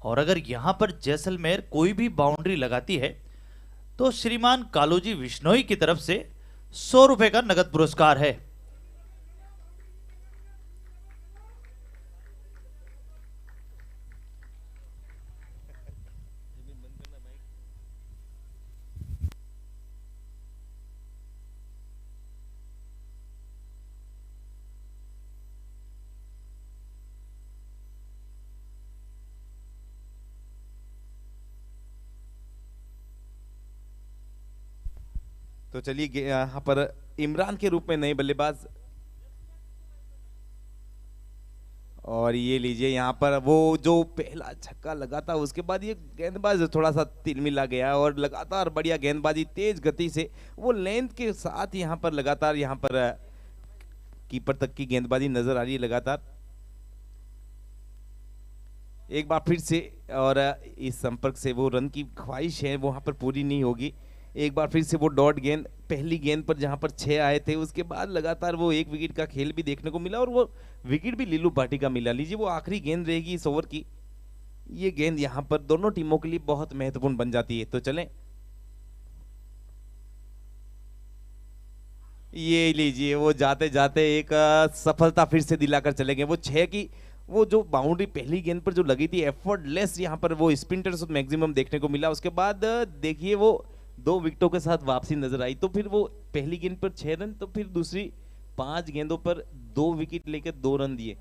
और अगर यहां पर जैसलमेर कोई भी बाउंड्री लगाती है तो श्रीमान कालूजी विश्नोई की तरफ से 100 रुपए का नगद पुरस्कार है। तो चलिए यहाँ पर इमरान के रूप में नए बल्लेबाज। और ये लीजिए यहाँ पर वो जो पहला छक्का लगा था उसके बाद ये गेंदबाज थोड़ा सा तिलमिला गया और लगातार बढ़िया गेंदबाजी तेज गति से वो लेंथ के साथ यहाँ पर लगातार यहाँ पर कीपर तक की गेंदबाजी नजर आ रही है लगातार। एक बार फिर से और इस संपर्क से वो रन की ख्वाहिश है वहां पर पूरी नहीं होगी। एक बार फिर से वो डॉट गेंद, पहली गेंद पर जहां पर 6 आए थे उसके बाद लगातार वो 1 विकेट का खेल भी देखने को मिला और वो विकेट भी लीलू भाटी का मिला। लीजिए वो आखिरी गेंद रहेगी इस ओवर की। ये गेंद यहां पर दोनों टीमों के लिए बहुत महत्वपूर्ण बन जाती है। तो चलें, ये लीजिए वो जाते जाते एक सफलता फिर से दिलाकर चले गए। वो 6 की वो जो बाउंड्री पहली गेंद पर जो लगी थी एफर्टलेस, यहाँ पर वो स्पिनर्स मैक्सिमम देखने को मिला। उसके बाद देखिए वो 2 विकेटों के साथ वापसी नजर आई। तो फिर वो पहली गेंद पर 6 रन, तो फिर दूसरी 5 गेंदों पर 2 विकेट लेकर 2 रन दिए।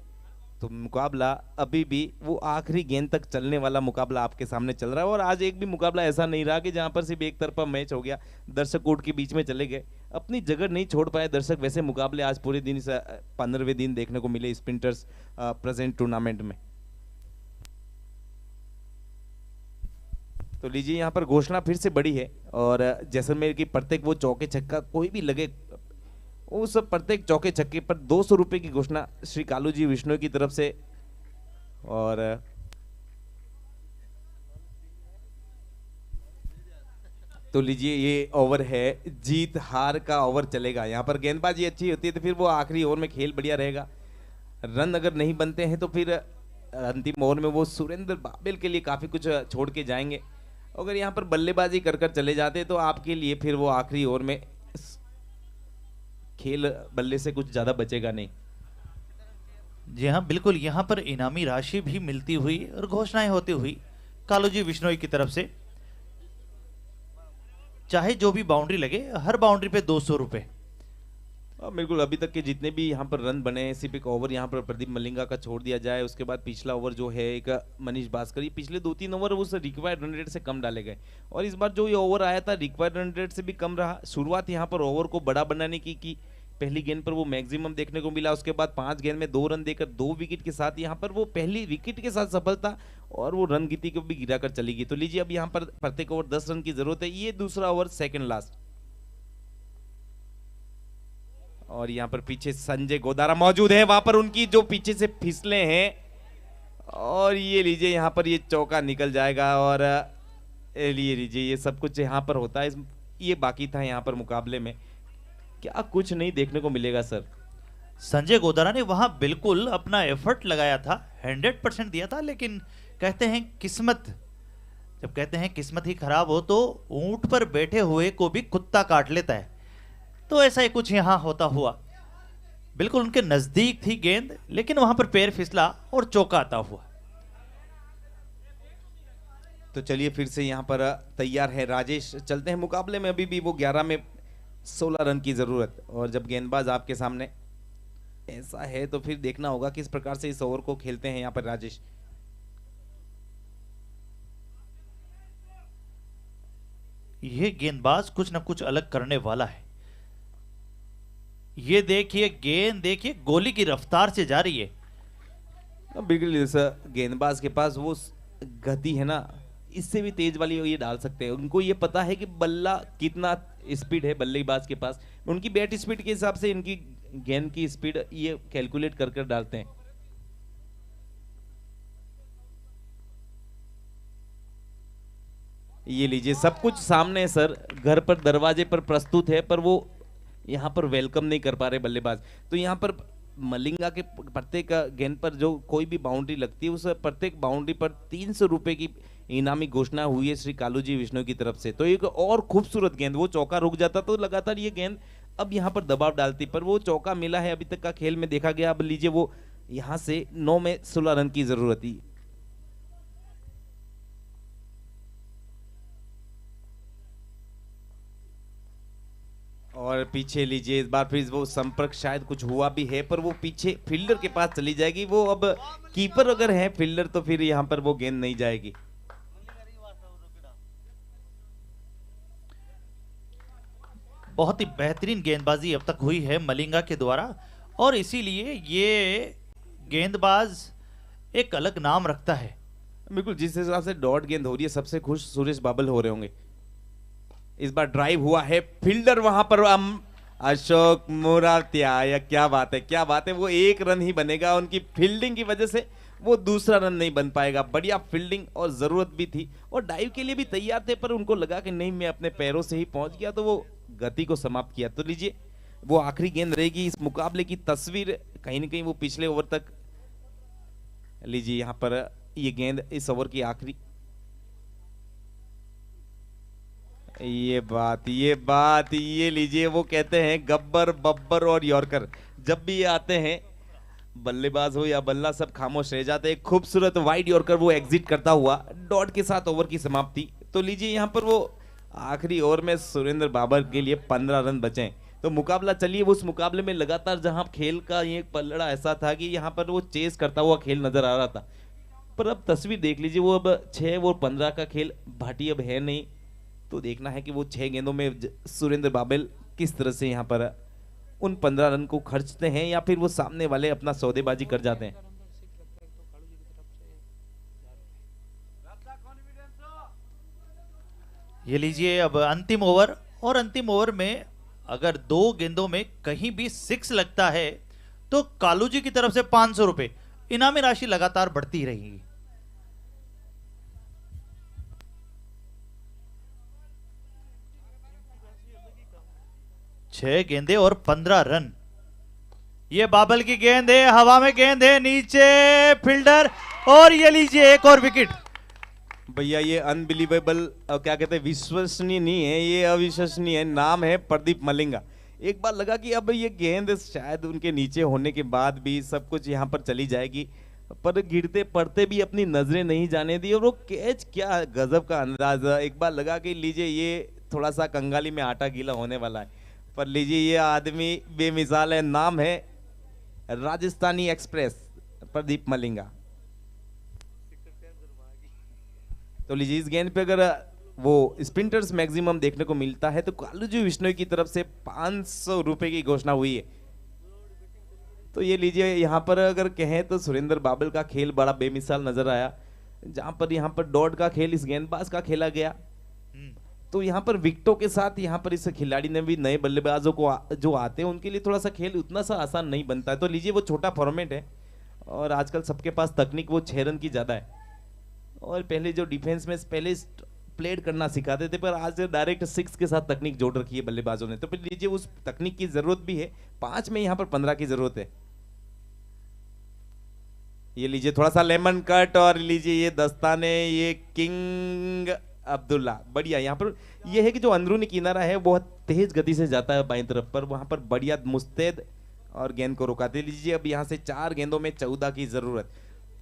तो मुकाबला अभी भी वो आखिरी गेंद तक चलने वाला मुकाबला आपके सामने चल रहा है। और आज एक भी मुकाबला ऐसा नहीं रहा कि जहां पर सिर्फ एक तरफा मैच हो गया, दर्शक कोर्ट के बीच में चले गए, अपनी जगह नहीं छोड़ पाए दर्शक। वैसे मुकाबले आज पूरे दिन 15वें दिन देखने को मिले स्पिनर्स प्रेजेंट टूर्नामेंट में। तो लीजिए यहाँ पर घोषणा फिर से बड़ी है और जैसलमेर की प्रत्येक वो चौके छक्का कोई भी लगे, उस प्रत्येक चौके छक्के पर 200 रुपए की घोषणा श्री कालू जी विष्णु की तरफ से। और तो लीजिए ये ओवर है, जीत हार का ओवर चलेगा। यहाँ पर गेंदबाजी अच्छी होती है तो फिर वो आखिरी ओवर में खेल बढ़िया रहेगा। रन अगर नहीं बनते हैं तो फिर अंतिम ओवर में वो सुरेंद्र बाबेल के लिए काफी कुछ छोड़ के जाएंगे। अगर यहाँ पर बल्लेबाजी कर कर चले जाते तो आपके लिए फिर वो आखिरी ओवर में खेल बल्ले से कुछ ज्यादा बचेगा नहीं। जी हाँ बिल्कुल, यहाँ पर इनामी राशि भी मिलती हुई और घोषणाएं होती हुई कालू जी विश्नोई की तरफ से, चाहे जो भी बाउंड्री लगे हर बाउंड्री पे 200 रुपए। बिल्कुल, अभी तक के जितने भी यहाँ पर रन बने हैं सिर्फ एक ओवर यहाँ पर प्रदीप मलिंगा का छोड़ दिया जाए, उसके बाद पिछला ओवर जो है एक मनीष भास्कर, ये पिछले 2-3 ओवर उस रिक्वायर्ड रन रेट से कम डाले गए और इस बार जो ये ओवर आया था रिक्वायर्ड रन रेट से भी कम रहा। शुरुआत यहाँ पर ओवर को बड़ा बनाने की पहली गेंद पर वो मैक्सिमम देखने को मिला, उसके बाद 5 गेंद में 2 रन देकर 2 विकेट के साथ यहाँ पर वो पहली विकेट के साथ सफलता और वो रन गति को भी गिरा कर चली गई। तो लीजिए अब यहाँ पर प्रत्येक ओवर 10 रन की जरूरत है, ये दूसरा ओवर सेकंड लास्ट। और यहाँ पर पीछे संजय गोदारा मौजूद है, वहां पर उनकी जो पीछे से फिसले हैं और ये लीजिए यहाँ पर ये चौका निकल जाएगा और लीजिए ये सब कुछ यहाँ पर होता है। ये बाकी था यहाँ पर मुकाबले में, क्या कुछ नहीं देखने को मिलेगा सर। संजय गोदारा ने वहां बिल्कुल अपना एफर्ट लगाया था, 100% दिया था, लेकिन कहते हैं किस्मत, जब कहते हैं किस्मत ही खराब हो तो ऊंट पर बैठे हुए को भी कुत्ता काट लेता है, तो ऐसा ही कुछ यहां होता हुआ। बिल्कुल उनके नजदीक थी गेंद लेकिन वहां पर पैर फिसला और चौका आता हुआ। तो चलिए फिर से यहाँ पर तैयार है राजेश, चलते हैं मुकाबले में। अभी भी वो 11 में 16 रन की जरूरत और जब गेंदबाज आपके सामने ऐसा है तो फिर देखना होगा किस प्रकार से इस ओवर को खेलते हैं यहाँ पर राजेश। ये गेंदबाज कुछ ना कुछ अलग करने वाला है। ये देखिए गेंद, देखिए गोली की रफ्तार से जा रही है। बिल्कुल गेंदबाज के पास वो गति है ना, इससे भी तेज वाली ये डाल सकते हैं। उनको ये पता है कि बल्ला कितना स्पीड है बल्लेबाज के पास, उनकी बैट स्पीड के हिसाब से इनकी गेंद की स्पीड ये कैलकुलेट कर कर डालते हैं। ये लीजिए सब कुछ सामने है सर, घर पर दरवाजे पर प्रस्तुत है, पर वो यहाँ पर वेलकम नहीं कर पा रहे बल्लेबाज। तो यहाँ पर मलिंगा के प्रत्येक गेंद पर जो कोई भी बाउंड्री लगती है उस प्रत्येक बाउंड्री पर 300 रुपए की इनामी घोषणा हुई है श्री कालू जी विष्णु की तरफ से। तो एक और खूबसूरत गेंद, वो चौका रुक जाता तो लगातार ये गेंद अब यहाँ पर दबाव डालती, पर वो चौका मिला है अभी तक का खेल में देखा गया। अब लीजिए वो यहाँ से 9 में 16 रन की जरूरत थी। और पीछे लीजिए इस बार फिर वो संपर्क शायद कुछ हुआ भी है, पर वो पीछे फील्डर के पास चली जाएगी। वो अब कीपर अगर है फील्डर तो फिर यहाँ पर वो गेंद नहीं जाएगी। बहुत ही बेहतरीन गेंदबाजी अब तक हुई है मलिंगा के द्वारा और इसीलिए ये गेंदबाज एक अलग नाम रखता है। बिल्कुल, जिस हिसाब से डॉट गेंद हो रही है सबसे खुश सुरेश बाबल हो रहे होंगे। इस बार ड्राइव हुआ है, फील्डर वहां पर अशोक मुरातिया, या क्या बात है, क्या बात है। वो 1 रन ही बनेगा, उनकी फील्डिंग की वजह से वो दूसरा रन नहीं बन पाएगा। बढ़िया फील्डिंग और जरूरत भी थी और डाइव के लिए भी तैयार थे, पर उनको लगा कि नहीं मैं अपने पैरों से ही पहुंच गया, तो वो गति को समाप्त किया। तो लीजिए वो आखिरी गेंद रहेगी इस मुकाबले की तस्वीर कहीं ना कहीं वो पिछले ओवर तक। लीजिए यहाँ पर ये गेंद इस ओवर की आखिरी। ये लीजिए वो कहते हैं गब्बर बब्बर और यॉर्कर, जब भी ये आते हैं बल्लेबाज हो या बल्ला सब खामोश रह जाते हैं। खूबसूरत वाइड यॉर्कर वो एग्जिट करता हुआ डॉट के साथ ओवर की समाप्ति। तो लीजिए यहाँ पर वो आखिरी ओवर में सुरेंद्र बाबर के लिए 15 रन बचे। तो मुकाबला चलिए उस मुकाबले में लगातार जहां खेल का ये पलड़ा ऐसा था कि यहाँ पर वो चेस करता हुआ खेल नजर आ रहा था, पर अब तस्वीर देख लीजिए वो अब 6 और 15 का खेल भाटी अब है नहीं। तो देखना है कि वो 6 गेंदों में सुरेंद्र बाबेल किस तरह से यहाँ पर उन 15 रन को खर्चते हैं या फिर वो सामने वाले अपना सौदेबाजी कर जाते हैं। ये लीजिए अब अंतिम ओवर, और अंतिम ओवर में अगर 2 गेंदों में कहीं भी 6 लगता है तो कालू जी की तरफ से 500 रुपए इनामी राशि लगातार बढ़ती रहेगी। छह गेंदे और 15 रन। ये बाबल की गेंद है, हवा में गेंद है, नीचे फील्डर, और ये लीजिए एक और विकेट। भैया ये अनबिलीवेबल क्या कहते हैं, विश्वसनीय नहीं है, ये अविश्वसनीय है। नाम है प्रदीप मलिंगा। एक बार लगा कि अब ये गेंद शायद उनके नीचे होने के बाद भी सब कुछ यहाँ पर चली जाएगी, पर गिरते पड़ते भी अपनी नजरें नहीं जाने दी, और वो कैच क्या गजब का अंदाजा। एक बार लगा कि लीजिए ये थोड़ा सा कंगाली में आटा गीला होने वाला है, पर लीजिए ये आदमी बेमिसाल है। नाम है राजस्थानी एक्सप्रेस प्रदीप मलिंगा। तो लीजिए इस गेंद पे अगर वो स्प्रिंटर्स मैक्सिमम देखने को मिलता है तो कालूजी विश्नोई की तरफ से 500 रुपए की घोषणा हुई है। तो ये लीजिए यहाँ पर अगर कहें तो सुरेंद्र बाबल का खेल बड़ा बेमिसाल नजर आया, जहां पर यहाँ पर डॉट का खेल इस गेंदबाज का खेला गया। तो यहाँ पर विकेटों के साथ यहाँ पर इस खिलाड़ी ने भी नए बल्लेबाजों को जो आते हैं उनके लिए थोड़ा सा खेल उतना सा आसान नहीं बनता है। तो लीजिए वो छोटा फॉर्मेट है और आजकल सबके पास तकनीक वो 6 रन की ज्यादा है, और पहले जो डिफेंस में पहले प्लेड करना सिखाते थे, पर आज डायरेक्ट 6 के साथ तकनीक जोड़ रखी है बल्लेबाजों ने। तो फिर लीजिए उस तकनीक की जरूरत भी है, 5 में यहाँ पर 15 की जरूरत है। ये लीजिए थोड़ा सा लेमन कट, और लीजिए ये दस्ताने, ये किंग अब्दुल्ला बढ़िया। यहाँ पर यह है कि जो अंदरूनी किनारा है बहुत तेज गति से जाता है बाईं तरफ पर, वहां पर बढ़िया मुस्तैद और गेंद को रुकाते। लीजिए अब यहाँ से 4 गेंदों में 14 की जरूरत,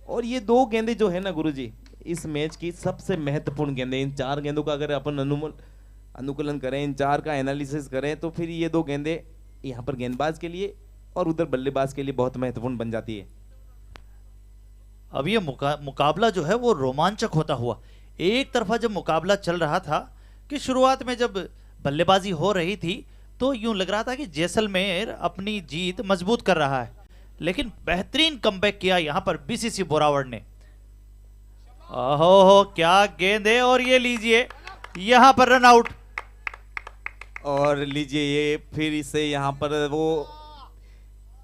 और ये 2 गेंदें जो है ना गुरुजी इस मैच की सबसे महत्वपूर्ण गेंदें। इन 4 गेंदों का अगर अपन अनुकूलन करें, इन 4 का एनालिसिस करें, तो फिर ये 2 गेंदें यहाँ पर गेंदबाज के लिए और उधर बल्लेबाज के लिए बहुत महत्वपूर्ण बन जाती है। अब ये मुकाबला जो है वो रोमांचक होता हुआ, एक तरफा जब मुकाबला चल रहा था कि शुरुआत में जब बल्लेबाजी हो रही थी तो यूं लग रहा था कि जैसलमेर अपनी जीत मजबूत कर रहा है, लेकिन बेहतरीन कमबैक किया यहां पर बीसीसी बोरावड़ ने। ओहो क्या गेंद है, और ये लीजिए यहां पर रन आउट। और लीजिए ये फिर इसे यहाँ पर वो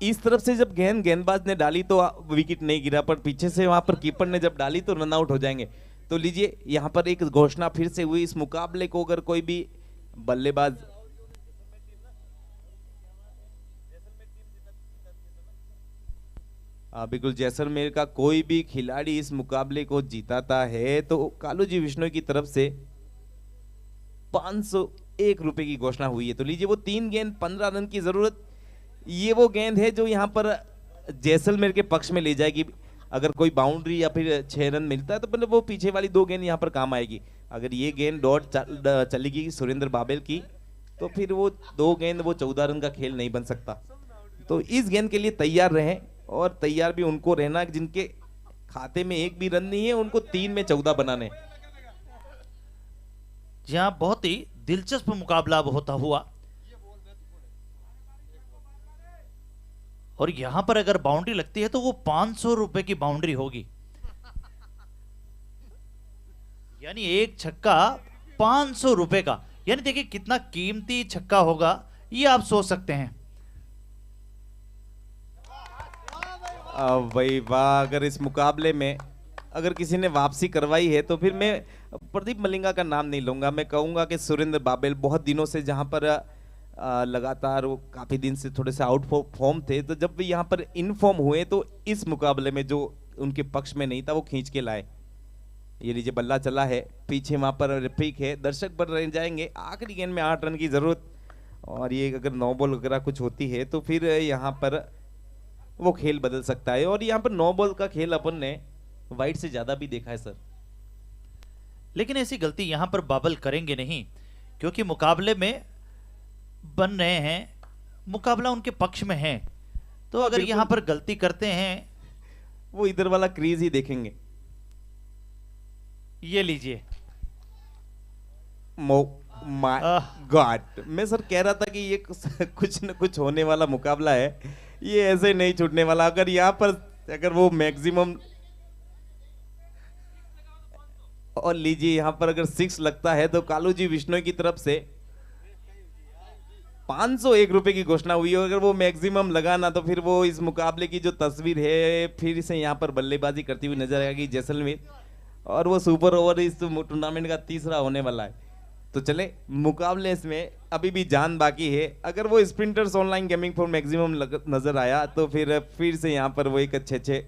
इस तरफ से जब गेंदबाज ने डाली तो विकेट नहीं गिरा, पर पीछे से वहां पर कीपर ने जब डाली तो रन आउट हो जाएंगे। तो लीजिए यहाँ पर एक घोषणा फिर से हुई, इस मुकाबले को अगर कोई भी बल्लेबाज बिल्कुल जैसलमेर का कोई भी खिलाड़ी इस मुकाबले को जीताता है तो कालूजी विश्नोई की तरफ से 501 रुपए की घोषणा हुई है। तो लीजिए वो 3 गेंद 15 रन की जरूरत, ये वो गेंद है जो यहाँ पर जैसलमेर के पक्ष में ले जाएगी। अगर कोई बाउंड्री या फिर 6 रन मिलता है तो मतलब वो पीछे वाली 2 गेंद यहाँ पर काम आएगी। अगर ये गेंद डॉट चलेगी सुरेंद्र बाबेल की तो फिर वो 2 गेंद वो 14 रन का खेल नहीं बन सकता। तो इस गेंद के लिए तैयार रहें, और तैयार भी उनको रहना जिनके खाते में 1 भी रन नहीं है, उनको 3 में 14 बनाने। जहां बहुत ही दिलचस्प मुकाबला अब होता हुआ, और यहां पर अगर बाउंड्री लगती है तो वो 500 रुपए की बाउंड्री होगी, यानी एक छक्का 500 रुपए का। यानी देखिए कितना कीमती छक्का होगा, ये आप सोच सकते हैं। भाई वाह, अगर इस मुकाबले में अगर किसी ने वापसी करवाई है तो फिर मैं प्रदीप मलिंगा का नाम नहीं लूंगा, मैं कहूंगा कि सुरेंद्र बाबेल बहुत दिनों से जहां पर लगातार वो काफी दिन से थोड़े से आउट फॉर्म थे, तो जब भी यहाँ पर इन फॉर्म हुए तो इस मुकाबले में जो उनके पक्ष में नहीं था वो खींच के लाए। ये लीजिए बल्ला चला है, पीछे वहां पर रफीक है, दर्शक पर रह जाएंगे। आखिरी गेंद में 8 रन की जरूरत, और ये अगर 9 बॉल वगैरह कुछ होती है तो फिर यहाँ पर वो खेल बदल सकता है। और यहाँ पर 9 बॉल का खेल अपन ने वाइड से ज्यादा भी देखा है सर, लेकिन ऐसी गलती यहां पर बाबल करेंगे नहीं, क्योंकि मुकाबले में बन रहे हैं, मुकाबला उनके पक्ष में है। तो अगर यहां पर गलती करते हैं वो इधर वाला क्रीज ही देखेंगे। ये लीजिए माय गॉड, मैं सर कह रहा था कि ये कुछ न कुछ होने वाला मुकाबला है, ये ऐसे नहीं छूटने वाला। अगर यहाँ पर अगर वो मैक्सिमम और लीजिए यहाँ पर अगर 6 लगता है तो कालू जी विष्णु की तरफ से 501 रुपए की घोषणा हुई है। अगर वो मैक्सिमम लगा ना तो फिर वो इस मुकाबले की जो तस्वीर है फिर से यहाँ पर बल्लेबाजी करती हुई नजर आएगी जैसलमेर, और वो सुपर ओवर इस टूर्नामेंट का तीसरा होने वाला है। तो चले मुकाबले इसमें अभी भी जान बाकी है। अगर वो sprinters online gaming for maximum नजर आया तो फिर से यहाँ पर वो एक अच्छे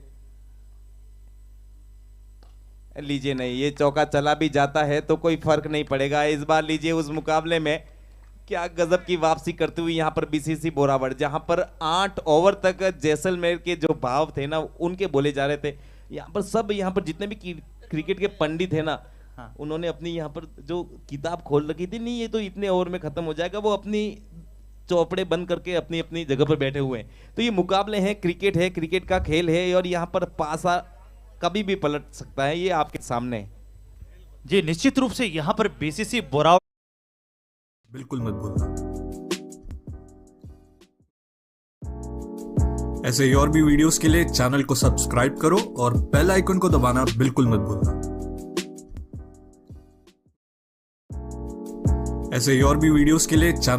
लीजिए, नहीं ये चौका चला भी जाता है तो कोई फर्क नहीं पड़ेगा। इस बार लीजिए उस मुकाबले में क्या गजब की वापसी करते हुए यहाँ पर बीसीसी बोरावड़, जहां पर 8 ओवर तक जैसलमेर के जो भाव थे ना उनके बोले जा रहे थे। यहाँ पर सब यहाँ पर जितने भी क्रिकेट के पंडित है ना, हाँ। उन्होंने अपनी यहाँ पर जो किताब खोल रखी थी, नहीं ये तो इतने ओवर में खत्म हो जाएगा, वो अपनी चौपड़े बंद करके अपनी अपनी जगह पर बैठे हुए हैं। तो ये मुकाबले हैं, क्रिकेट है, क्रिकेट का खेल है और यहाँ पर पासा कभी भी पलट सकता है, ये आपके सामने है। जी निश्चित रूप से यहाँ पर बीसीसी बोरावड़ बिल्कुल मत भूलना। ऐसे ही और भी वीडियोस के लिए चैनल को सब्सक्राइब करो और बेल आइकन को दबाना बिल्कुल मत भूलना। ऐसे ही और भी वीडियोस के लिए चैनल